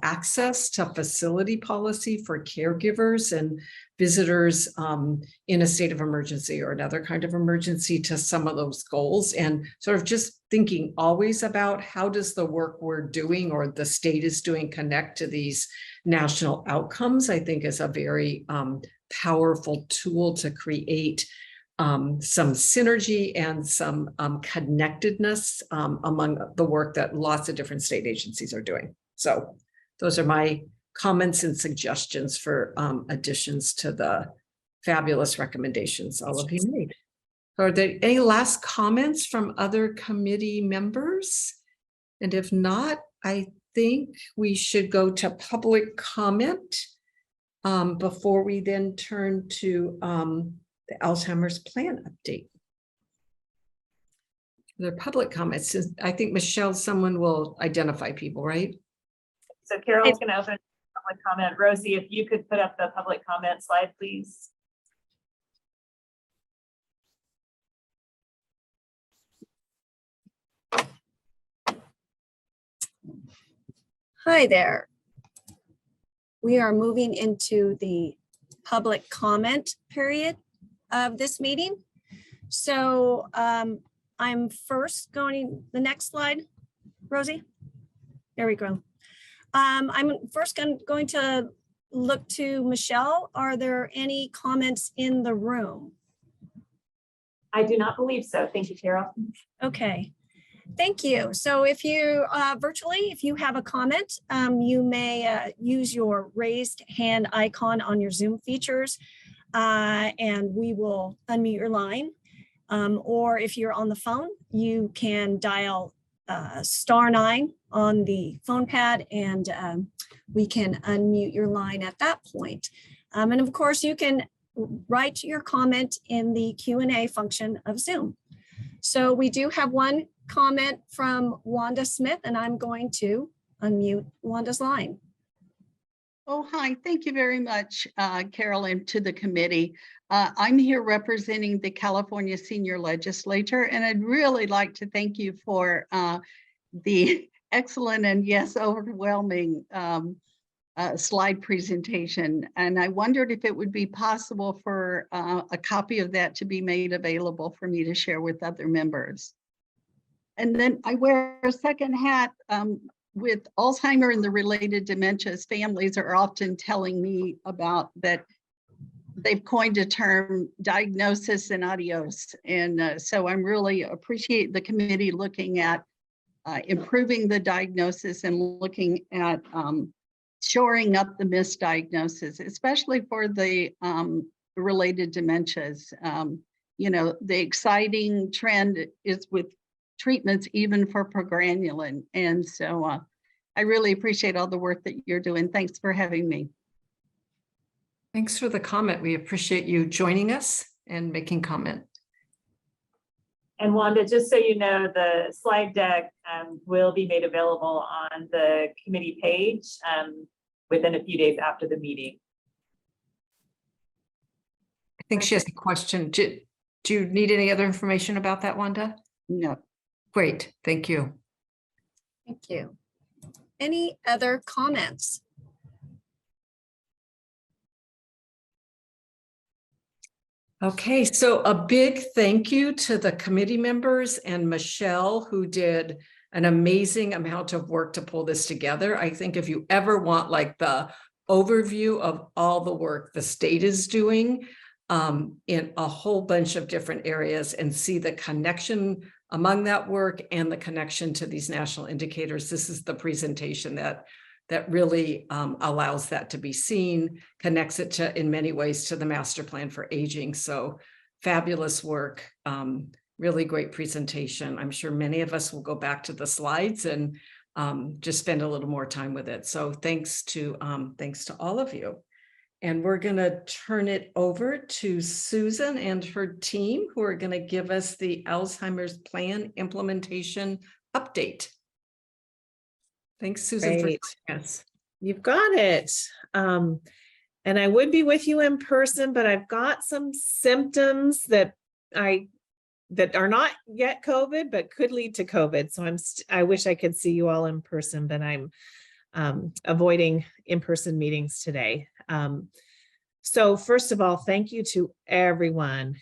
access to facility policy for caregivers and visitors in a state of emergency or another kind of emergency to some of those goals, and sort of just thinking always about how does the work we're doing or the state is doing connect to these national outcomes, I think is a very powerful tool to create some synergy and some connectedness among the work that lots of different state agencies are doing. So those are my comments and suggestions for additions to the fabulous recommendations all of you made. Are there any last comments from other committee members? And if not, I think we should go to public comment before we then turn to the Alzheimer's plan update. The public comments, I think Michelle, someone will identify people, right? So Carol's going to open public comment. Rosie, if you could put up the public comment slide, please. Hi there. We are moving into the public comment period of this meeting. So I'm first going, the next slide, Rosie. There we go. I'm first going to look to Michelle. Are there any comments in the room? I do not believe so. Thank you, Carol. Okay. Thank you. So if you virtually, if you have a comment, you may use your raised hand icon on your Zoom features and we will unmute your line. Or if you're on the phone, you can dial *9 on the phone pad and we can unmute your line at that point. And of course, you can write your comment in the Q&A function of Zoom. So we do have one comment from Wanda Smith, and I'm going to unmute Wanda's line. Oh, hi. Thank you very much, Carol, and to the committee. I'm here representing the California Senior Legislature, and I'd really like to thank you for the excellent and yes, overwhelming slide presentation. And I wondered if it would be possible for a copy of that to be made available for me to share with other members. And then I wear a second hat with Alzheimer and the related dementias. Families are often telling me about that they've coined a term, diagnosis and adios. And so I'm really appreciate the committee looking at improving the diagnosis and looking at shoring up the misdiagnosis, especially for the related dementias. You know, the exciting trend is with treatments even for progranulin. And so I really appreciate all the work that you're doing. Thanks for having me. Thanks for the comment. We appreciate you joining us and making comment. And Wanda, just so you know, the slide deck will be made available on the committee page within a few days after the meeting. I think she has a question. Do you need any other information about that, Wanda? No. Great, thank you. Thank you. Any other comments? Okay, so a big thank you to the committee members and Michelle, who did an amazing amount of work to pull this together. I think if you ever want like the overview of all the work the state is doing in a whole bunch of different areas and see the connection among that work and the connection to these national indicators, this is the presentation that really allows that to be seen, connects it to, in many ways, to the master plan for aging. So fabulous work, really great presentation. I'm sure many of us will go back to the slides and just spend a little more time with it. So thanks to all of you. And we're gonna turn it over to Susan and her team, who are gonna give us the Alzheimer's plan implementation update. Thanks, Susan. Great. Yes, You've got it. And I would be with you in person, but I've got some symptoms that are not yet COVID, but could lead to COVID. So I wish I could see you all in person, but I'm avoiding in-person meetings today. So first of all, thank you to everyone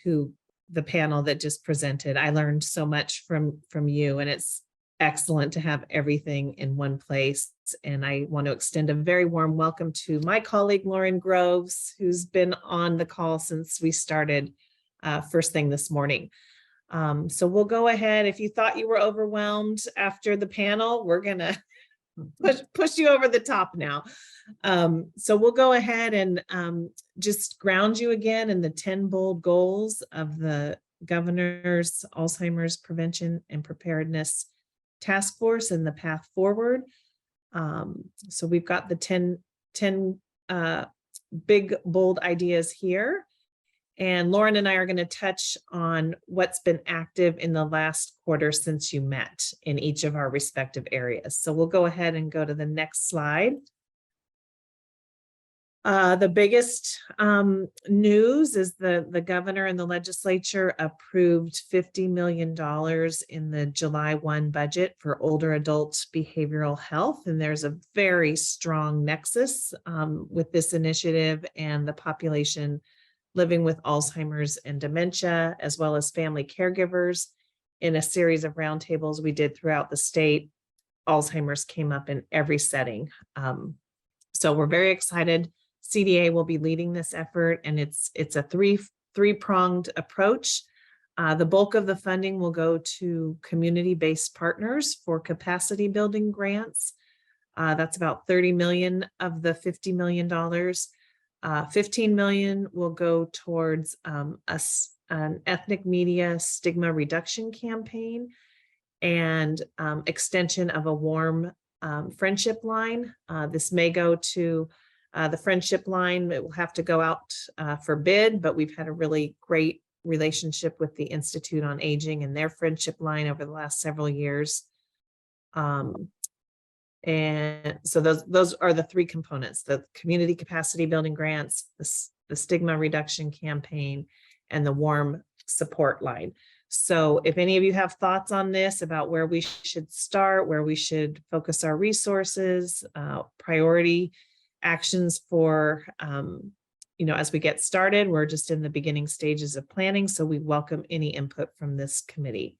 the panel that just presented. I learned so much from you, and it's excellent to have everything in one place. And I want to extend a very warm welcome to my colleague, Lauren Groves, who's been on the call since we started first thing this morning. So we'll go ahead. If you thought you were overwhelmed after the panel, we're gonna push you over the top now. So we'll go ahead and just ground you again in the 10 bold goals of the governor's Alzheimer's Prevention and Preparedness Task Force and the path forward. So we've got the 10 big, bold ideas here. And Lauren and I are going to touch on what's been active in the last quarter since you met in each of our respective areas. So we'll go ahead and go to the next slide. The biggest news is the governor and the legislature approved $50 million in the July 1 budget for older adult behavioral health. And there's a very strong nexus with this initiative and the population living with Alzheimer's and dementia, as well as family caregivers. In a series of roundtables we did throughout the state, Alzheimer's came up in every setting. So we're very excited. CDA will be leading this effort, and it's a three-pronged approach. The bulk of the funding will go to community-based partners for capacity building grants. That's about 30 million of the $50 million. 15 million will go towards an ethnic media stigma reduction campaign and extension of a warm friendship line. This may go to the friendship line. It will have to go out for bid, but we've had a really great relationship with the Institute on Aging and their friendship line over the last several years. And so those are the three components: the community capacity building grants, the stigma reduction campaign, and the warm support line. So if any of you have thoughts on this about where we should start, where we should focus our resources, priority actions for, as we get started, we're just in the beginning stages of planning. So we welcome any input from this committee.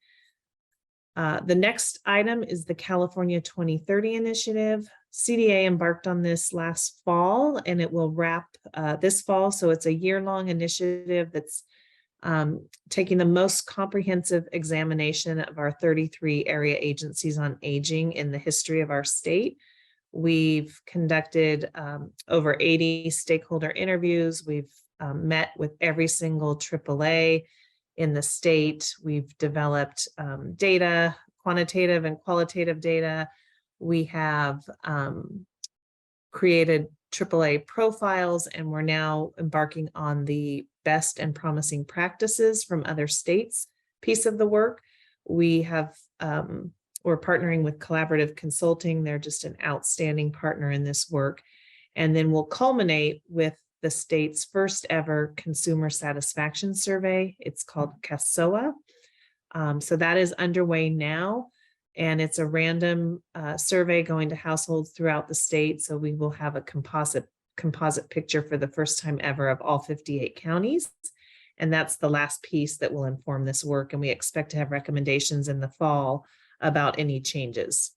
The next item is the California 2030 initiative. CDA embarked on this last fall, and it will wrap this fall. So it's a year-long initiative that's taking the most comprehensive examination of our 33 area agencies on aging in the history of our state. We've conducted over 80 stakeholder interviews. We've met with every single AAA in the state. We've developed data, quantitative and qualitative data. We have created AAA profiles, and we're now embarking on the best and promising practices from other states piece of the work. We have, we're partnering with Collaborative Consulting. They're just an outstanding partner in this work. And then we'll culminate with the state's first ever consumer satisfaction survey. It's called CASOA. So that is underway now, and it's a random survey going to households throughout the state. So we will have a composite picture for the first time ever of all 58 counties. And that's the last piece that will inform this work. And we expect to have recommendations in the fall about any changes.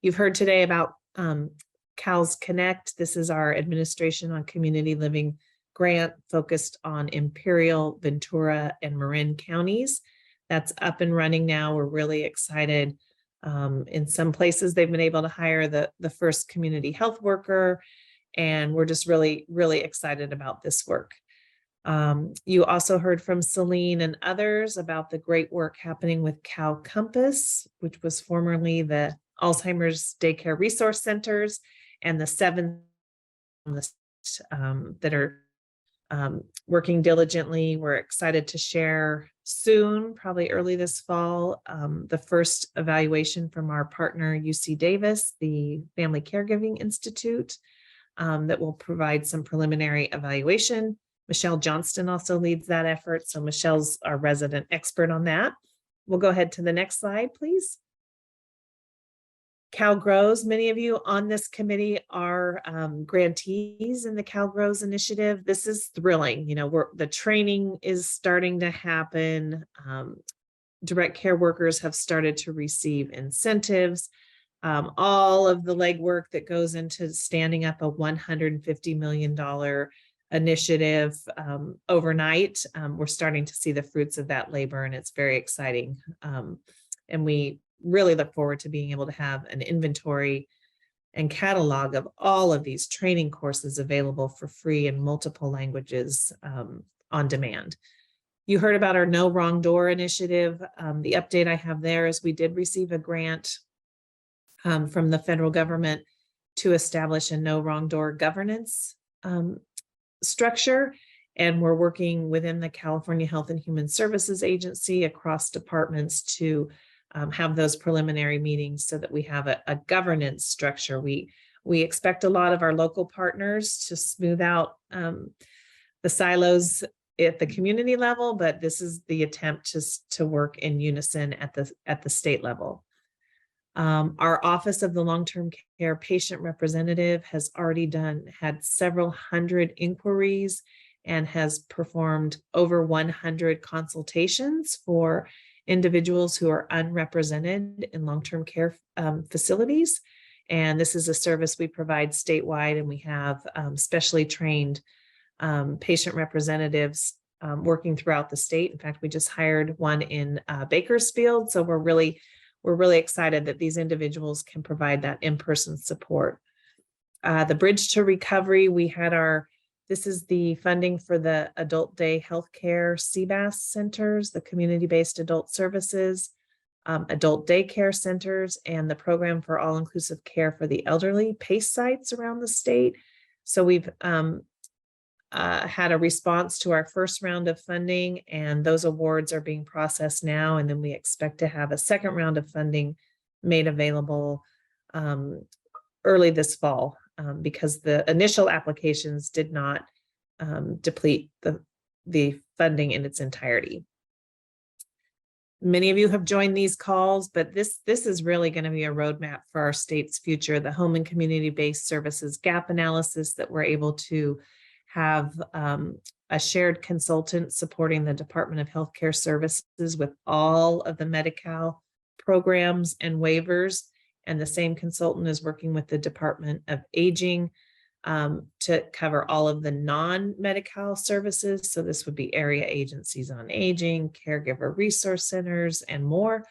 You've heard today about CALS Connect. This is our Administration on Community Living grant focused on Imperial, Ventura, and Marin counties. That's up and running now. We're really excited. In some places, they've been able to hire the first community health worker, and we're just really, really excited about this work. You also heard from Celine and others about the great work happening with Cal Compass, which was formerly the Alzheimer's Daycare Resource Centers, and the 7 that are working diligently. We're excited to share soon, probably early this fall, the first evaluation from our partner UC Davis, the Family Caregiving Institute, that will provide some preliminary evaluation. Michelle Johnston also leads that effort. So Michelle's our resident expert on that. We'll go ahead to the next slide, please. Cal Grows, many of you on this committee are grantees in the Cal Grows initiative. This is thrilling. The training is starting to happen. Direct care workers have started to receive incentives. All of the legwork that goes into standing up a $150 million initiative overnight. We're starting to see the fruits of that labor, and it's very exciting. And we really look forward to being able to have an inventory and catalog of all of these training courses available for free in multiple languages on demand. You heard about our No Wrong Door initiative. The update I have there is we did receive a grant from the federal government to establish a No Wrong Door governance structure. And we're working within the California Health and Human Services Agency across departments to have those preliminary meetings so that we have a governance structure. We expect a lot of our local partners to smooth out the silos at the community level, but this is the attempt to work in unison at the state level. Our Office of the Long-Term Care Patient Representative has already had several hundred inquiries and has performed over 100 consultations for individuals who are unrepresented in long-term care facilities. And this is a service we provide statewide, and we have specially trained patient representatives working throughout the state. In fact, we just hired one in Bakersfield. So we're really excited that these individuals can provide that in-person support. The Bridge to Recovery, we had this is the funding for the adult day healthcare CBAS centers, the community-based adult services, adult daycare centers, and the program for all-inclusive care for the elderly PACE sites around the state. So we've had a response to our first round of funding, and those awards are being processed now. And then we expect to have a second round of funding made available early this fall, because the initial applications did not deplete the funding in its entirety. Many of you have joined these calls, but this is really going to be a roadmap for our state's future. The home and community-based services gap analysis that we're able to have a shared consultant supporting the Department of Healthcare Services with all of the Medi-Cal programs and waivers. And the same consultant is working with the Department of Aging to cover all of the non-Medi-Cal services. So this would be area agencies on aging, caregiver resource centers, and more.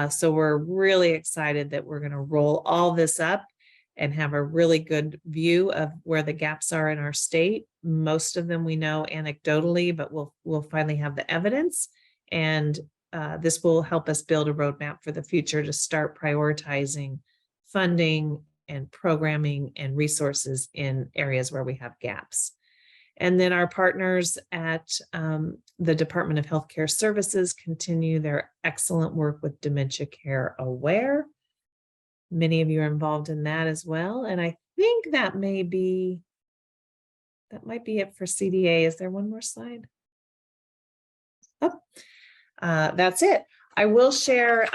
So we're really excited that we're going to roll all this up and have a really good view of where the gaps are in our state. Most of them we know anecdotally, but we'll finally have the evidence. And this will help us build a roadmap for the future to start prioritizing funding and programming and resources in areas where we have gaps. And then our partners at the Department of Healthcare Services continue their excellent work with Dementia Care Aware. Many of you are involved in that as well. And I think that might be it for CDA. Is there one more slide? Oh, that's it. I will share,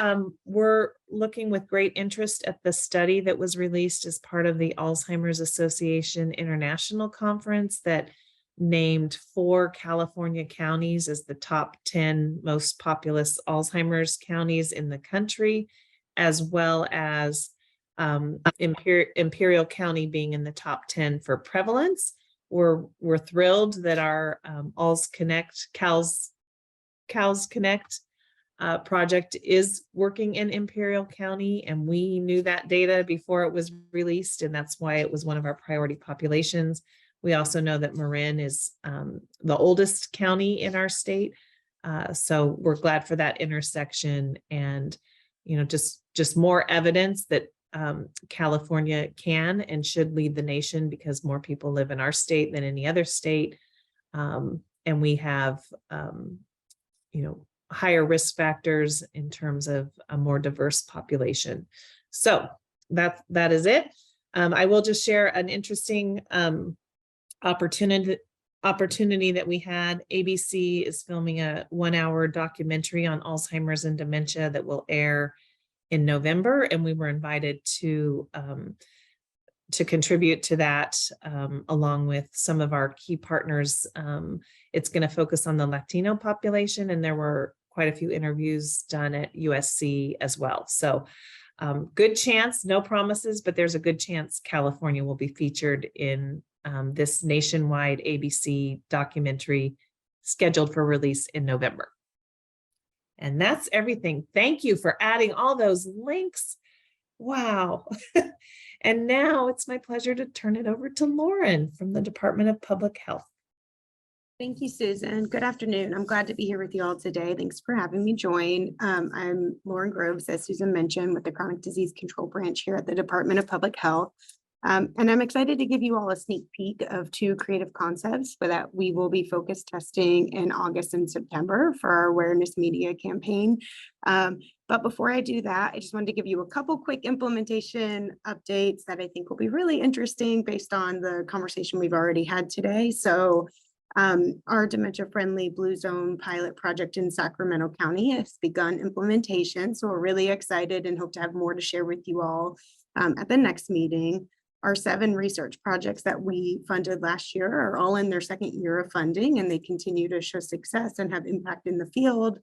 we're looking with great interest at the study that was released as part of the Alzheimer's Association International Conference that named 4 California counties as the top 10 most populous Alzheimer's counties in the country, as well as Imperial County being in the top 10 for prevalence. We're thrilled that our Cows Connect project is working in Imperial County, and we knew that data before it was released, and that's why it was one of our priority populations. We also know that Marin is the oldest county in our state, so we're glad for that intersection, and just more evidence that California can and should lead the nation, because more people live in our state than any other state, and we have higher risk factors in terms of a more diverse population. So that is it. I will just share an interesting opportunity that we had. ABC is filming a 1-hour documentary on Alzheimer's and dementia that will air in November, and we were invited to contribute to that along with some of our key partners. It's going to focus on the Latino population, and there were quite a few interviews done at USC as well. So good chance, no promises, but there's a good chance California will be featured in this nationwide ABC documentary scheduled for release in November. And that's everything. Thank you for adding all those links. Wow. And now it's my pleasure to turn it over to Lauren from the Department of Public Health. Thank you, Susan. Good afternoon. I'm glad to be here with you all today. Thanks for having me join. I'm Lauren Groves, as Susan mentioned, with the Chronic Disease Control Branch here at the Department of Public Health. And I'm excited to give you all a sneak peek of 2 creative concepts that we will be focus testing in August and September for our awareness media campaign. But before I do that, I just wanted to give you a couple quick implementation updates that I think will be really interesting based on the conversation we've already had today. So our dementia-friendly Blue Zone pilot project in Sacramento County has begun implementation. So we're really excited and hope to have more to share with you all at the next meeting. Our 7 research projects that we funded last year are all in their 2nd year of funding, and they continue to show success and have impact in the field.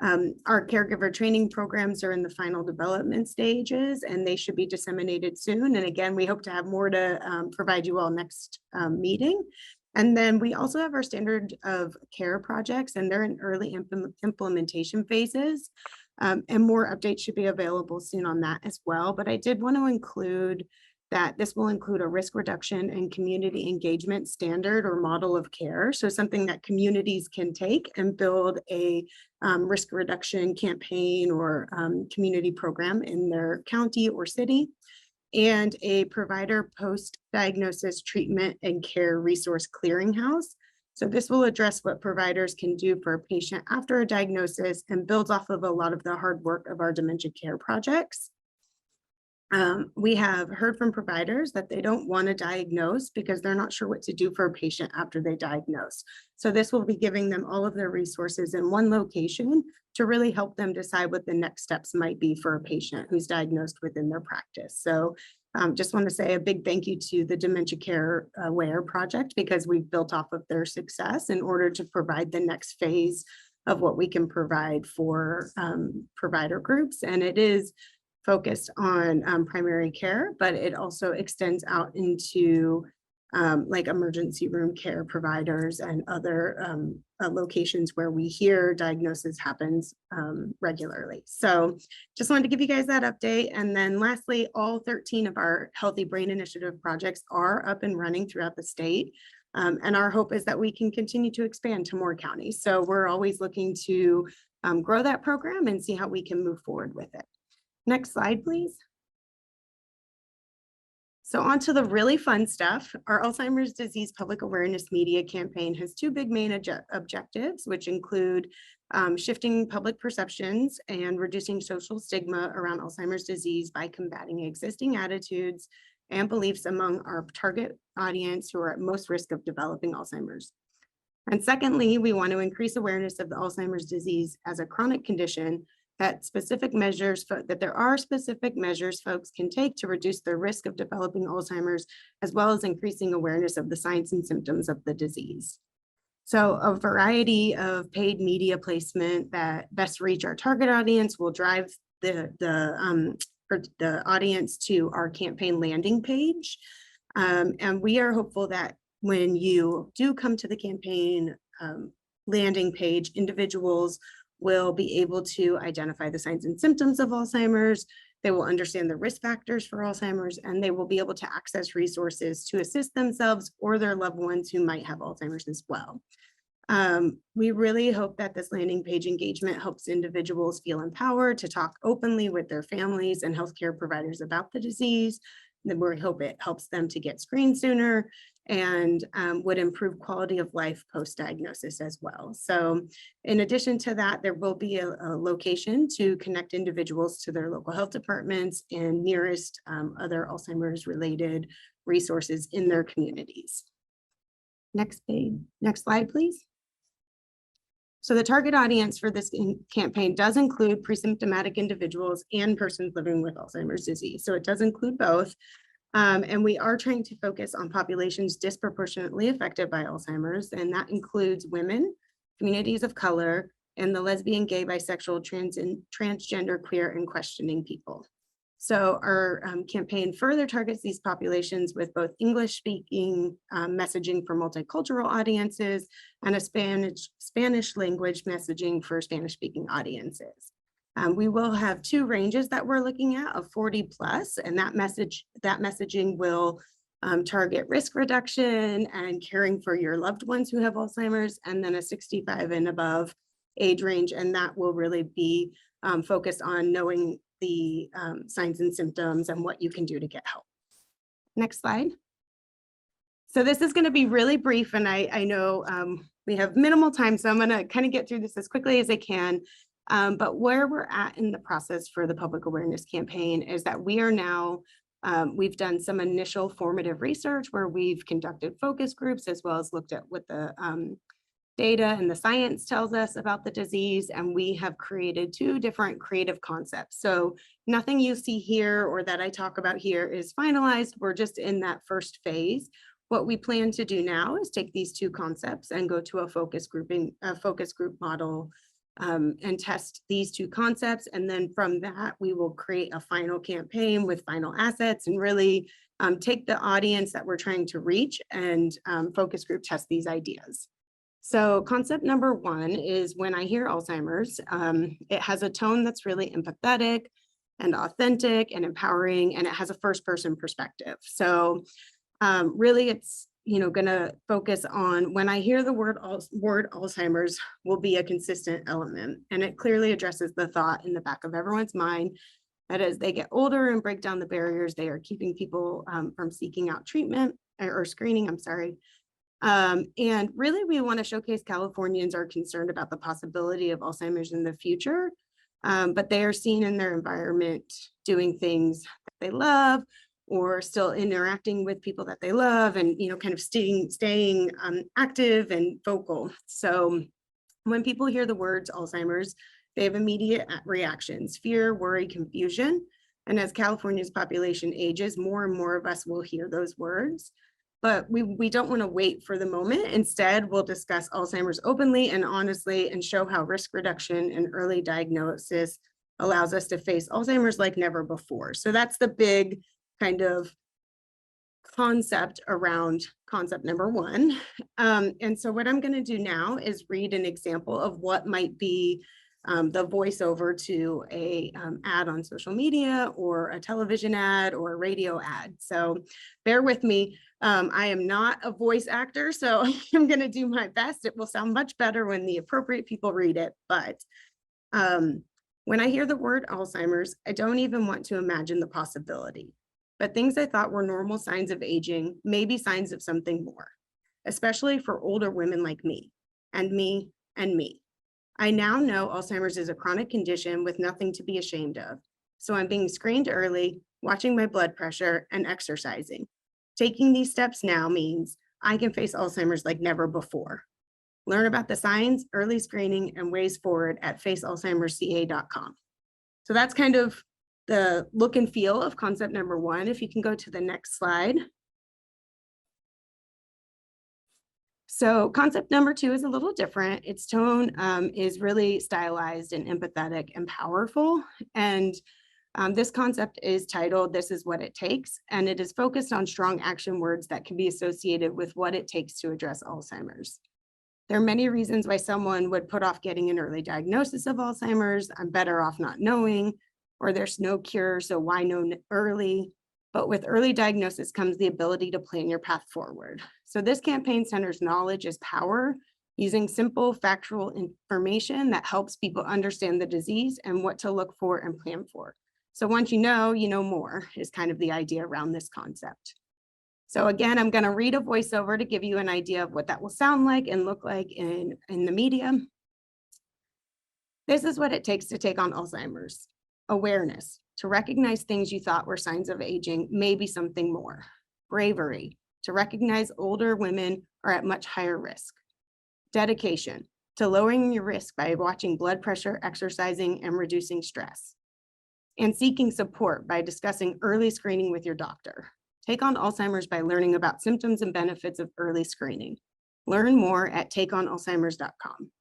Our caregiver training programs are in the final development stages, and they should be disseminated soon. And again, we hope to have more to provide you all next meeting. And then we also have our standard of care projects, and they're in early implementation phases. And more updates should be available soon on that as well. But I did want to include that this will include a risk reduction and community engagement standard or model of care. So something that communities can take and build a risk reduction campaign or community program in their county or city, and a provider post-diagnosis treatment and care resource clearinghouse. So this will address what providers can do for a patient after a diagnosis and builds off of a lot of the hard work of our dementia care projects. We have heard from providers that they don't want to diagnose because they're not sure what to do for a patient after they diagnose. So this will be giving them all of their resources in one location to really help them decide what the next steps might be for a patient who's diagnosed within their practice. So just want to say a big thank you to the Dementia Care Aware project, because we've built off of their success in order to provide the next phase of what we can provide for provider groups. And it is focused on primary care, but it also extends out into like emergency room care providers and other locations where we hear diagnosis happens regularly. So just wanted to give you guys that update. And then lastly, all 13 of our Healthy Brain Initiative projects are up and running throughout the state. And our hope is that we can continue to expand to more counties. So we're always looking to grow that program and see how we can move forward with it. Next slide, please. So on to the really fun stuff. Our Alzheimer's disease public awareness media campaign has 2 big main objectives, which include shifting public perceptions and reducing social stigma around Alzheimer's disease by combating existing attitudes and beliefs among our target audience who are at most risk of developing Alzheimer's. And secondly, we want to increase awareness of the Alzheimer's disease as a chronic condition, that there are specific measures folks can take to reduce their risk of developing Alzheimer's, as well as increasing awareness of the signs and symptoms of the disease. So a variety of paid media placement that best reach our target audience will drive the audience to our campaign landing page. And we are hopeful that when you do come to the campaign landing page, individuals will be able to identify the signs and symptoms of Alzheimer's. They will understand the risk factors for Alzheimer's, and they will be able to access resources to assist themselves or their loved ones who might have Alzheimer's as well. We really hope that this landing page engagement helps individuals feel empowered to talk openly with their families and healthcare providers about the disease. Then we hope it helps them to get screened sooner and would improve quality of life post-diagnosis as well. So in addition to that, there will be a location to connect individuals to their local health departments and nearest other Alzheimer's related resources in their communities. Next page, next slide, please. So the target audience for this campaign does include pre-symptomatic individuals and persons living with Alzheimer's disease. So it does include both. And we are trying to focus on populations disproportionately affected by Alzheimer's, and that includes women, communities of color, and the lesbian, gay, bisexual, trans, and transgender, queer, and questioning people. So our campaign further targets these populations with both English speaking messaging for multicultural audiences and a Spanish language messaging for Spanish speaking audiences. We will have two ranges that we're looking at of 40 plus, and that messaging will target risk reduction and caring for your loved ones who have Alzheimer's, and then a 65 and above age range, and that will really be focused on knowing the signs and symptoms and what you can do to get help. Next slide. So this is going to be really brief, and I know we have minimal time, so I'm going to kind of get through this as quickly as I can. But where we're at in the process for the public awareness campaign is that we are now, we've done some initial formative research where we've conducted focus groups as well as looked at what the data and the science tells us about the disease, and we have created two different creative concepts. So nothing you see here or that I talk about here is finalized. We're just in that first phase. What we plan to do now is take these two concepts and go to a focus group model and test these two concepts. And then from that, we will create a final campaign with final assets and really take the audience that we're trying to reach and focus group test these ideas. So concept number one is when I hear Alzheimer's, it has a tone that's really empathetic and authentic and empowering, and it has a first person perspective. So really it's, gonna focus on when I hear the word Alzheimer's will be a consistent element, and it clearly addresses the thought in the back of everyone's mind that as they get older and break down the barriers, they are keeping people from seeking out treatment or screening, I'm sorry. And really, we want to showcase Californians are concerned about the possibility of Alzheimer's in the future, but they are seen in their environment doing things that they love or still interacting with people that they love and, kind of staying active and vocal. So when people hear the words Alzheimer's, they have immediate reactions, fear, worry, confusion. And as California's population ages, more and more of us will hear those words. But we don't want to wait for the moment. Instead, we'll discuss Alzheimer's openly and honestly and show how risk reduction and early diagnosis allows us to face Alzheimer's like never before. So that's the big kind of concept around concept number one. And so what I'm going to do now is read an example of what might be the voiceover to a ad on social media or a television ad or a radio ad. So bear with me. I am not a voice actor, so I'm going to do my best. It will sound much better when the appropriate people read it. But when I hear the word Alzheimer's, I don't even want to imagine the possibility. But things I thought were normal signs of aging may be signs of something more, especially for older women like me and me and me. I now know Alzheimer's is a chronic condition with nothing to be ashamed of. So I'm being screened early, watching my blood pressure, and exercising. Taking these steps now means I can face Alzheimer's like never before. Learn about the signs, early screening, and ways forward at facealzheimersca.com. So that's kind of the look and feel of concept number one. If you can go to the next slide. So concept number two is a little different. Its tone is really stylized and empathetic and powerful. And this concept is titled, This Is What It Takes, and it is focused on strong action words that can be associated with what it takes to address Alzheimer's. There are many reasons why someone would put off getting an early diagnosis of Alzheimer's. I'm better off not knowing, or there's no cure, so why know early? But with early diagnosis comes the ability to plan your path forward. So this campaign centers knowledge as power, using simple factual information that helps people understand the disease and what to look for and plan for. So once you know more is kind of the idea around this concept. So again, I'm going to read a voiceover to give you an idea of what that will sound like and look like in the media. This is what it takes to take on Alzheimer's. Awareness, to recognize things you thought were signs of aging may be something more. Bravery, to recognize older women are at much higher risk. Dedication, to lowering your risk by watching blood pressure, exercising, and reducing stress. And seeking support by discussing early screening with your doctor. Take on Alzheimer's by learning about symptoms and benefits of early screening. Learn more at takeonalzheimers.com.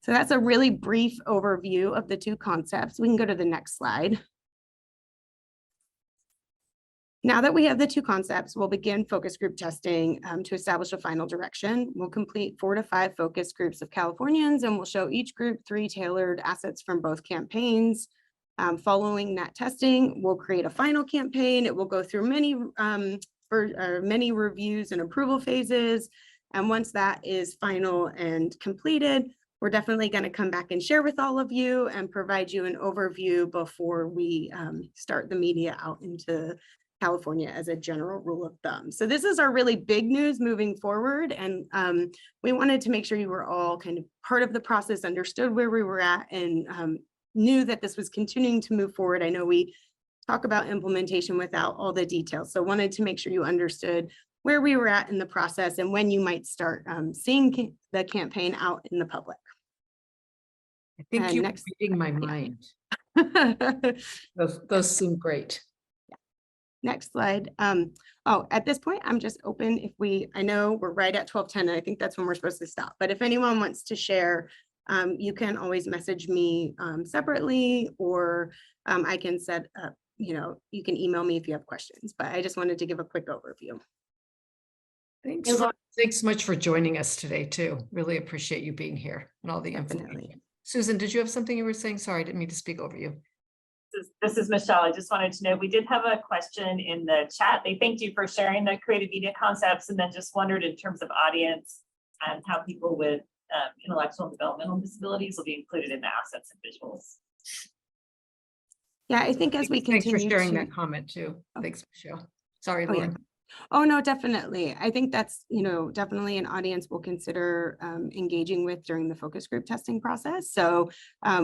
So that's a really brief overview of the two concepts. We can go to the next slide. Now that we have the two concepts, we'll begin focus group testing to establish a final direction. We'll complete 4 to 5 focus groups of Californians, and we'll show each group 3 tailored assets from both campaigns. Following that testing, we'll create a final campaign. It will go through many reviews and approval phases. And once that is final and completed, we're definitely going to come back and share with all of you and provide you an overview before we start the media out into California as a general rule of thumb. So this is our really big news moving forward. And we wanted to make sure you were all kind of part of the process, understood where we were at, and knew that this was continuing to move forward. I know we talk about implementation without all the details. So wanted to make sure you understood where we were at in the process and when you might start seeing the campaign out in the public. I think And you're next- reading my mind. Those seem great. Next slide. Oh, at this point, I'm just open if I know we're right at 12:10, and I think that's when we're supposed to stop. But if anyone wants to share, you can always message me separately, or I can set up, you can email me if you have questions, but I just wanted to give a quick overview. Thanks so much for joining us today too. Really appreciate you being here and all the information. Susan, did you have something you were saying? Sorry, I didn't mean to speak over you. This is Michelle. I just wanted to know, we did have a question in the chat. They thanked you for sharing the creative media concepts, and then just wondered in terms of audience and how people with intellectual and developmental disabilities will be included in the assets and visuals. Yeah, I think as we continue Thanks for sharing to- that comment too. Thanks, Michelle. Sorry, Oh, yeah. Lauren. Oh, no, definitely. I think that's, definitely an audience we'll consider engaging with during the focus group testing process. So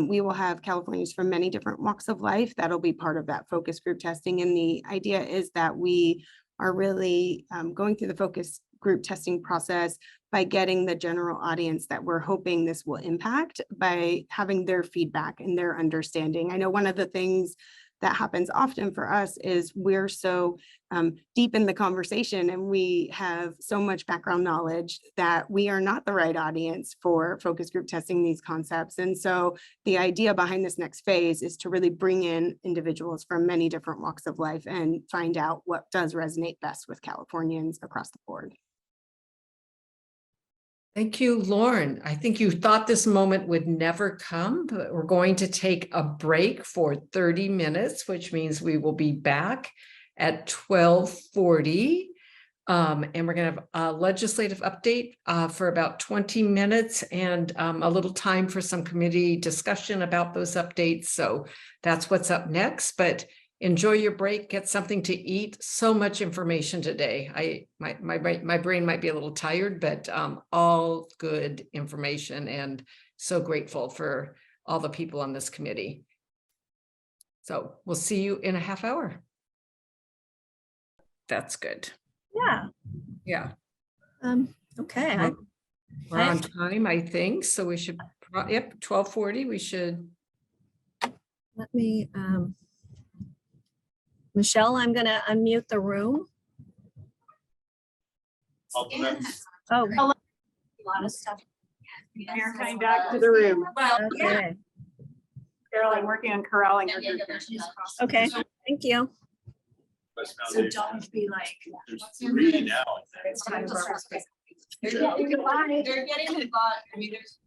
we will have Californians from many different walks of life that'll be part of that focus group testing. And the idea is that we are really going through the focus group testing process by getting the general audience that we're hoping this will impact by having their feedback and their understanding. I know one of the things that happens often for us is we're so deep in the conversation and we have so much background knowledge that we are not the right audience for focus group testing these concepts. And so the idea behind this next phase is to really bring in individuals from many different walks of life and find out what does resonate best with Californians across the board. Thank you, Lauren. I think you thought this moment would never come, but we're going to take a break for 30 minutes, which means we will be back at 12:40. And we're going to have a legislative update for about 20 minutes and a little time for some committee discussion about those updates. So that's what's up next. But enjoy your break, get something to eat. So much information today. My brain might be a little tired, but all good information, and so grateful for all the people on this committee. So we'll see you in a half hour. That's good. Yeah. Yeah. Okay. We're on time, I think. So we should, yep, 12:40, we should. Let me, Michelle, I'm going to unmute the room. Oh, A lot of stuff. You're coming back to the room. Okay. Caroline, working on corralling her group. Okay, thank you. So don't be like. There's 3 now. It's time to start. They're getting involved. I mean, there's.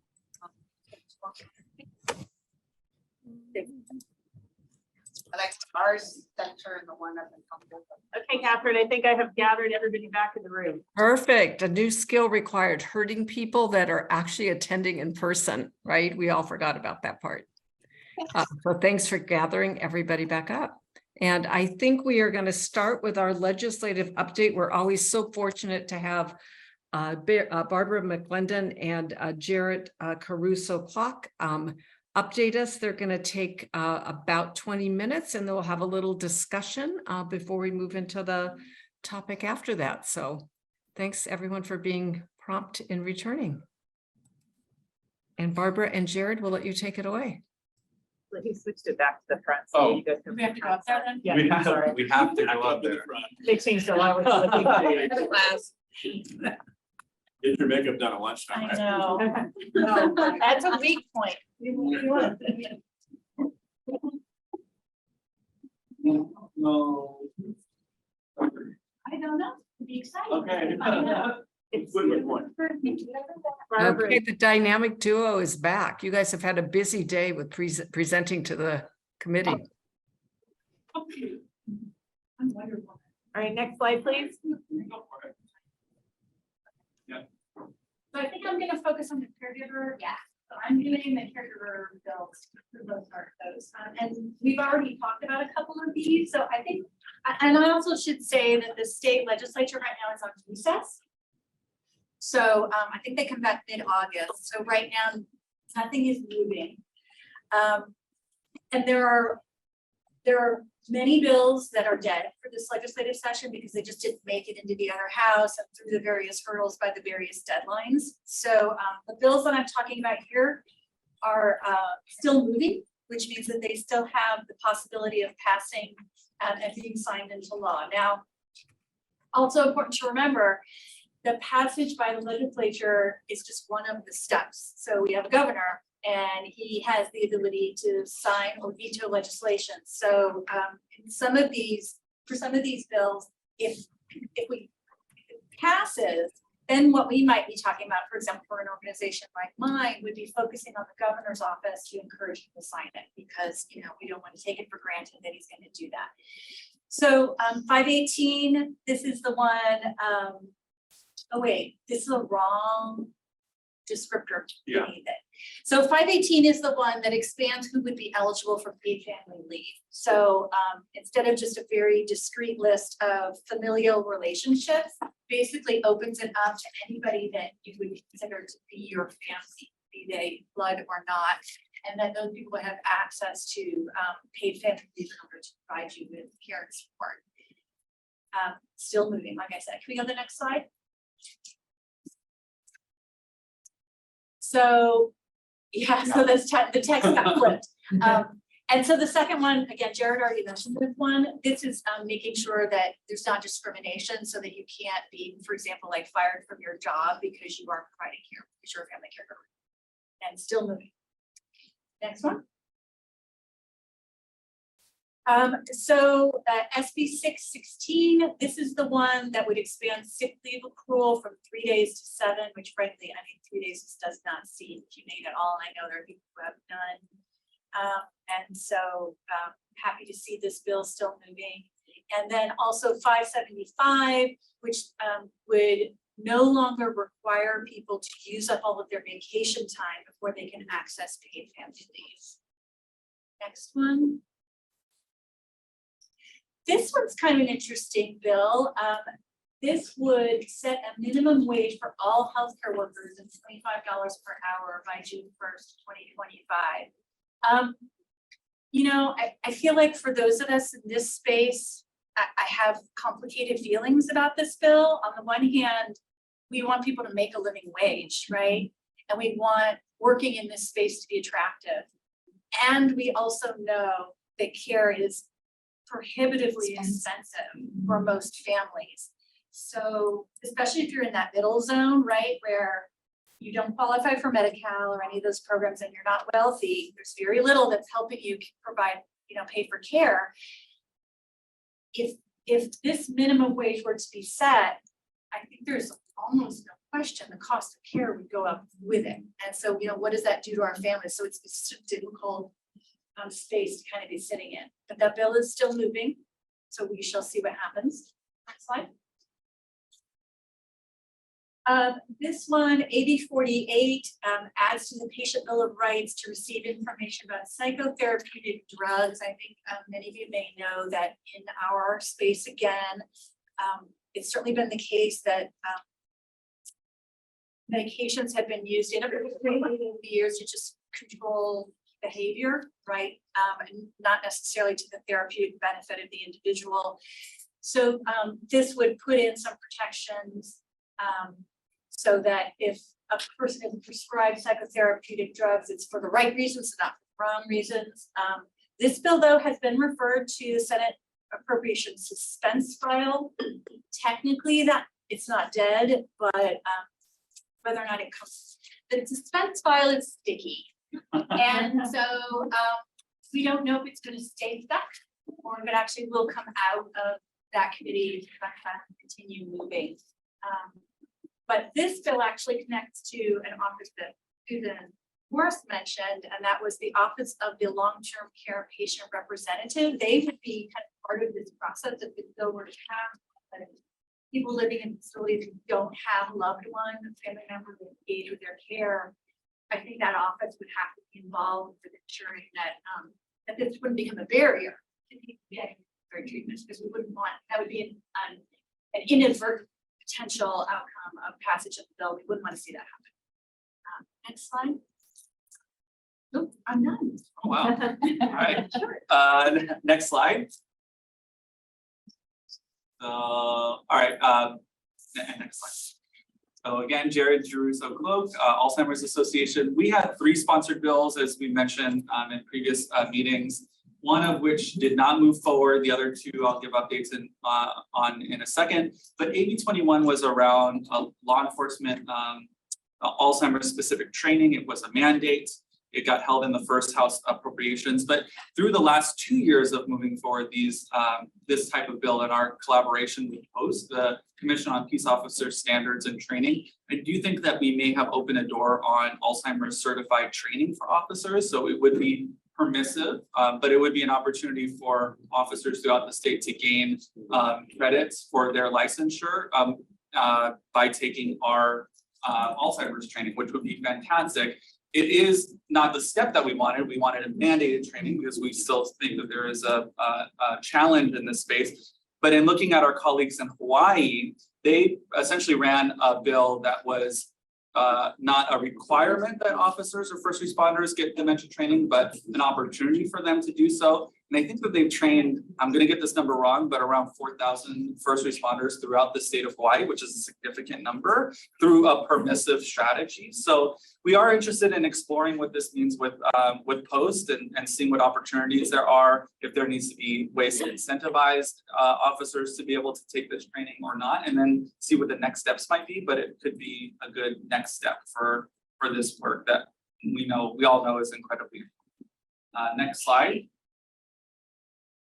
I like our center and the one up in. Okay, Catherine, I think I have gathered everybody back in the room. Perfect. A new skill required, herding people that are actually attending in person, right? We all forgot about that part. So thanks for gathering everybody back up. And I think we are going to start with our legislative update. We're always so fortunate to have Barbara McClendon and Jarrett Caruso-Clock update us. They're going to take about 20 minutes and they'll have a little discussion before we move into the topic after that. So thanks everyone for being prompt in returning. And Barbara and Jared, we'll let you take it away. He switched it back to the front. So Oh. you go through We have to go up there then? Yeah, We have sorry. to go up there. They changed a lot. Get your makeup done at lunchtime. I know. No, that's a weak point. No. excited. Okay. It's Good report. Okay, the dynamic duo is back. You guys have had a busy day with presenting to the committee. I'm wonderful. All right, next slide, please. So I think I'm gonna focus on the caregiver. Yeah. So I'm doing the caregiver bills for the most part of those. And we've already talked about a couple of these. So I think, and I also should say that the state legislature right now is on recess. So I think they come back mid-August. So right now, nothing is moving. And there are many bills that are dead for this legislative session because they just didn't make it into the other house and through the various hurdles by the various deadlines. So the bills that I'm talking about here are still moving, which means that they still have the possibility of passing and being signed into law. Now, also important to remember, the passage by the legislature is just one of the steps. So we have a governor and he has the ability to sign or veto legislation. So in some of these, for some of these bills, if it passes, then what we might be talking about, for example, for an organization like mine, would be focusing on the governor's office to encourage him to sign it because, you know, we don't want to take it for granted that he's going to do that. So 518, this is the one, oh wait, this is a wrong descriptor. Yeah. So 518 is the one that expands who would be eligible for paid family leave. So instead of just a very discrete list of familial relationships, basically opens it up to anybody that you would consider to be your family, be they blood or not. And then those people have access to paid family leave in order to provide you with care and support. Still moving, like I said. Can we go to the next slide? So, yeah, so this the text got flipped. And so the second one, again, Jared already mentioned this one. This is making sure that there's not discrimination so that you can't be, for example, like fired from your job because you aren't providing care, because you're a family caregiver. And still moving. Next one. So SB 616, this is the one that would expand sick leave accrual from 3 days to 7, which frankly, I mean, 3 days does not seem humane at all. And I know there are people who have none. And so happy to see this bill still moving. And then also 575, which would no longer require people to use up all of their vacation time before they can access paid family leave. Next one. This one's kind of an interesting bill. This would set a minimum wage for all healthcare workers at $25 per hour by June 1st, 2025. You know, I feel like for those of us in this space, I have complicated feelings about this bill. On the one hand, we want people to make a living wage, right? And we want working in this space to be attractive. And we also know that care is prohibitively expensive for most families. So especially if you're in that middle zone, right, where you don't qualify for Medi-Cal or any of those programs and you're not wealthy, there's very little that's helping you provide, you know, pay for care. If this minimum wage were to be set, I think there's almost no question the cost of care would go up with it. And so, you know, what does that do to our families? So it's a difficult space to kind of be sitting in, but that bill is still moving, so we shall see what happens. Next slide. This one, AB 48, adds to the Patient Bill of Rights to receive information about psychotherapeutic drugs. I think many of you may know that in our space again, it's certainly been the case that medications have been used in over the years to just control behavior, right? And not necessarily to the therapeutic benefit of the individual. So this would put in some protections so that if a person is prescribed psychotherapeutic drugs, it's for the right reasons, not for the wrong reasons. This bill, though, has been referred to the Senate Appropriations Suspense File. Technically, that it's not dead, but whether or not it comes, the suspense file is sticky. And so we don't know if it's going to stay stuck or if it actually will come out of that committee to continue moving. But this bill actually connects to an office that Susan Morris mentioned, and that was the Office of the Long-Term Care Patient Representative. They would be kind of part of this process if the bill were to pass. People living in facilities who don't have loved ones, family members who engage with their care, I think that office would have to be involved with ensuring that that this wouldn't become a barrier to people getting their treatments, because we wouldn't want, that would be an inadvertent potential outcome of passage of the bill. We wouldn't want to see that happen. Next slide. Nope, I'm done. Oh, wow. All right. Sure. Next slide. All right, next slide. So again, Jared Jeruso Cloak, Alzheimer's Association. We had 3 sponsored bills, as we mentioned in previous meetings, one of which did not move forward. The other 2 I'll give updates on in a second. But AB 21 was around law enforcement Alzheimer's specific training. It was a mandate. It got held in the first House appropriations, but through the last 2 years of moving forward these this type of bill in our collaboration with POST, the Commission on Peace Officer Standards and Training, I do think that we may have opened a door on Alzheimer's certified training for officers. So it would be permissive, but it would be an opportunity for officers throughout the state to gain credits for their licensure by taking our Alzheimer's training, which would be fantastic. It is not the step that we wanted. We wanted a mandated training because we still think that there is a challenge in this space. But in looking at our colleagues in Hawaii, they essentially ran a bill that was not a requirement that officers or first responders get dementia training, but an opportunity for them to do so. And I think that they've trained, I'm going to get this number wrong, but around 4,000 first responders throughout the state of Hawaii, which is a significant number, through a permissive strategy. So we are interested in exploring what this means with POST and seeing what opportunities there are, if there needs to be ways to incentivize officers to be able to take this training or not, and then see what the next steps might be. But it could be a good next step for this work that we all know is incredibly important. Next slide.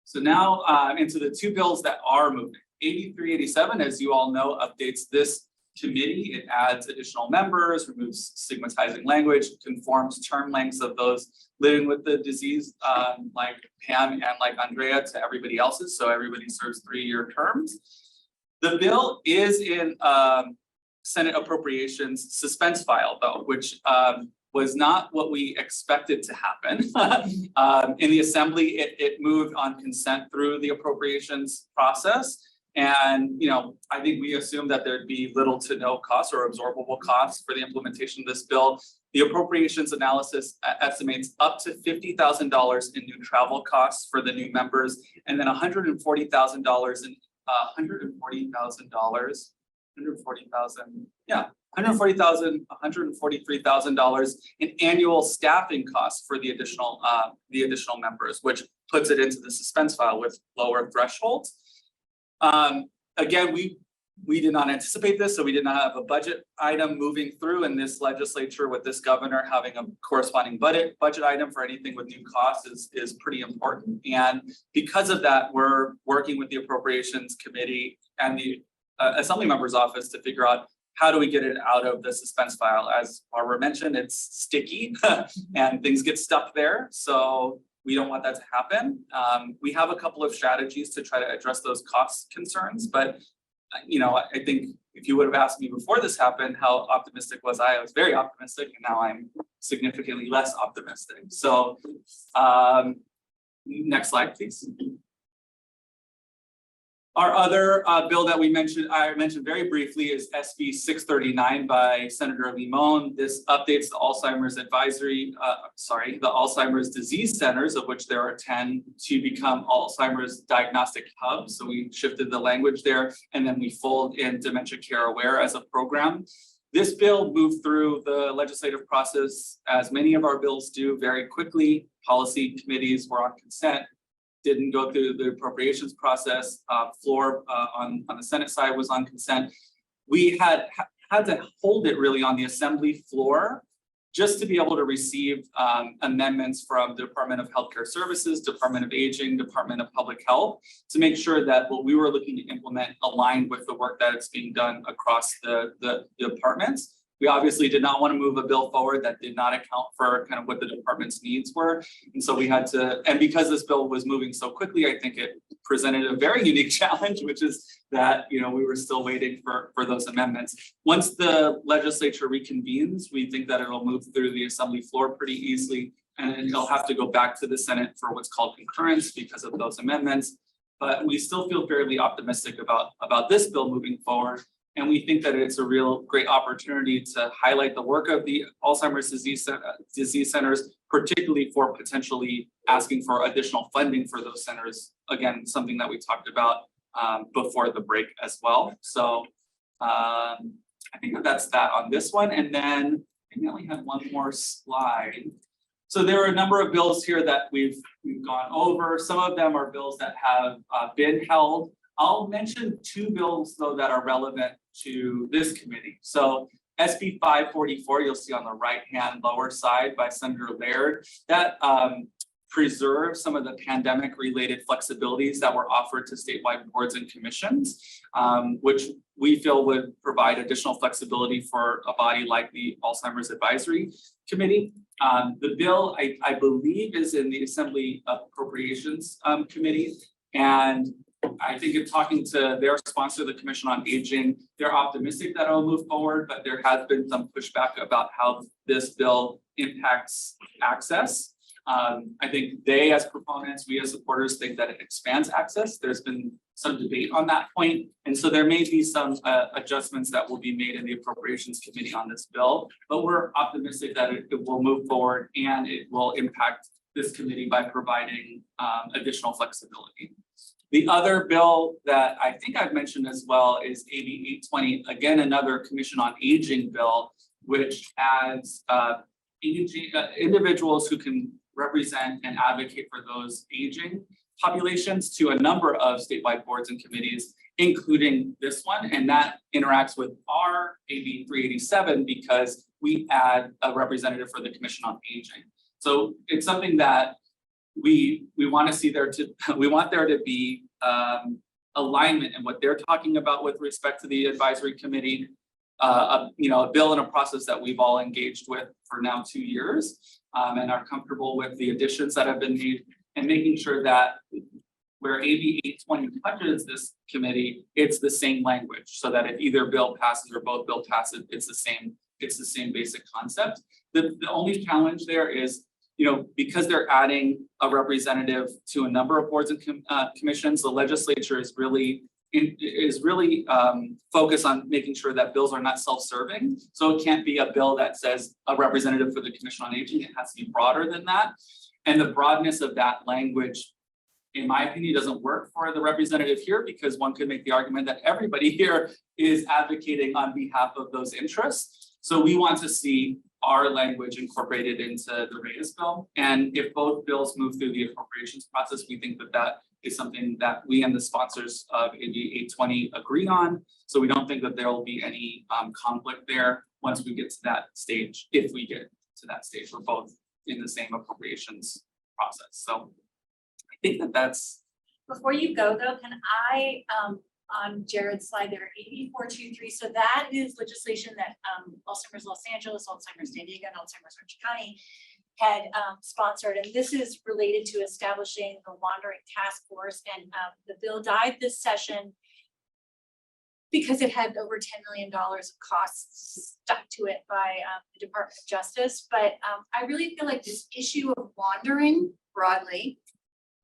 So now into the 2 bills that are moving. AB 387, as you all know, updates this committee. It adds additional members, removes stigmatizing language, conforms term lengths of those living with the disease, like Pam and like Andrea, to everybody else's. So everybody serves 3-year terms. The bill is in Senate Appropriations suspense file, though, which was not what we expected to happen. In the Assembly, it moved on consent through the appropriations process. And I think we assumed that there'd be little to no costs or absorbable costs for the implementation of this bill. The appropriations analysis estimates up to $50,000 in new travel costs for the new members, and then $140,000 in $143,000 in annual staffing costs for the additional members, which puts it into the suspense file with lower thresholds. Again, we did not anticipate this, so we did not have a budget item moving through in this legislature with this governor having a corresponding budget item for anything with new costs is pretty important. And because of that, we're working with the Appropriations Committee and the Assembly Member's Office to figure out how do we get it out of the suspense file. As Barbara mentioned, it's sticky and things get stuck there. So we don't want that to happen. We have a couple of strategies to try to address those cost concerns, but I think if you would have asked me before this happened, how optimistic was I was very optimistic, and now I'm significantly less optimistic. So next slide, please. Our other bill that I mentioned very briefly is SB 639 by Senator Limon. This updates the Alzheimer's the Alzheimer's disease centers, of which there are 10, to become Alzheimer's diagnostic hubs. So we shifted the language there, and then we fold in Dementia Care Aware as a program. This bill moved through the legislative process, as many of our bills do, very quickly. Policy committees were on consent. Didn't go through the appropriations process. Floor on the Senate side was on consent. We had to hold it really on the Assembly floor just to be able to receive amendments from the Department of Healthcare Services, Department of Aging, Department of Public Health, to make sure that what we were looking to implement aligned with the work that is being done across the departments. We obviously did not want to move a bill forward that did not account for kind of what the department's needs were. And so we had to, and because this bill was moving so quickly, I think it presented a very unique challenge, which is that, you know, we were still waiting for those amendments. Once the legislature reconvenes, we think that it'll move through the assembly floor pretty easily, and then it'll have to go back to the Senate for what's called concurrence because of those amendments. But we still feel fairly optimistic about this bill moving forward. And we think that it's a real great opportunity to highlight the work of the Alzheimer's disease centers, particularly for potentially asking for additional funding for those centers. Again, something that we talked about before the break as well. So I think that's that on this one. And then I think I only have one more slide. So there are a number of bills here that we've gone over. Some of them are bills that have been held. I'll mention two bills though that are relevant to this committee. So SB 544, you'll see on the right-hand lower side by Senator Laird, that preserves some of the pandemic-related flexibilities that were offered to statewide boards and commissions, which we feel would provide additional flexibility for a body like the Alzheimer's Advisory Committee. The bill, I believe, is in the Assembly Appropriations Committee, and I think in talking to their sponsor, the Commission on Aging, they're optimistic that it'll move forward, but there has been some pushback about how this bill impacts access. I think they, as proponents, we as supporters, think that it expands access. There's been some debate on that point, and so there may be some adjustments that will be made in the Appropriations Committee on this bill, but we're optimistic that it will move forward and it will impact this committee by providing additional flexibility. The other bill that I think I've mentioned as well is AB 820, again, another Commission on Aging bill, which adds individuals who can represent and advocate for those aging populations to a number of statewide boards and committees, including this one. And that interacts with our AB 387 because we add a representative for the Commission on Aging. So it's something that we want to see there we want there to be alignment in what they're talking about with respect to the advisory committee, a bill and a process that we've all engaged with for now 2 years, and are comfortable with the additions that have been made, and making sure that where AB 820 touches this committee, it's the same language, so that if either bill passes or both bill passes, it's the same basic concept. The only challenge there is, because they're adding a representative to a number of boards and commissions, the legislature is really focused on making sure that bills are not self-serving. So it can't be a bill that says a representative for the Commission on Aging. It has to be broader than that. And the broadness of that language, in my opinion, doesn't work for the representative here, because one could make the argument that everybody here is advocating on behalf of those interests. So we want to see our language incorporated into the Reyes bill. And if both bills move through the appropriations process, we think that that is something that we and the sponsors of AB 820 agree on. So we don't think that there will be any conflict there once we get to that stage, if we get to that stage. We're both in the same appropriations process. So I think that that's. Before you go though, can I, on Jared's slide there, AB 423, so that is legislation that Alzheimer's Los Angeles, Alzheimer's San Diego, and Alzheimer's Orange County had sponsored, and this is related to establishing the Wandering Task Force, and the bill died this session because it had over $10 million of costs stuck to it by the Department of Justice. But I really feel like this issue of wandering broadly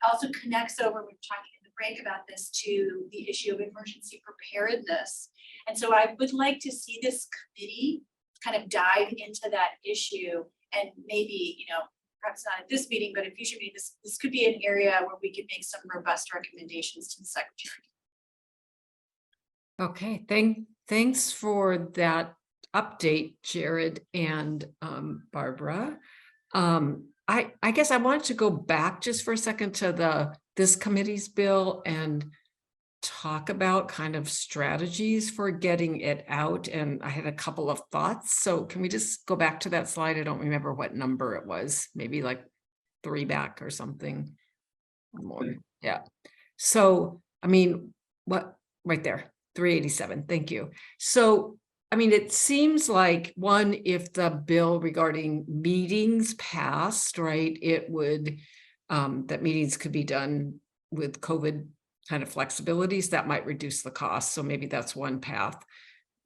also connects over, we were talking in the break about this, to the issue of emergency preparedness. And so I would like to see this committee kind of dive into that issue, and maybe, perhaps not at this meeting, but in future meetings, this could be an area where we could make some robust recommendations to the Secretary. Okay, thanks for that update, Jared and Barbara. I guess I wanted to go back just for a second to this committee's bill and talk about kind of strategies for getting it out, and I had a couple of thoughts. So can we just go back to that slide? I don't remember what number it was, maybe like 3 back or something more. Yeah. So, I mean, what, right there, 387, thank you. So, I mean, it seems like, one, if the bill regarding meetings passed, right, it would, that meetings could be done with COVID kind of flexibilities, that might reduce the cost. So maybe that's one path.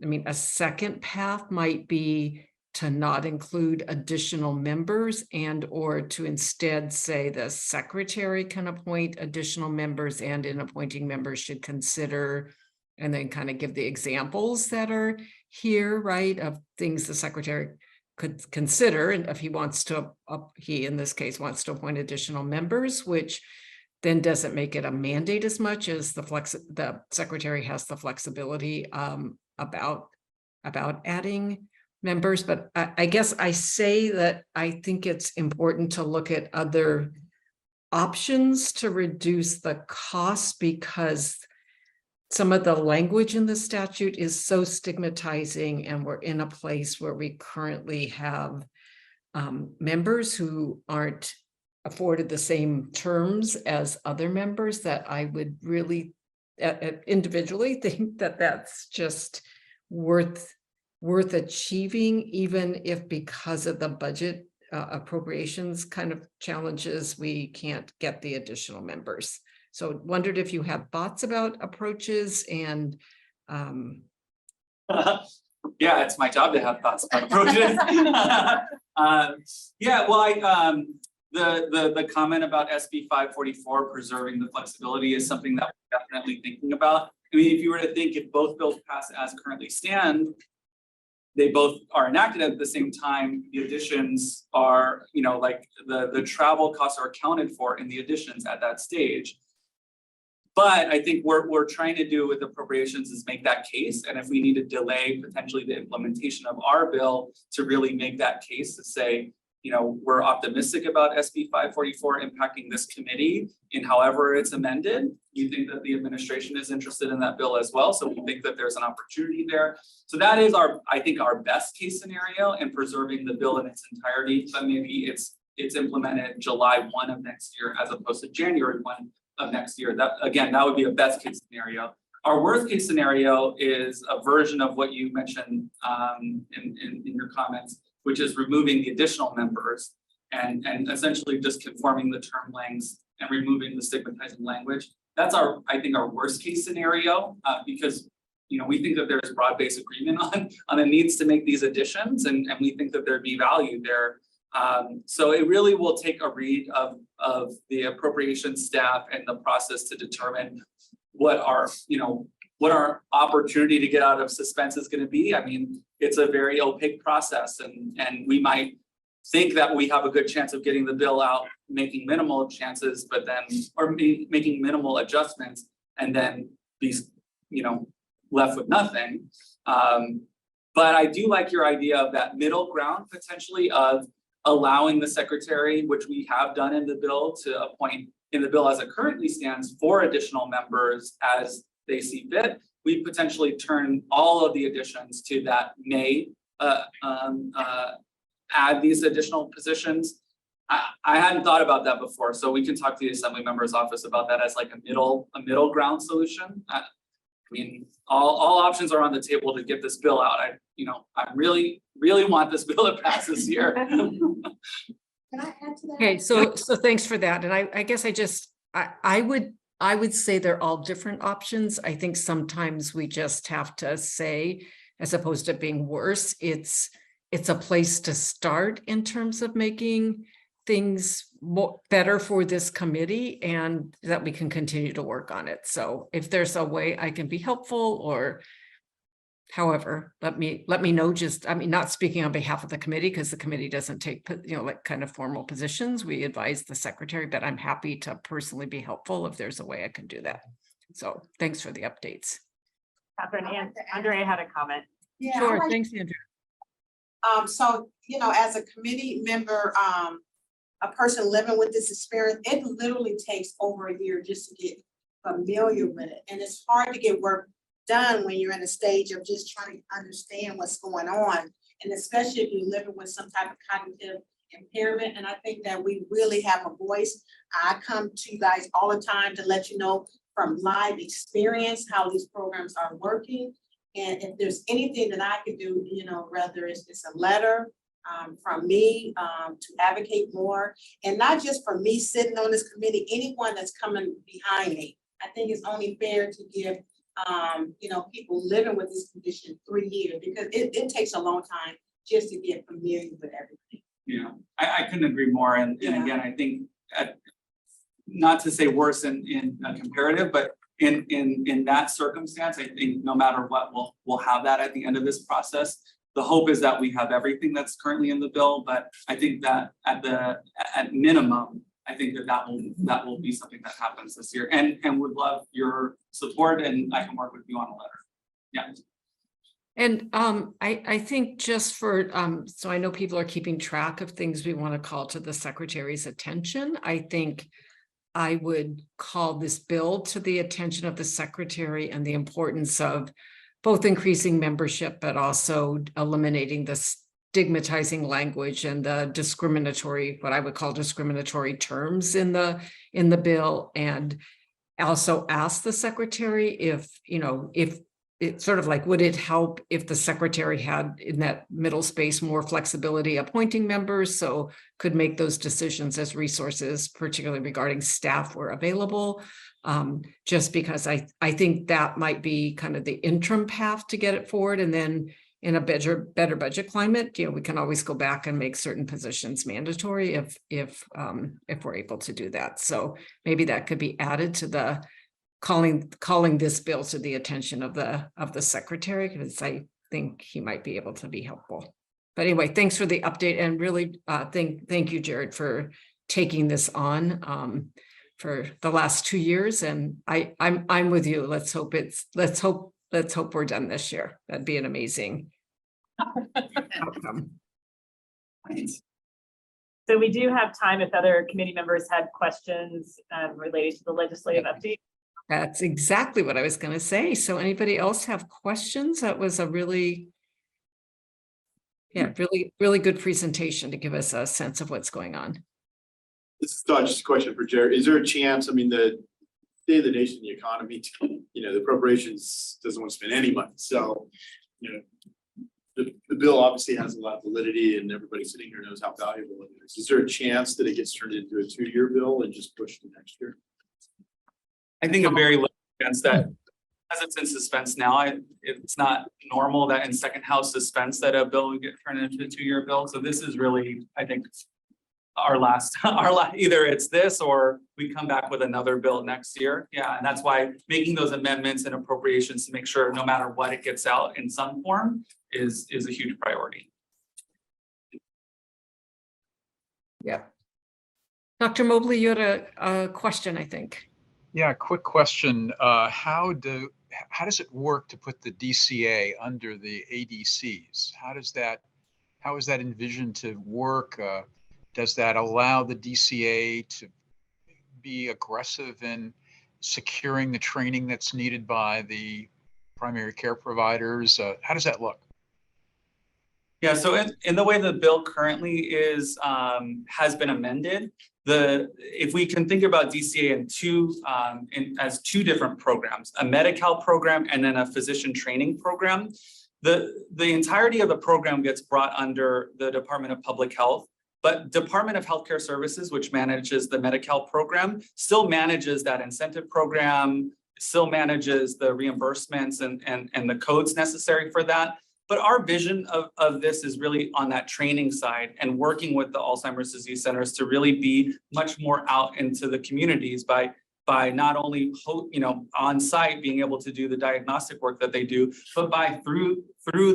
I mean, a second path might be to not include additional members and or to instead say the secretary can appoint additional members, and in appointing members should consider, and then kind of give the examples that are here, right, of things the secretary could consider. And if he wants to, he in this case wants to appoint additional members, which then doesn't make it a mandate as much as the secretary has the flexibility about adding members. But I guess I say that I think it's important to look at other options to reduce the cost, because some of the language in the statute is so stigmatizing, and we're in a place where we currently have members who aren't afforded the same terms as other members, that I would really individually think that that's just worth achieving, even if because of the budget appropriations kind of challenges, we can't get the additional members. So wondered if you have thoughts about approaches and yeah, it's my job to have thoughts about approaches. Yeah, well, the comment about SB 544 preserving the flexibility is something that we're definitely thinking about. I mean, if you were to think if both bills pass as currently stand, they both are enacted at the same time, the additions are, you know, like the travel costs are accounted for in the additions at that stage. But I think we're trying to do with appropriations is make that case. And if we need to delay potentially the implementation of our bill to really make that case to say, you know, we're optimistic about SB 544 impacting this committee in however it's amended. We think that the administration is interested in that bill as well. So we think that there's an opportunity there. So that is I think our best case scenario in preserving the bill in its entirety, but maybe it's implemented July 1 of next year as opposed to January 1 of next year. That, again, that would be a best case scenario. Our worst case scenario is a version of what you mentioned in your comments, which is removing the additional members and essentially just conforming the term lengths and removing the stigmatizing language. That's I think our worst case scenario, because, you know, we think that there's broad-based agreement on the needs to make these additions, and we think that there'd be value there. So it really will take a read of the appropriations staff and the process to determine what our opportunity to get out of suspense is going to be. I mean, it's a very opaque process, and we might think that we have a good chance of getting the bill out, making minimal chances, but then, or making minimal adjustments, and then be, you know, left with nothing. But I do like your idea of that middle ground potentially of allowing the secretary, which we have done in the bill, to appoint in the bill as it currently stands 4 additional members as they see fit. We potentially turn all of the additions to that may add these additional positions. I hadn't thought about that before, so we can talk to the Assembly Member's office about that as like a middle ground solution. I mean, all options are on the table to get this bill out. I really want this bill to pass this year. Can I add to that? okay, so thanks for that. And I guess I would say they're all different options. I think sometimes we just have to say, as opposed to being worse, it's a place to start in terms of making things better for this committee, and that we can continue to work on it. So if there's a way I can be helpful, or however, let me know. Just, I mean, not speaking on behalf of the committee, because the committee doesn't take, you know, like kind of formal positions. We advise the secretary, but I'm happy to personally be helpful if there's a way I can do that. So thanks for the updates. Catherine, and Andrea had a comment. Yeah, Sure, thanks, Andrew. So, you know, as a committee member, a person living with this experience, it literally takes over a year just to get familiar with it. And it's hard to get work done when you're in a stage of just trying to understand what's going on. And especially if you're living with some type of cognitive impairment. And I think that we really have a voice. I come to you guys all the time to let you know from live experience how these programs are working. And if there's anything that I could do, you know, whether it's a letter from me to advocate more, and not just for me sitting on this committee, anyone that's coming behind me. I think it's only fair to give you know, people living with this condition 3 years, because it takes a long time just to get familiar with everything. Yeah, I couldn't agree more. And again, I think not to say worse in a comparative, but in that circumstance, I think no matter what, we'll have that at the end of this process. The hope is that we have everything that's currently in the bill, but I think that at minimum, I think that will be something that happens this year, and would love your support, and I can work with you on a letter. Yeah. And I think just for, so I know people are keeping track of things we want to call to the secretary's attention. I think I would call this bill to the attention of the secretary and the importance of both increasing membership, but also eliminating the stigmatizing language and the discriminatory, what I would call discriminatory terms in the bill. And also ask the secretary if, you know, if it's sort of like, would it help if the secretary had in that middle space more flexibility appointing members, so could make those decisions as resources, particularly regarding staff, were available? Just because I think that might be kind of the interim path to get it forward. And then in a better budget climate, you know, we can always go back and make certain positions mandatory if we're able to do that. So maybe that could be added to the calling this bill to the attention of the secretary, because I think he might be able to be helpful. But anyway, thanks for the update, and really thank you, Jared, for taking this on for the last 2 years. And I'm with you. Let's hope we're done this year. That'd be an amazing outcome. So we do have time if other committee members had questions related to the legislative update. That's exactly what I was going to say. So anybody else have questions? That was a really good presentation to give us a sense of what's going on. This is just a question for Jared. Is there a chance, I mean, the state of the nation, the economy, you know, the appropriations doesn't want to spend any money. So, you know, the bill obviously has a lot of validity, and everybody sitting here knows how valuable it is. Is there a chance that it gets turned into a 2-year bill and just pushed to next year? I think a very little chance that, as it's in suspense now, it's not normal that in second house suspense that a bill would get turned into a 2-year bill. So this is really, I think, our last, either it's this or we come back with another bill next year. Yeah, and that's why making those amendments and appropriations to make sure no matter what it gets out in some form is a huge priority. Yeah. Dr. Mobley, you had a question, I think. Yeah, quick question. How does it work to put the DCA under the ADCs? How is that envisioned to work? Does that allow the DCA to be aggressive in securing the training that's needed by the primary care providers? How does that look? Yeah, so in the way the bill currently is has been amended, if we can think about DCA as two different programs, a Medi-Cal program and then a physician training program, the entirety of the program gets brought under the Department of Public Health. But Department of Healthcare Services, which manages the Medi-Cal program, still manages that incentive program, still manages the reimbursements and the codes necessary for that. But our vision of this is really on that training side and working with the Alzheimer's disease centers to really be much more out into the communities by not only on site being able to do the diagnostic work that they do, but by through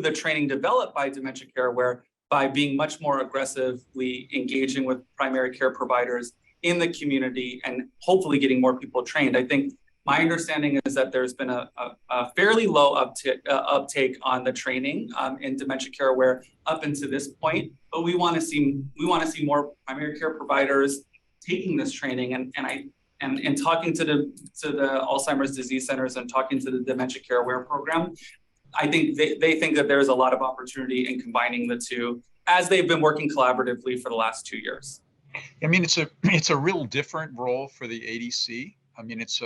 the training developed by Dementia Care, where by being much more aggressively engaging with primary care providers in the community and hopefully getting more people trained. I think my understanding is that there's been a fairly low uptake on the training in Dementia Care, where up until this point, but we want to see more primary care providers taking this training. And and talking to the Alzheimer's disease centers and talking to the Dementia Care Aware program, I think they think that there's a lot of opportunity in combining the two as they've been working collaboratively for the last 2 years. I mean, it's a real different role for the ADC. I mean, it's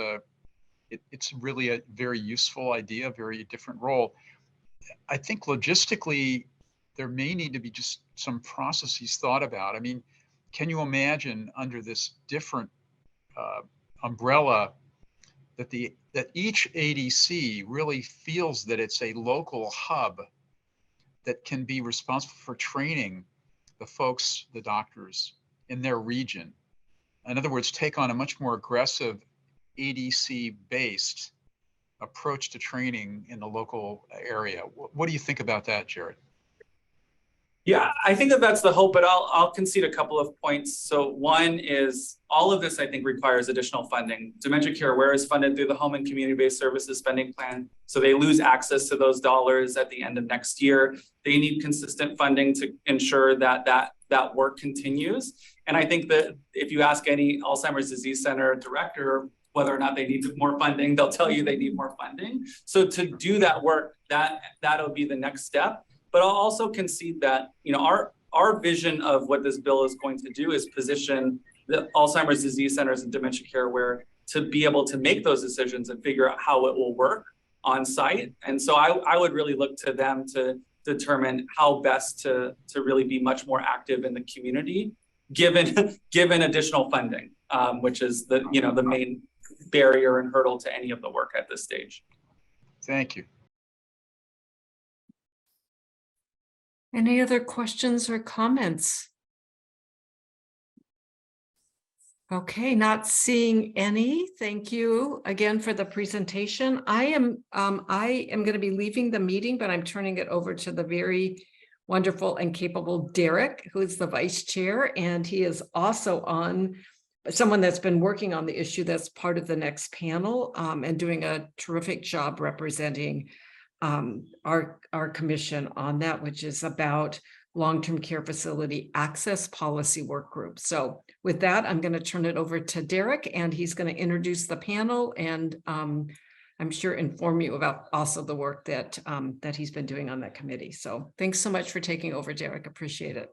really a very useful idea, very different role. I think logistically, there may need to be just some processes thought about. I mean, can you imagine under this different umbrella that each ADC really feels that it's a local hub that can be responsible for training the folks, the doctors in their region. In other words, take on a much more aggressive ADC-based approach to training in the local area. What do you think about that, Jared? Yeah, I think that that's the hope, but I'll concede a couple of points. So one is all of this, I think, requires additional funding. Dementia Care Aware is funded through the Home and Community-Based Services Spending Plan. So they lose access to those dollars at the end of next year. They need consistent funding to ensure that that work continues. And I think that if you ask any Alzheimer's Disease Center director whether or not they need more funding, they'll tell you they need more funding. So to do that work, that'll be the next step. But I'll also concede that, you know, our vision of what this bill is going to do is position the Alzheimer's disease centers and Dementia Care Aware to be able to make those decisions and figure out how it will work on site. And so I would really look to them to determine how best to really be much more active in the community, given additional funding, which is the main barrier and hurdle to any of the work at this stage. Thank you. Any other questions or comments? Okay, not seeing any. Thank you again for the presentation. I am going to be leaving the meeting, but I'm turning it over to the very wonderful and capable Derek, who is the vice chair, and he is also someone that's been working on the issue that's part of the next panel, and doing a terrific job representing our commission on that, which is about long-term care facility access policy work group. So with that, I'm going to turn it over to Derek, and he's going to introduce the panel and I'm sure inform you about also the work that he's been doing on that committee. So thanks so much for taking over, Derek. Appreciate it.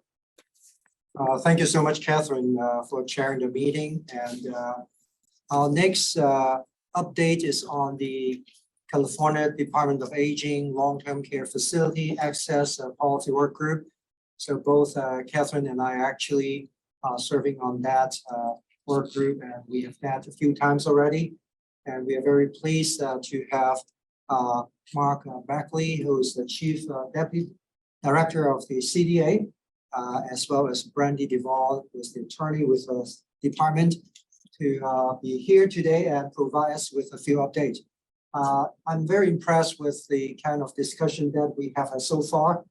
Thank you so much, Catherine, for chairing the meeting. And our next update is on the California Department of Aging Long-Term Care Facility Access Policy Work Group. So both Catherine and I actually are serving on that work group, and we have met a few times already. And we are very pleased to have Mark Beckley, who is the Chief Deputy Director of the CDA, as well as Brandy Duvall, who is the attorney with the department, to be here today and provide us with a few updates. I'm very impressed with the kind of discussion that we have had so far,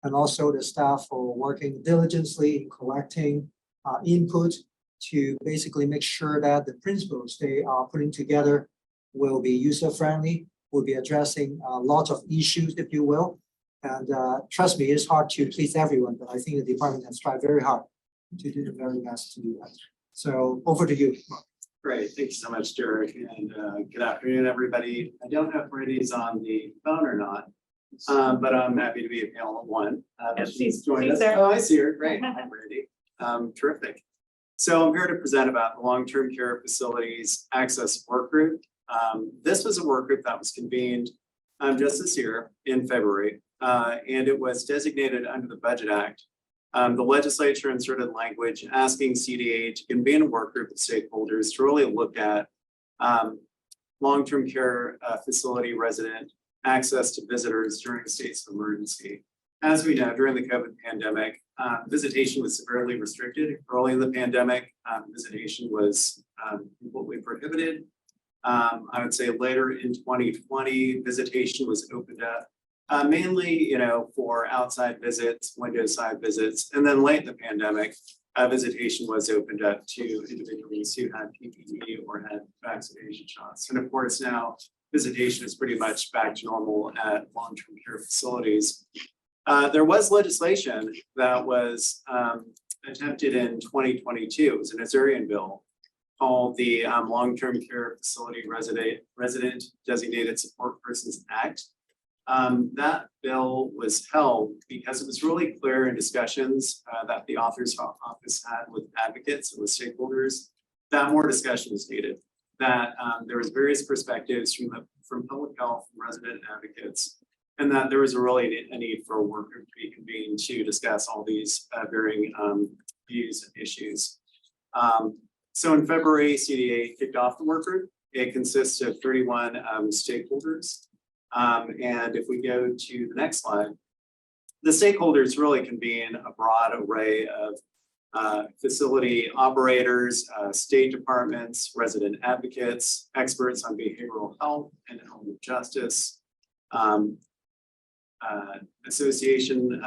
and also the staff for working diligently in collecting input to basically make sure that the principles they are putting together will be user-friendly, will be addressing lots of issues, if you will. And trust me, it's hard to please everyone, but I think the department has tried very hard to do the very best to do that. So over to you, Mark. Great, thank you so much, Derek, and good afternoon, everybody. I don't know if Brandy's on the phone or not, but I'm happy to be a panel of one. She's joined us. Oh, I see her. Great. Hi, Brandy. Terrific. So I'm here to present about the Long-Term Care Facilities Access Work Group. This was a work group that was convened just this year in February, and it was designated under the Budget Act. The legislature inserted language asking CDA to convene a work group of stakeholders to really look at long-term care facility resident access to visitors during states of emergency. As we know, during the COVID pandemic, visitation was severely restricted. Early in the pandemic, visitation was completely prohibited. I would say later in 2020, visitation was opened up. Mainly, for outside visits, window side visits, and then late in the pandemic, visitation was opened up to individuals who had PPE or had vaccination shots. And of course, now visitation is pretty much back to normal at long-term care facilities. There was legislation that was attempted in 2022. It was an Azurian bill called the Long-Term Care Facility Resident Designated Support Persons Act. That bill was held because it was really clear in discussions that the author's office had with advocates and with stakeholders that more discussion was needed. That there was various perspectives from public health, from resident advocates, and that there was really a need for a work group to be convened to discuss all these varying views and issues. So in February, CDA kicked off the work group. It consists of 31 stakeholders. And if we go to the next slide, the stakeholders really convene a broad array of facility operators, state departments, resident advocates, experts on behavioral health and elder justice, association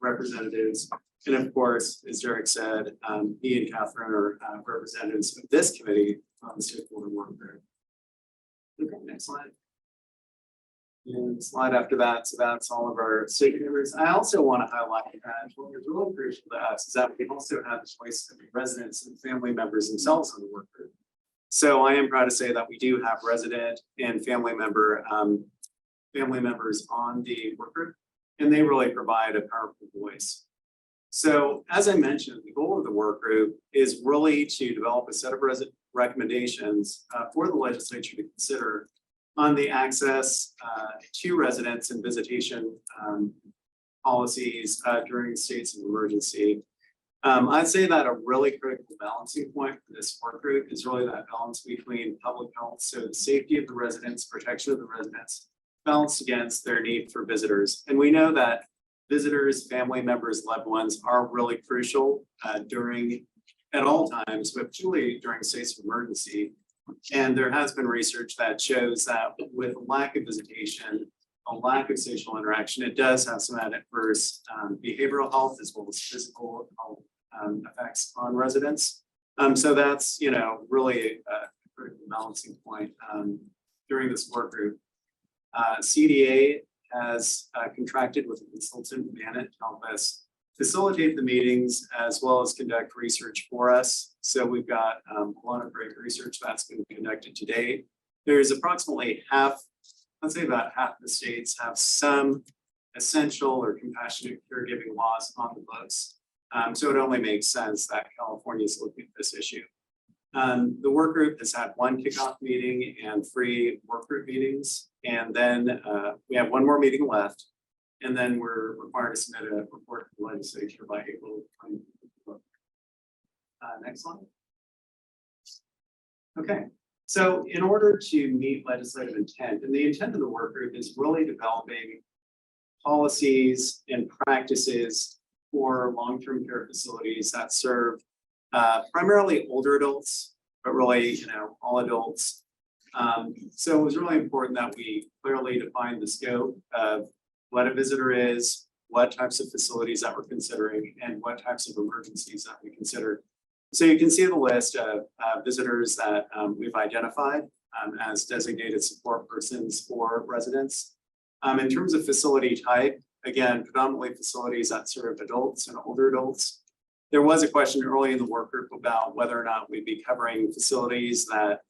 representatives, and of course, as Derek said, he and Catherine are representatives of this committee on the stakeholder work group. Okay, next slide. And the slide after that, so that's all of our stakeholders. I also want to highlight that what was really crucial to us is that we also have the choice of the residents and family members themselves on the work group. So I am proud to say that we do have resident and family members on the work group, and they really provide a powerful voice. So as I mentioned, the goal of the work group is really to develop a set of recommendations for the legislature to consider on the access to residents and visitation policies during states of emergency. I'd say that a really critical balancing point for this work group is really that balance between public health, so the safety of the residents, protection of the residents, balanced against their need for visitors. And we know that visitors, family members, loved ones are really crucial at all times, but particularly during states of emergency. And there has been research that shows that with a lack of visitation, a lack of social interaction, it does have some adverse behavioral health as well as physical health effects on residents. So that's, really a critical balancing point during this work group. CDA has contracted with a consultant, Janet, to help us facilitate the meetings as well as conduct research for us. So we've got a lot of great research that's been conducted today. There's approximately I'd say about half the states have some essential or compassionate caregiving laws on the books. So it only makes sense that California is looking at this issue. The work group has had one kickoff meeting and 3 work group meetings. And then we have one more meeting left. And then we're required to submit a report to the legislature by April 20th. Next slide. Okay, so in order to meet legislative intent, and the intent of the work group is really developing policies and practices for long-term care facilities that serve primarily older adults, but really, all adults. So it was really important that we clearly define the scope of what a visitor is, what types of facilities that we're considering, and what types of emergencies that we consider. So you can see the list of visitors that we've identified as designated support persons for residents. In terms of facility type, again, predominantly facilities that serve adults and older adults. There was a question early in the work group about whether or not we'd be covering facilities that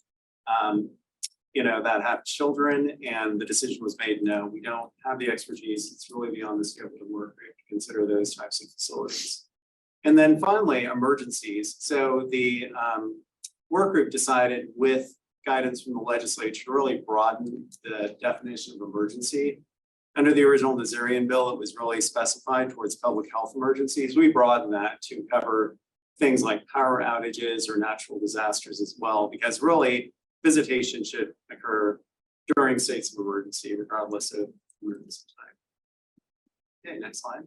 that have children, and the decision was made, no, we don't have the expertise. It's really beyond the scope of the work group to consider those types of facilities. And then finally, emergencies. So the work group decided with guidance from the legislature to really broaden the definition of emergency. Under the original Nazarian bill, it was really specified towards public health emergencies. We broadened that to cover things like power outages or natural disasters as well, because really visitation should occur during states of emergency, regardless of emergency type. Okay, next slide.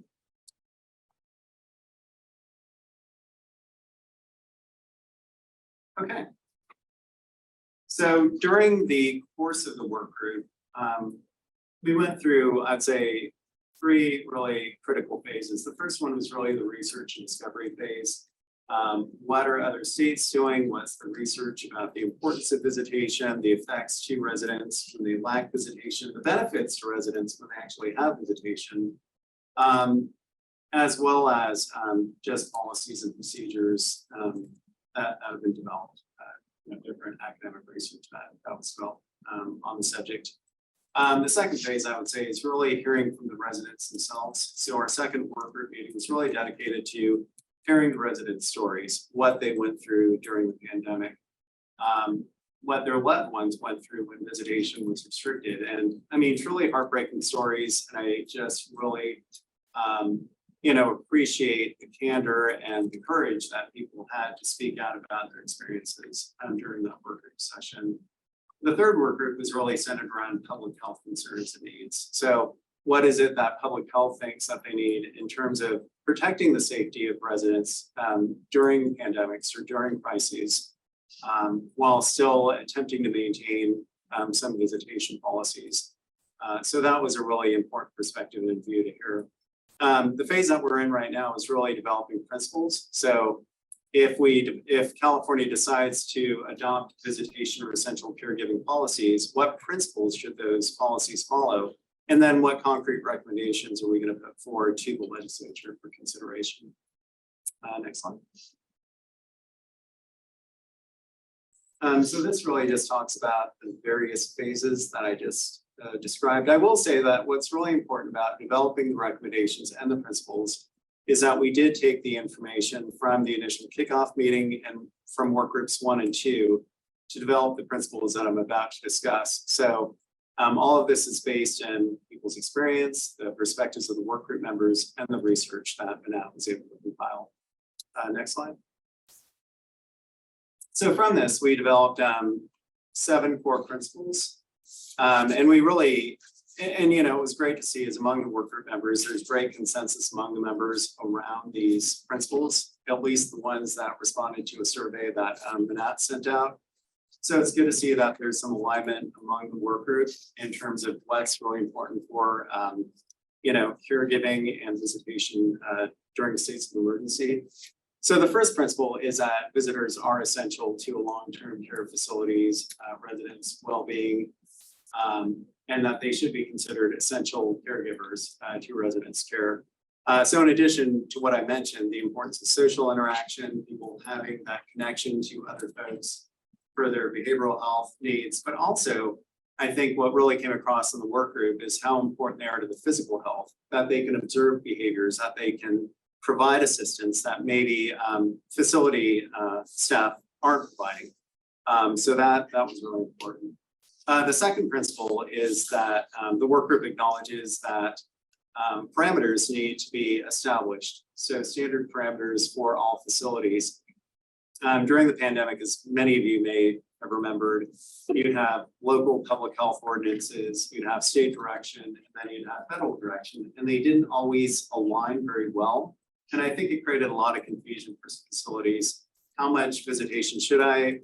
Okay. So during the course of the work group, we went through, I'd say, 3 really critical phases. The first one was really the research and discovery phase. What are other states doing? What's the research about the importance of visitation, the effects to residents when they lack visitation, the benefits to residents when they actually have visitation, as well as just policies and procedures that have been developed. Different academic research that was developed on the subject. The second phase, I would say, is really hearing from the residents themselves. So our second work group meeting was really dedicated to hearing the residents' stories, what they went through during the pandemic, what their loved ones went through when visitation was restricted. And I mean, truly heartbreaking stories. And I just really, appreciate the candor and the courage that people had to speak out about their experiences during that work group session. The third work group was really centered around public health concerns and needs. So what is it that public health thinks that they need in terms of protecting the safety of residents during pandemics or during crises, while still attempting to maintain some visitation policies. So that was a really important perspective and view to hear. The phase that we're in right now is really developing principles. So if California decides to adopt visitation or essential caregiving policies, what principles should those policies follow? And then what concrete recommendations are we going to put forward to the legislature for consideration? Next slide. So this really just talks about the various phases that I just described. I will say that what's really important about developing the recommendations and the principles is that we did take the information from the initial kickoff meeting and from work groups 1 and 2 to develop the principles that I'm about to discuss. So all of this is based in people's experience, the perspectives of the work group members, and the research that Manat was able to compile. Next slide. So from this, we developed 7 core principles. And we really, it was great to see as among the work group members, there's great consensus among the members around these principles, at least the ones that responded to a survey that Manat sent out. So it's good to see that there's some alignment among the work group in terms of what's really important for, caregiving and visitation during states of emergency. So the first principle is that visitors are essential to long-term care facilities, residents' well-being, and that they should be considered essential caregivers to residents' care. So in addition to what I mentioned, the importance of social interaction, people having that connection to other folks for their behavioral health needs, but also I think what really came across in the work group is how important they are to the physical health, that they can observe behaviors, that they can provide assistance that maybe facility staff aren't providing. So that was really important. The second principle is that the work group acknowledges that parameters need to be established. So standard parameters for all facilities. During the pandemic, as many of you may have remembered, you'd have local public health ordinances, you'd have state direction, and then you'd have federal direction, and they didn't always align very well. And I think it created a lot of confusion for facilities. How much visitation should I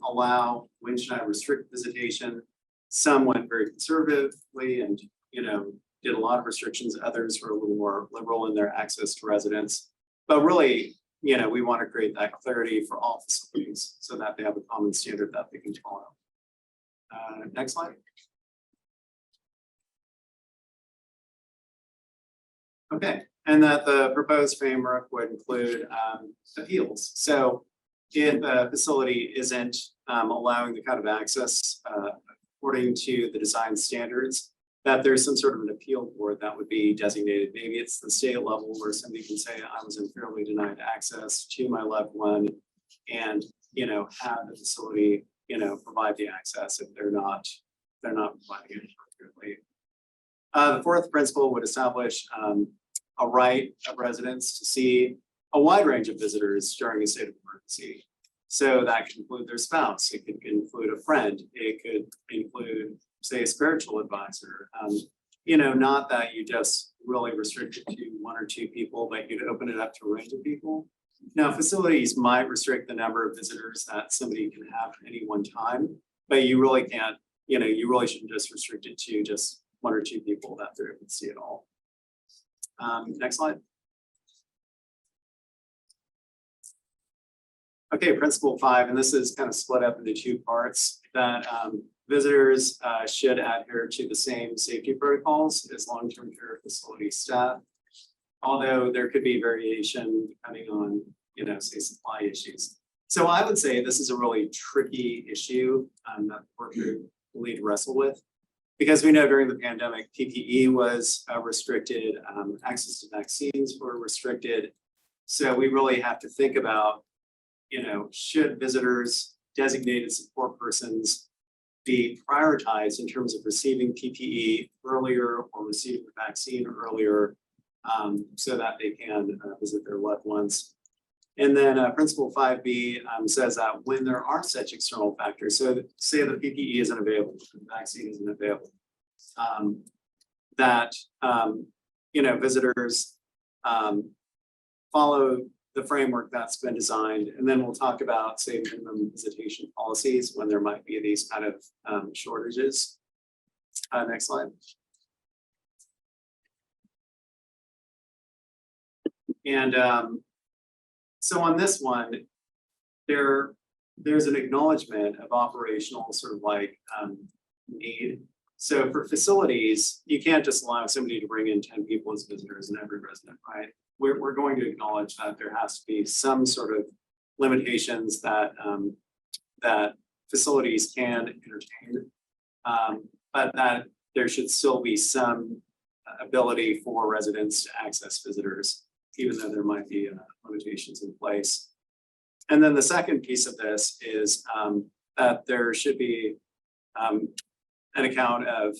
allow? When should I restrict visitation? Some went very conservatively and did a lot of restrictions. Others were a little more liberal in their access to residents. But really, we want to create that clarity for all facilities so that they have a common standard that they can follow. Next slide. Okay, and that the proposed framework would include appeals. So if a facility isn't allowing the kind of access according to the design standards, that there's some sort of an appeal board that would be designated. Maybe it's the state level where somebody can say, I was unfairly denied access to my loved one, and have the facility provide the access if they're not providing it appropriately. The fourth principle would establish a right of residents to see a wide range of visitors during a state of emergency. So that could include their spouse, it could include a friend, it could include, say, a spiritual advisor. Not that you just really restrict it to 1 or 2 people, but you'd open it up to a range of people. Now, facilities might restrict the number of visitors that somebody can have at any one time, but you really can't, you really shouldn't just restrict it to just 1 or 2 people that they're able to see it all. Next slide. Okay, principle 5, and this is kind of split up into 2 parts, that visitors should adhere to the same safety protocols as long-term care facility staff, although there could be variation depending on, say, supply issues. So I would say this is a really tricky issue that we're need to wrestle with. Because we know during the pandemic, PPE was restricted, access to vaccines were restricted. So we really have to think about, should visitors, designated support persons be prioritized in terms of receiving PPE earlier or receiving the vaccine earlier so that they can visit their loved ones. And then principle 5B says that when there are such external factors, so say the PPE isn't available, the vaccine isn't available, that visitors follow the framework that's been designed, and then we'll talk about, say, minimum visitation policies when there might be these kind of shortages. Next slide. And so on this one, there's an acknowledgement of operational sort of like need. So for facilities, you can't just allow somebody to bring in 10 people as visitors and every resident, right? We're going to acknowledge that there has to be some sort of limitations that that facilities can entertain, but that there should still be some ability for residents to access visitors, even though there might be limitations in place. And then the second piece of this is that there should be an account of,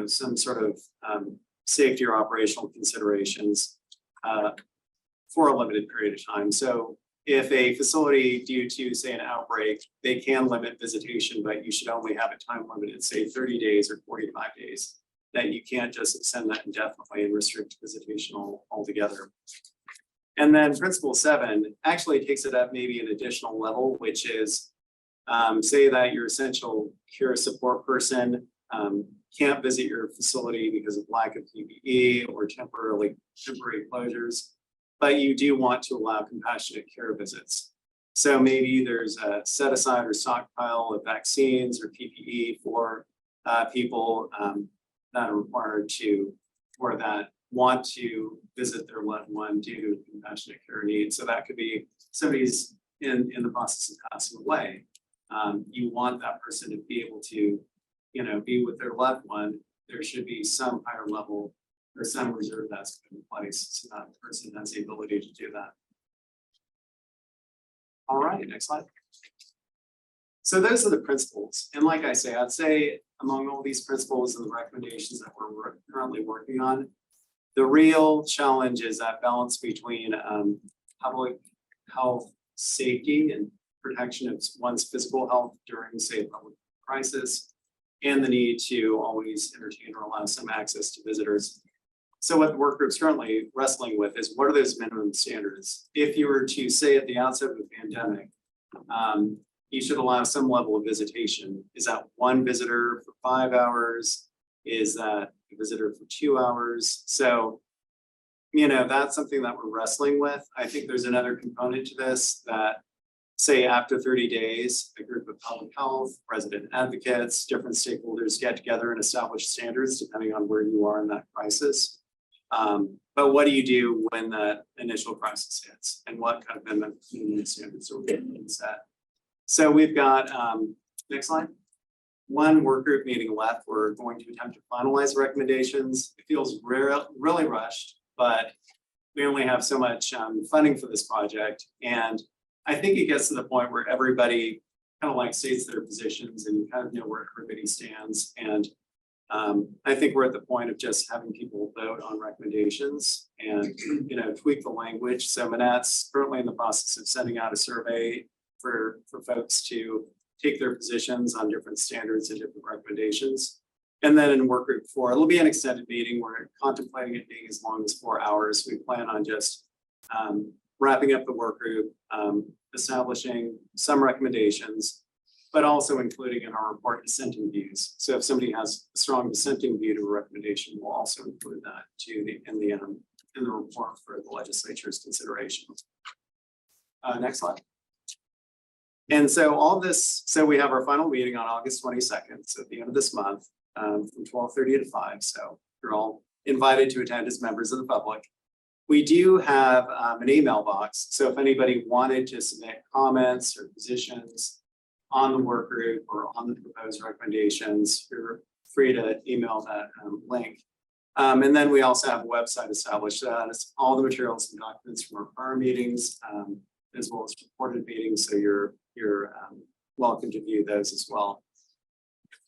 some sort of safety or operational considerations for a limited period of time. So if a facility, due to say an outbreak, they can limit visitation, but you should only have it time limited, say 30 days or 45 days, that you can't just extend that indefinitely and restrict visitation altogether. And then principle 7 actually takes it up maybe an additional level, which is say that your essential care support person can't visit your facility because of lack of PPE or temporary closures, but you do want to allow compassionate care visits. So maybe there's a set aside or stockpile of vaccines or PPE for people that are required to, or that want to visit their loved one due to compassionate care needs. So that could be somebody's in the process of passing away. You want that person to be able to, be with their loved one. There should be some higher level or some reserve that's put in place so that the person has the ability to do that. All right, next slide. So those are the principles. And like I say, I'd say among all these principles and the recommendations that we're currently working on, the real challenge is that balance between public health, safety, and protection of one's physical health during, say, a public crisis, and the need to always entertain or allow some access to visitors. So what the work group's currently wrestling with is, what are those minimum standards? If you were to say at the outset of the pandemic, you should allow some level of visitation. Is that one visitor for 5 hours? Is that a visitor for 2 hours? So, that's something that we're wrestling with. I think there's another component to this that, say, after 30 days, a group of public health, resident advocates, different stakeholders get together and establish standards depending on where you are in that crisis. But what do you do when that initial crisis hits, and what kind of minimum standards are being set? So we've got, next slide, one work group meeting left. We're going to attempt to finalize recommendations. It feels really rushed, but we only have so much funding for this project. And I think it gets to the point where everybody kind of like states their positions and you kind of know where everybody stands. And I think we're at the point of just having people vote on recommendations and, tweak the language. So Manat's currently in the process of sending out a survey for folks to take their positions on different standards and different recommendations. And then in work group 4, it'll be an extended meeting. We're contemplating it being as long as 4 hours. We plan on just wrapping up the work group, establishing some recommendations, but also including in our report dissenting views. So if somebody has a strong dissenting view to a recommendation, we'll also include that in the report for the legislature's consideration. Next slide. And so all this, so we have our final meeting on August 22nd, so at the end of this month, from 12:30 to 5. So you're all invited to attend as members of the public. We do have an email box, so if anybody wanted to submit comments or positions on the work group or on the proposed recommendations, you're free to email that link. And then we also have a website established that has all the materials and documents from our prior meetings, as well as recorded meetings, so you're welcome to view those as well.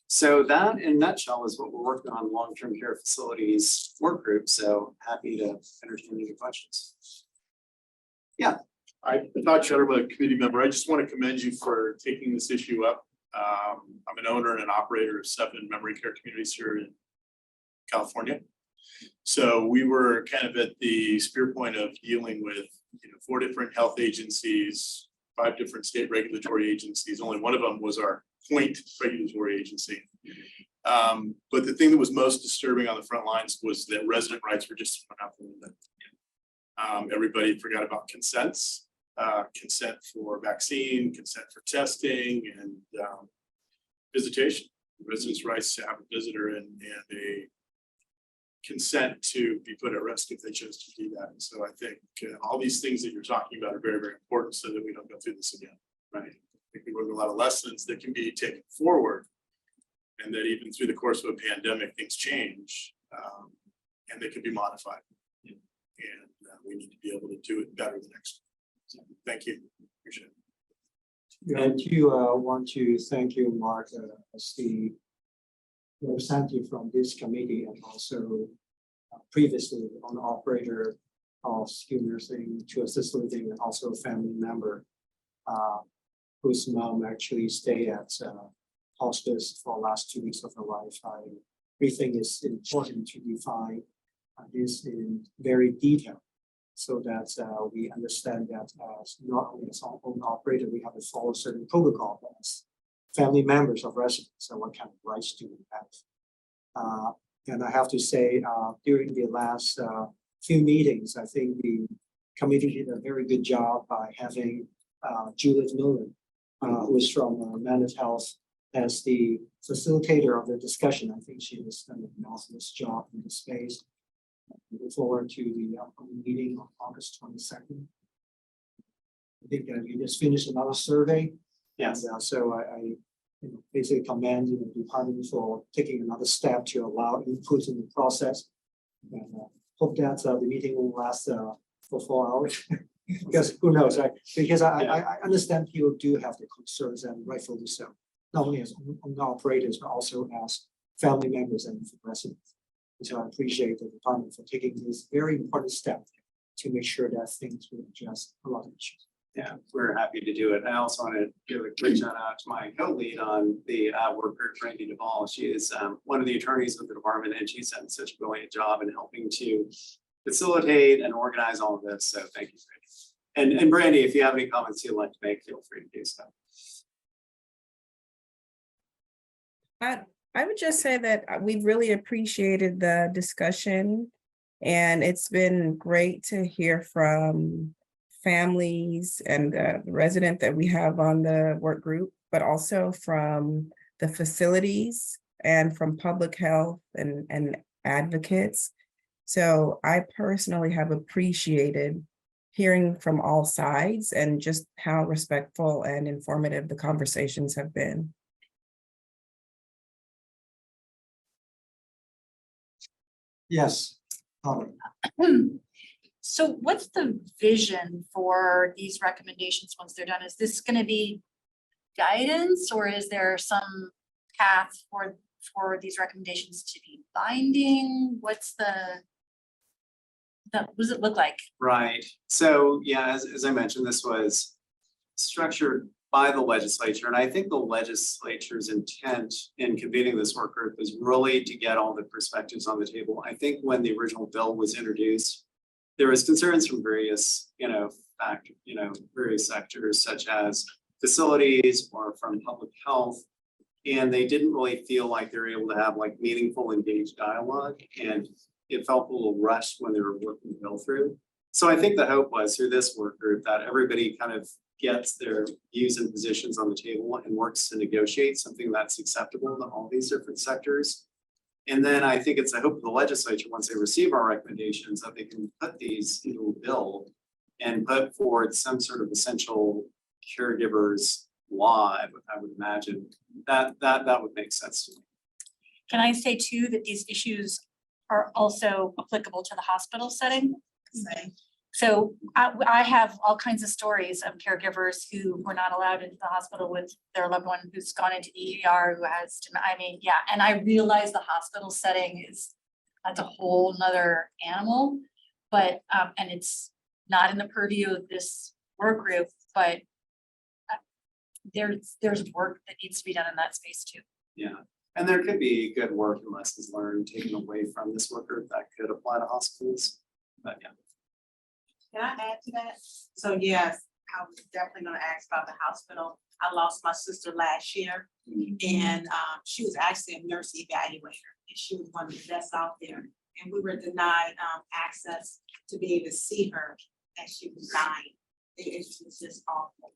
So that in a nutshell is what we're working on, long-term care facilities work group. So happy to entertain any questions. Yeah. I thought you were a committee member. I just want to commend you for taking this issue up. I'm an owner and an operator of 7 memory care communities here in California. So we were kind of at the spear point of dealing with 4 different health agencies, 5 different state regulatory agencies. Only one of them was our point regulatory agency. But the thing that was most disturbing on the front lines was that resident rights were just thrown out the window. Everybody forgot about consents, consent for vaccine, consent for testing, and visitation. Residents' rights to have a visitor and a consent to be put at rest if they chose to do that. And so I think all these things that you're talking about are very, very important so that we don't go through this again, right? I think we learned a lot of lessons that can be taken forward, and that even through the course of a pandemic, things change and they can be modified. And we need to be able to do it better the next time. So thank you. Appreciate it. I do want to thank you, Mark, as the representative from this committee, and also previously on the operator of skilled nursing to assisted living, and also a family member whose mom actually stayed at hospice for the last 2 weeks of her life. I really think it's important to define this in very detail, so that we understand that not only as our own operator, we have to follow certain protocol as family members of residents, and what kind of rights do we have. And I have to say, during the last few meetings, I think the committee did a very good job by having Judith Miller, who is from Managed Health, as the facilitator of the discussion. I think she has done an marvelous job in this space. I look forward to the upcoming meeting on August 22nd. I think you just finished another survey. Yes. And so I basically commend the department for taking another step to allow input in the process. And hope that the meeting will last for 4 hours. Because who knows, right? Because I understand people do have the concerns, and rightfully so, not only as operators, but also as family members and residents. And so I appreciate the department for taking this very important step to make sure that things will address a lot of issues. Yeah, we're happy to do it. I also want to give a quick shout out to my co-lead on the work group, Randy Duvall. She is one of the attorneys with the department, and she's done such a brilliant job in helping to facilitate and organize all of this. So thank you, Randy. And Brandy, if you have any comments you'd like to make, feel free to do so. I would just say that we've really appreciated the discussion, and it's been great to hear from families and the resident that we have on the work group, but also from the facilities and from public health and advocates. So I personally have appreciated hearing from all sides and just how respectful and informative the conversations have been. Yes. So what's the vision for these recommendations once they're done? Is this going to be guidance, or is there some path for these recommendations to be binding? What does it look like? Right. So yeah, as I mentioned, this was structured by the legislature, and I think the legislature's intent in convening this work group is really to get all the perspectives on the table. I think when the original bill was introduced, there was concerns from various, various sectors such as facilities or from public health, and they didn't really feel like they were able to have like meaningful, engaged dialogue, and it felt a little rushed when they were working the bill through. So I think the hope was through this work group that everybody kind of gets their views and positions on the table and works to negotiate something that's acceptable to all these different sectors. And then I think it's, I hope the legislature, once they receive our recommendations, that they can put these into a bill and put forward some sort of essential caregivers law, I would imagine. That would make sense to me. Can I say too, that these issues are also applicable to the hospital setting? So I have all kinds of stories of caregivers who were not allowed into the hospital with their loved one who's gone into the ER, who has, I mean, yeah, and I realize the hospital setting that's a whole nother animal. But, and it's not in the purview of this work group, but there's work that needs to be done in that space too. Yeah, and there could be good work and lessons learned taken away from this work group that could apply to hospitals, but yeah. Can I add to that? So yes, I was definitely gonna ask about the hospital. I lost my sister last year and she was actually a nurse evaluator and she was one of the best out there. And we were denied access to be able to see her as she was dying. It was just awful.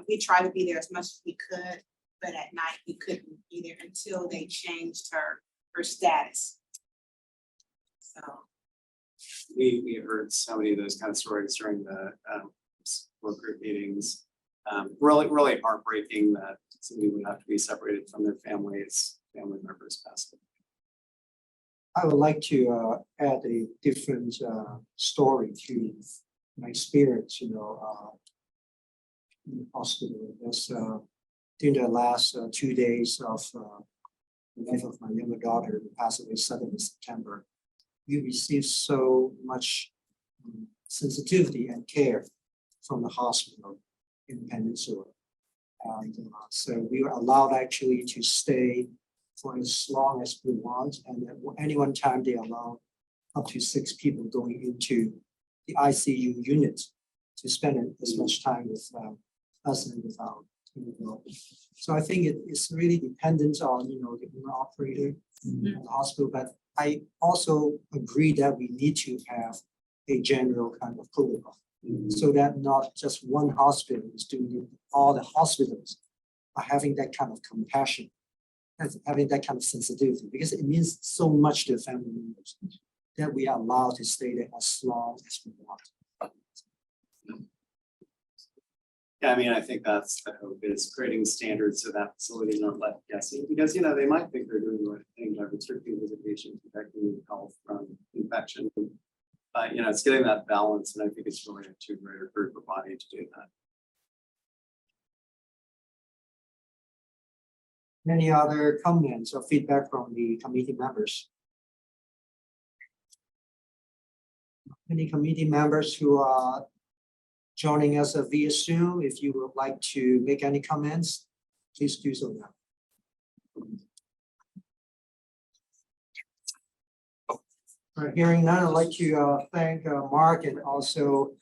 We tried to be there as much as we could, but at night we couldn't be there until they changed her status. So. We heard so many of those kind of stories during the work group meetings. Really heartbreaking that somebody would have to be separated from their families, family members passed away. I would like to add a different story to my experience, in the hospital. As during the last 2 days of the life of my younger daughter, who passed away 7th of September, we received so much sensitivity and care from the hospital in the peninsula. And so we were allowed actually to stay for as long as we want. And at any one time, they allow up to 6 people going into the ICU unit to spend as much time with us and with our So I think it's really dependent on, the owner operator and the hospital, but I also agree that we need to have a general kind of protocol so that not just one hospital is doing it, all the hospitals are having that kind of compassion and having that kind of sensitivity, because it means so much to the family members that we are allowed to stay there as long as we want. Yeah, I mean, I think that's the hope, is creating standards so that facilities aren't left guessing, because they might think they're doing the right thing by restricting visitation, protecting health from infection. But it's getting that balance, and I think it's really up to a greater group of body to do that. Any other comments or feedback from the committee members? Any committee members who are joining us via Zoom, if you would like to make any comments, please do so now. Hearing none, I'd like to thank Mark and also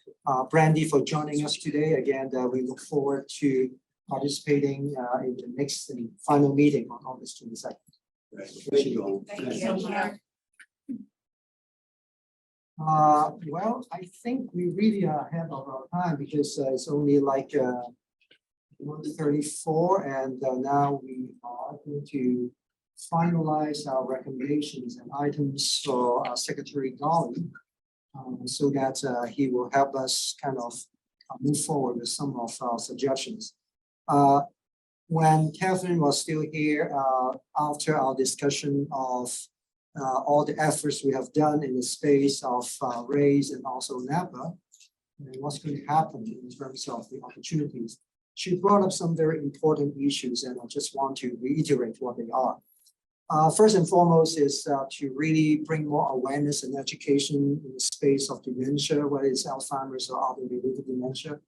Brandy for joining us today. Again, we look forward to participating in the next and final meeting on August 22nd. Thank you all. Thank you. Well, I think we really are ahead of our time, because it's only like 1:34, and now we are going to finalize our recommendations and items for Secretary Golly, so that he will help us kind of move forward with some of our suggestions. When Catherine was still here, after our discussion of all the efforts we have done in the space of RAISE and also NAPA, and what's going to happen in terms of the opportunities, she brought up some very important issues, and I just want to reiterate what they are. First and foremost is to really bring more awareness and education in the space of dementia, whether it's Alzheimer's or other related dementia.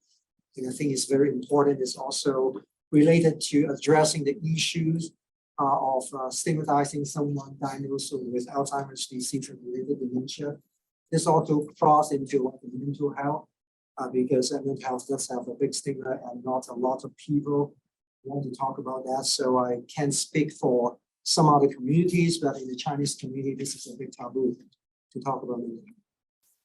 And I think it's very important. It's also related to addressing the issues of stigmatizing someone diagnosed with Alzheimer's disease and related dementia. This also cross into mental health, because mental health does have a big stigma, and not a lot of people want to talk about that. So I can't speak for some other communities, but in the Chinese community, this is a big taboo to talk about mental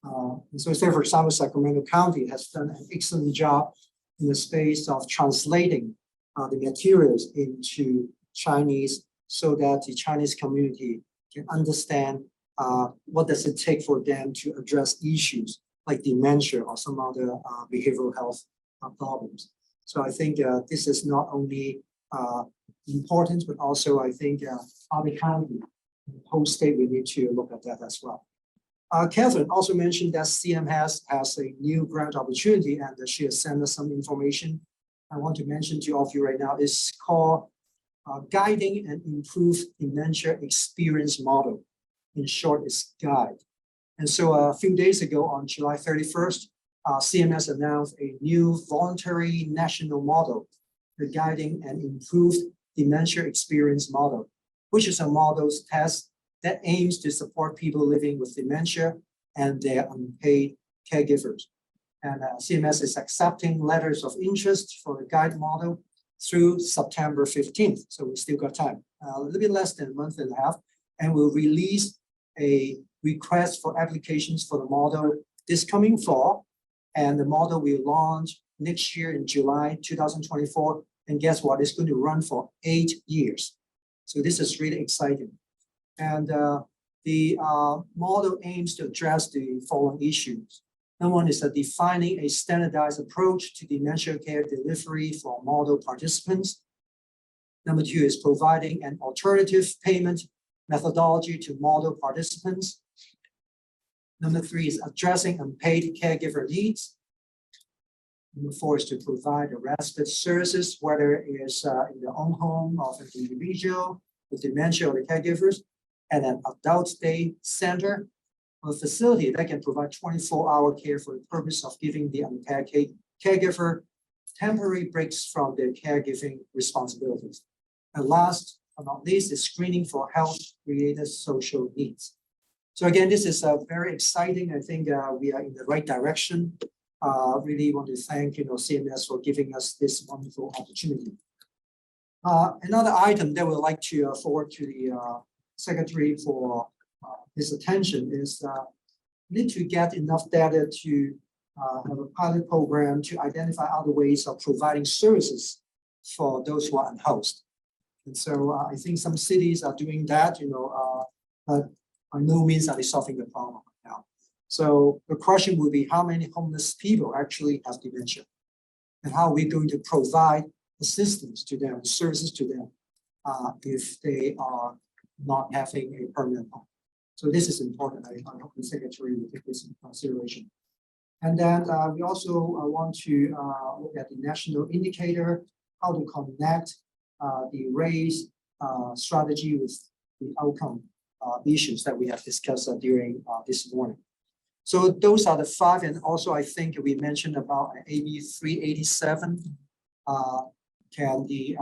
health. And so, say for example, Sacramento County has done an excellent job in the space of translating the materials into Chinese so that the Chinese community can understand what does it take for them to address issues like dementia or some other behavioral health problems. So I think this is not only important, but also I think other county, whole state, we need to look at that as well. Catherine also mentioned that CMS has a new grant opportunity, and she has sent us some information. I want to mention to all of you right now. It's called Guiding and Improve Dementia Experience Model. In short, it's GUIDE. And so a few days ago, on July 31st, CMS announced a new voluntary national model, the Guiding and Improved Dementia Experience Model, which is a model test that aims to support people living with dementia and their unpaid caregivers. And CMS is accepting letters of interest for the guide model through September 15th. So we still got time, a little bit less than a month and a half, and we'll release a request for applications for the model this coming fall. And the model will launch next year in July 2024. And guess what? It's going to run for 8 years. So this is really exciting. And the model aims to address the following issues. Number one is defining a standardized approach to dementia care delivery for model participants. Number two is providing an alternative payment methodology to model participants. Number three is addressing unpaid caregiver needs. Number four is to provide a respite services, whether it is in the own home of an individual with dementia or the caregivers, and an adult day center, a facility that can provide 24-hour care for the purpose of giving the uncared caregiver temporary breaks from their caregiving responsibilities. And last but not least is screening for health-related social needs. So again, this is very exciting. I think we are in the right direction. Really want to thank CMS for giving us this wonderful opportunity. Another item that we'd like to forward to the Secretary for his attention is we need to get enough data to have a pilot program to identify other ways of providing services for those who are unhoused. And so I think some cities are doing that, but by no means are they solving the problem right now. So the question will be, how many homeless people actually have dementia? And how are we going to provide assistance to them, services to them, if they are not having a permanent home? So this is important. I hope the Secretary will take this into consideration. And then we also want to look at the national indicator, how to connect the race strategy with the outcome issues that we have discussed during this morning. So those are the five, and also I think we mentioned about AB 387. Can the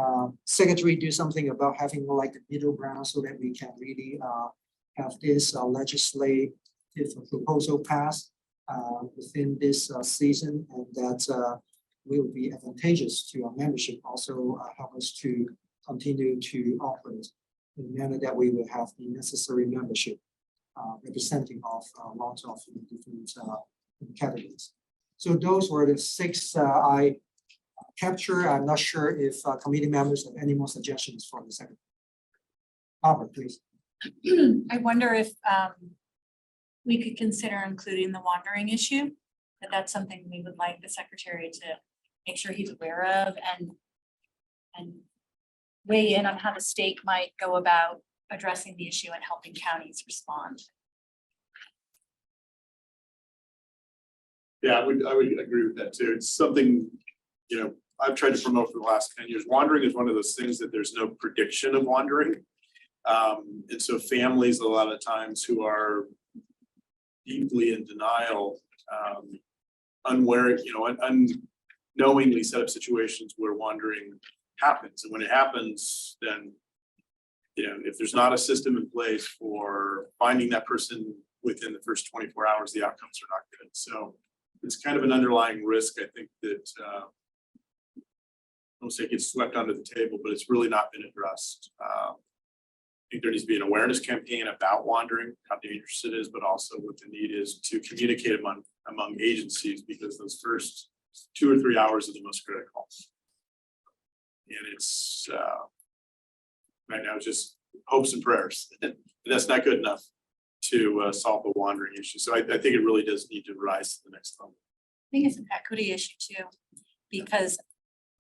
Secretary do something about having like the middle ground so that we can really have this legislative proposal passed within this season, and that will be advantageous to our membership, also help us to continue to operate in a manner that we will have the necessary membership representing of lots of different categories. So those were the six I captured. I'm not sure if committee members have any more suggestions for the Secretary. Barbara, please. I wonder if we could consider including the wandering issue, that that's something we would like the Secretary to make sure he's aware of and weigh in on how the state might go about addressing the issue and helping counties respond. Yeah, I would agree with that too. It's something, I've tried to promote for the last 10 years. Wandering is one of those things that there's no prediction of wandering. And so families a lot of times who are deeply in denial, unaware, unknowingly set up situations where wandering happens. And when it happens, then, if there's not a system in place for finding that person within the first 24 hours, the outcomes are not good. So it's kind of an underlying risk, I think, that I don't say it gets swept under the table, but it's really not been addressed. I think there needs to be an awareness campaign about wandering, how dangerous it is, but also what the need is to communicate among agencies, because those first 2 or 3 hours are the most critical. And it's right now is just hopes and prayers. That's not good enough to solve the wandering issue. So I think it really does need to rise to the next level. I think it's an equity issue too, because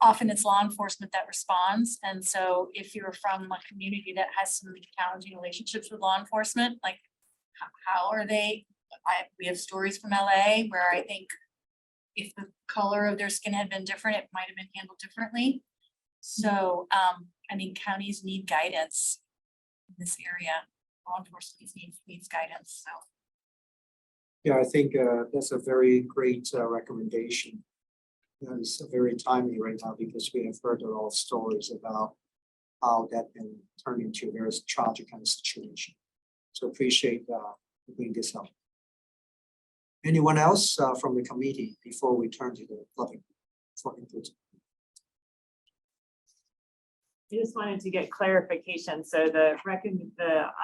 often it's law enforcement that responds. And so if you're from a community that has some challenging relationships with law enforcement, like how are they? We have stories from LA where I think if the color of their skin had been different, it might have been handled differently. So, I mean, counties need guidance in this area. Law enforcement needs guidance, so. Yeah, I think that's a very great recommendation. That is very timely right now because we have heard a lot of stories about how that can turn into a very tragic kind of situation. So appreciate bringing this up. Anyone else from the committee before we turn to the public for input? I just wanted to get clarification. So the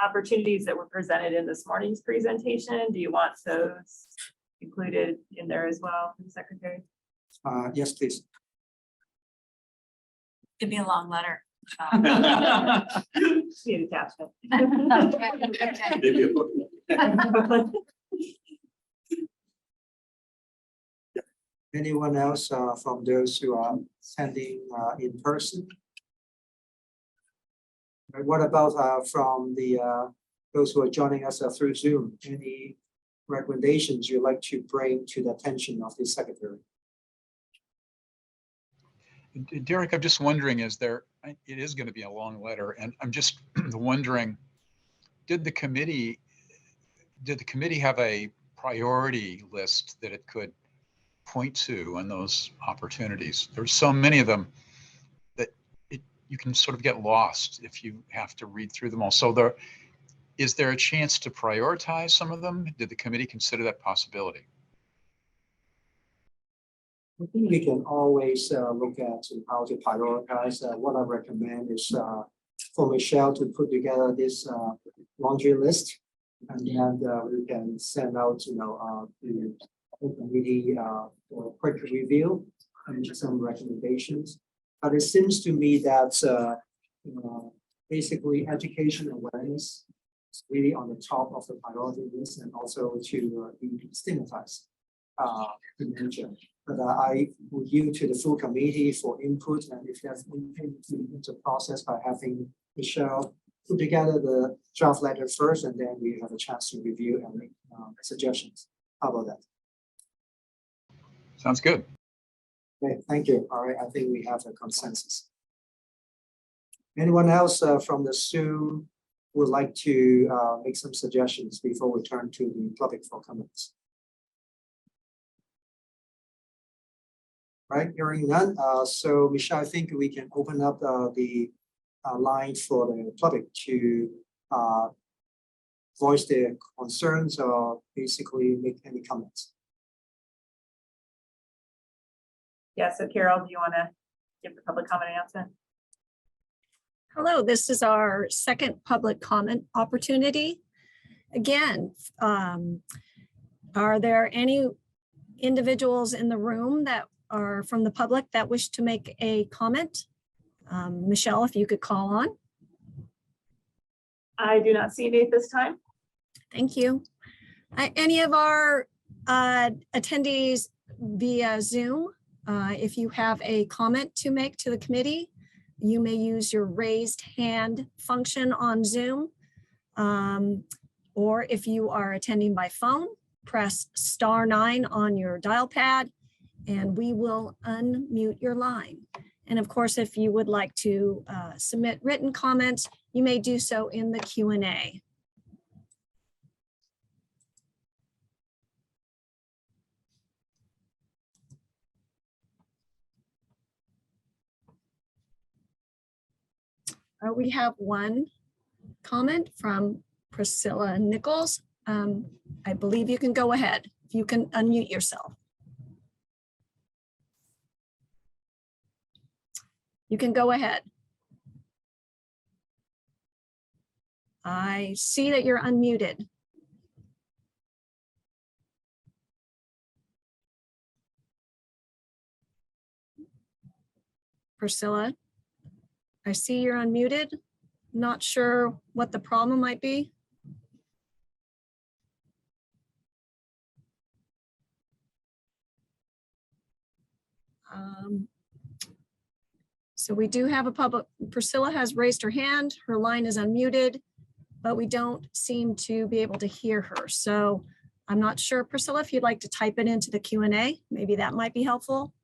opportunities that were presented in this morning's presentation, do you want those included in there as well, Secretary? Yes, please. Give me a long letter. Need attachment. Maybe a book. Anyone else from those who are attending in person? What about from the those who are joining us through Zoom? Any recommendations you'd like to bring to the attention of the Secretary? Derek, I'm just wondering, it is going to be a long letter, and I'm just wondering, did the committee have a priority list that it could point to on those opportunities? There's so many of them that you can sort of get lost if you have to read through them all. So is there a chance to prioritize some of them? Did the committee consider that possibility? I think we can always look at how to prioritize. What I recommend is for Michelle to put together this laundry list, and then we can send out, the committee for a quick review and some recommendations. But it seems to me that basically education awareness is really on the top of the priority list, and also to stigmatize dementia. But I will yield to the full committee for input, and if there's anything into the process by having Michelle put together the draft letter first, and then we have a chance to review and make suggestions. How about that? Sounds good. Okay, thank you. All right, I think we have a consensus. Anyone else from the Zoom would like to make some suggestions before we turn to the public for comments? Right, hearing none. So Michelle, I think we can open up the line for the public to voice their concerns or basically make any comments. Yeah, so Carol, do you want to give the public comment announcement? Hello, this is our second public comment opportunity. Again, are there any individuals in the room that are from the public that wish to make a comment? Michelle, if you could call on. I do not see any at this time. Thank you. Any of our attendees via Zoom, if you have a comment to make to the committee, you may use your raised hand function on Zoom. Or if you are attending by phone, press *9 on your dial pad and we will unmute your line. And of course, if you would like to submit written comments, you may do so in the Q&A. We have one comment from Priscilla Nichols. I believe you can go ahead. You can unmute yourself. You can go ahead. I see that you're unmuted. Priscilla, I see you're unmuted. Not sure what the problem might be. So we do have a public, Priscilla has raised her hand, her line is unmuted, but we don't seem to be able to hear her. So I'm not sure, Priscilla, if you'd like to type it into the Q&A, maybe that might be helpful.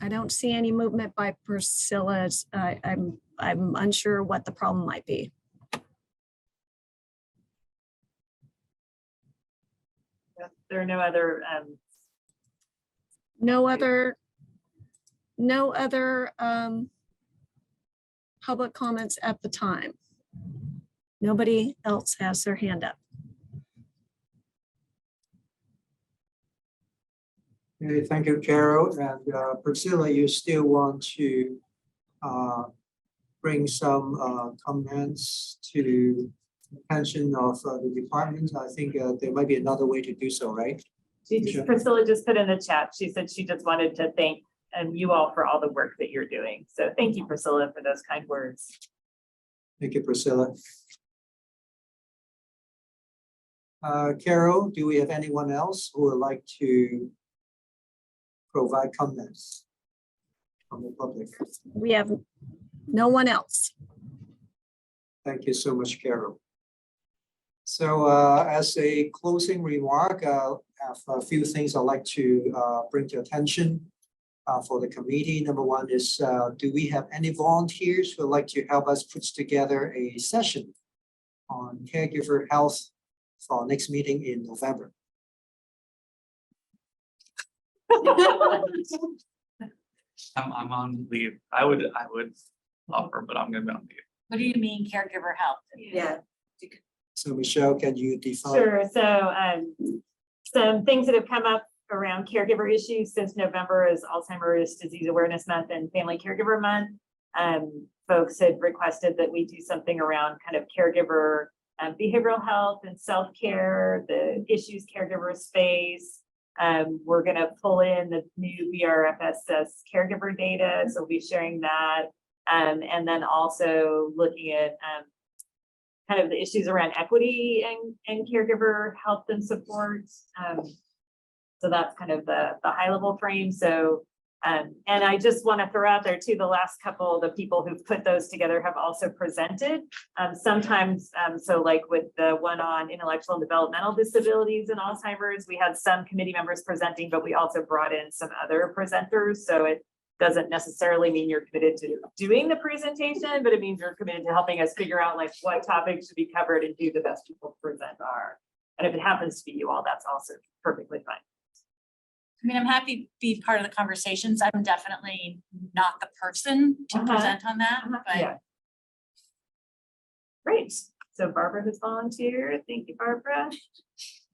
I don't see any movement by Priscilla's. I'm unsure what the problem might be. There are no other No other public comments at the time. Nobody else has their hand up. Okay, thank you, Carol. And Priscilla, you still want to bring some comments to the attention of the department? I think there might be another way to do so, right? Priscilla just put in the chat. She said she just wanted to thank you all for all the work that you're doing. So thank you, Priscilla, for those kind words. Thank you, Priscilla. Carol, do we have anyone else who would like to provide comments from the public? We have no one else. Thank you so much, Carol. So as a closing remark, I have a few things I'd like to bring to attention for the committee. Number one is, do we have any volunteers who would like to help us put together a session on caregiver health for our next meeting in November? I'm on leave. I would offer, but I'm gonna be on leave. What do you mean caregiver health? Yeah. So Michelle, can you define? Sure. So some things that have come up around caregiver issues since November is Alzheimer's Disease Awareness Month and Family Caregiver Month. Folks had requested that we do something around kind of caregiver behavioral health and self-care, the issues caregivers face. We're going to pull in the new BRFSS caregiver data, so we'll be sharing that. And then also looking at kind of the issues around equity and caregiver health and support. So that's kind of the high level frame. So, and I just want to throw out there too, the last couple, the people who've put those together have also presented. Sometimes, so like with the one on intellectual and developmental disabilities and Alzheimer's, we had some committee members presenting, but we also brought in some other presenters. So it doesn't necessarily mean you're committed to doing the presentation, but it means you're committed to helping us figure out like what topics should be covered and who the best people to present are. And if it happens to be you all, that's also perfectly fine. I mean, I'm happy to be part of the conversations. I'm definitely not the person to present on that, but. Yeah. Great. So Barbara has volunteered. Thank you, Barbara.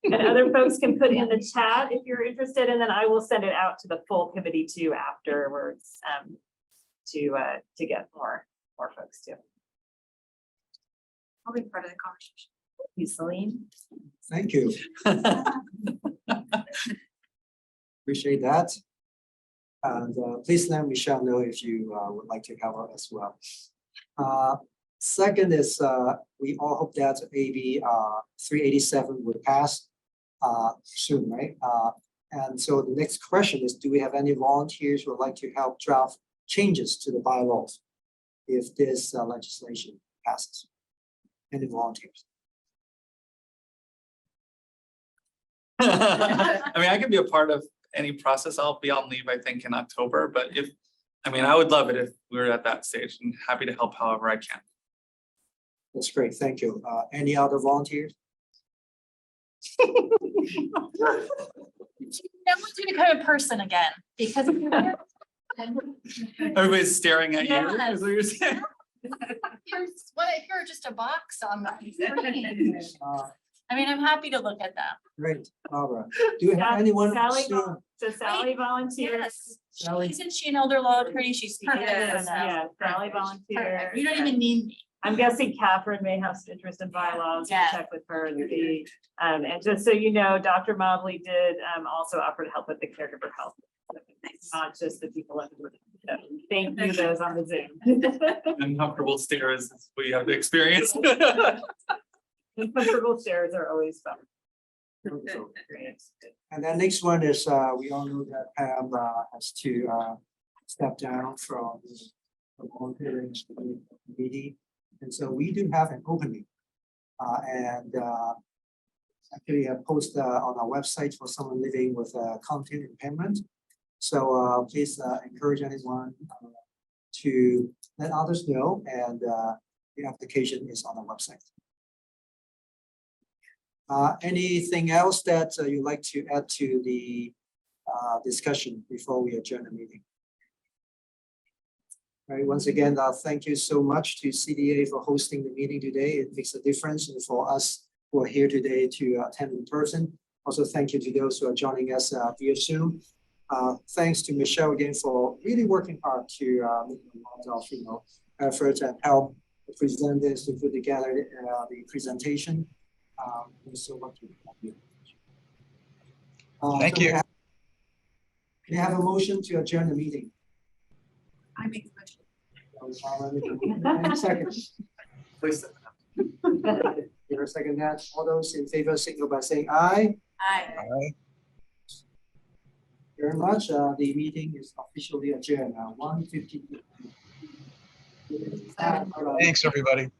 And other folks can put in the chat if you're interested, and then I will send it out to the full committee too afterwards to get more folks too. I'll be part of the conversation. Thank you, Celine. Thank you. Appreciate that. And please let Michelle know if you would like to cover as well. Second is we all hope that AB 387 will pass soon, right? And so the next question is, do we have any volunteers who would like to help draft changes to the bylaws if this legislation passes? Any volunteers? I mean, I can be a part of any process. I'll be on leave, I think, in October, but I would love it if we were at that stage, and happy to help however I can. That's great, thank you. Any other volunteers? I want you to become a person again, because. Everybody's staring at you. Yes. Is what you're saying? If you're just a box on the screen. I mean, I'm happy to look at them. Great, Barbara. Do you have anyone? Sally volunteers. Yes. Sally. Isn't she an elder law attorney? She's perfect. Yeah, Sally volunteer. You don't even need me. I'm guessing Catherine may have some interest in bylaws. We'll Yeah. check with her and see. And just so you know, Dr. Mobley did also offer to help with the caregiver help. Not just the people in the room. So thank you, those on the Zoom. Uncomfortable stares is what you have to experience. Uncomfortable stares are always fun. And then next one is, we all know that Pam has to step down from the volunteering committee. And so we do have an opening. And actually I post on our website for someone living with content impairment. So please encourage anyone to let others know, and the application is on the website. Anything else that you'd like to add to the discussion before we adjourn the meeting? All right, once again, thank you so much to CDA for hosting the meeting today. It makes a difference, and for us who are here today to attend in person. Also, thank you to those who are joining us via Zoom. Thanks to Michelle again for really working hard to make a lot of efforts and help the presenters to put together the presentation. So much. Thank you. We have a motion to adjourn the meeting. I make the Any second? Please. Here a second that. All those in favor signal by saying aye. Aye. Very much. The meeting is officially adjourned now. 1:50. Thanks, everybody.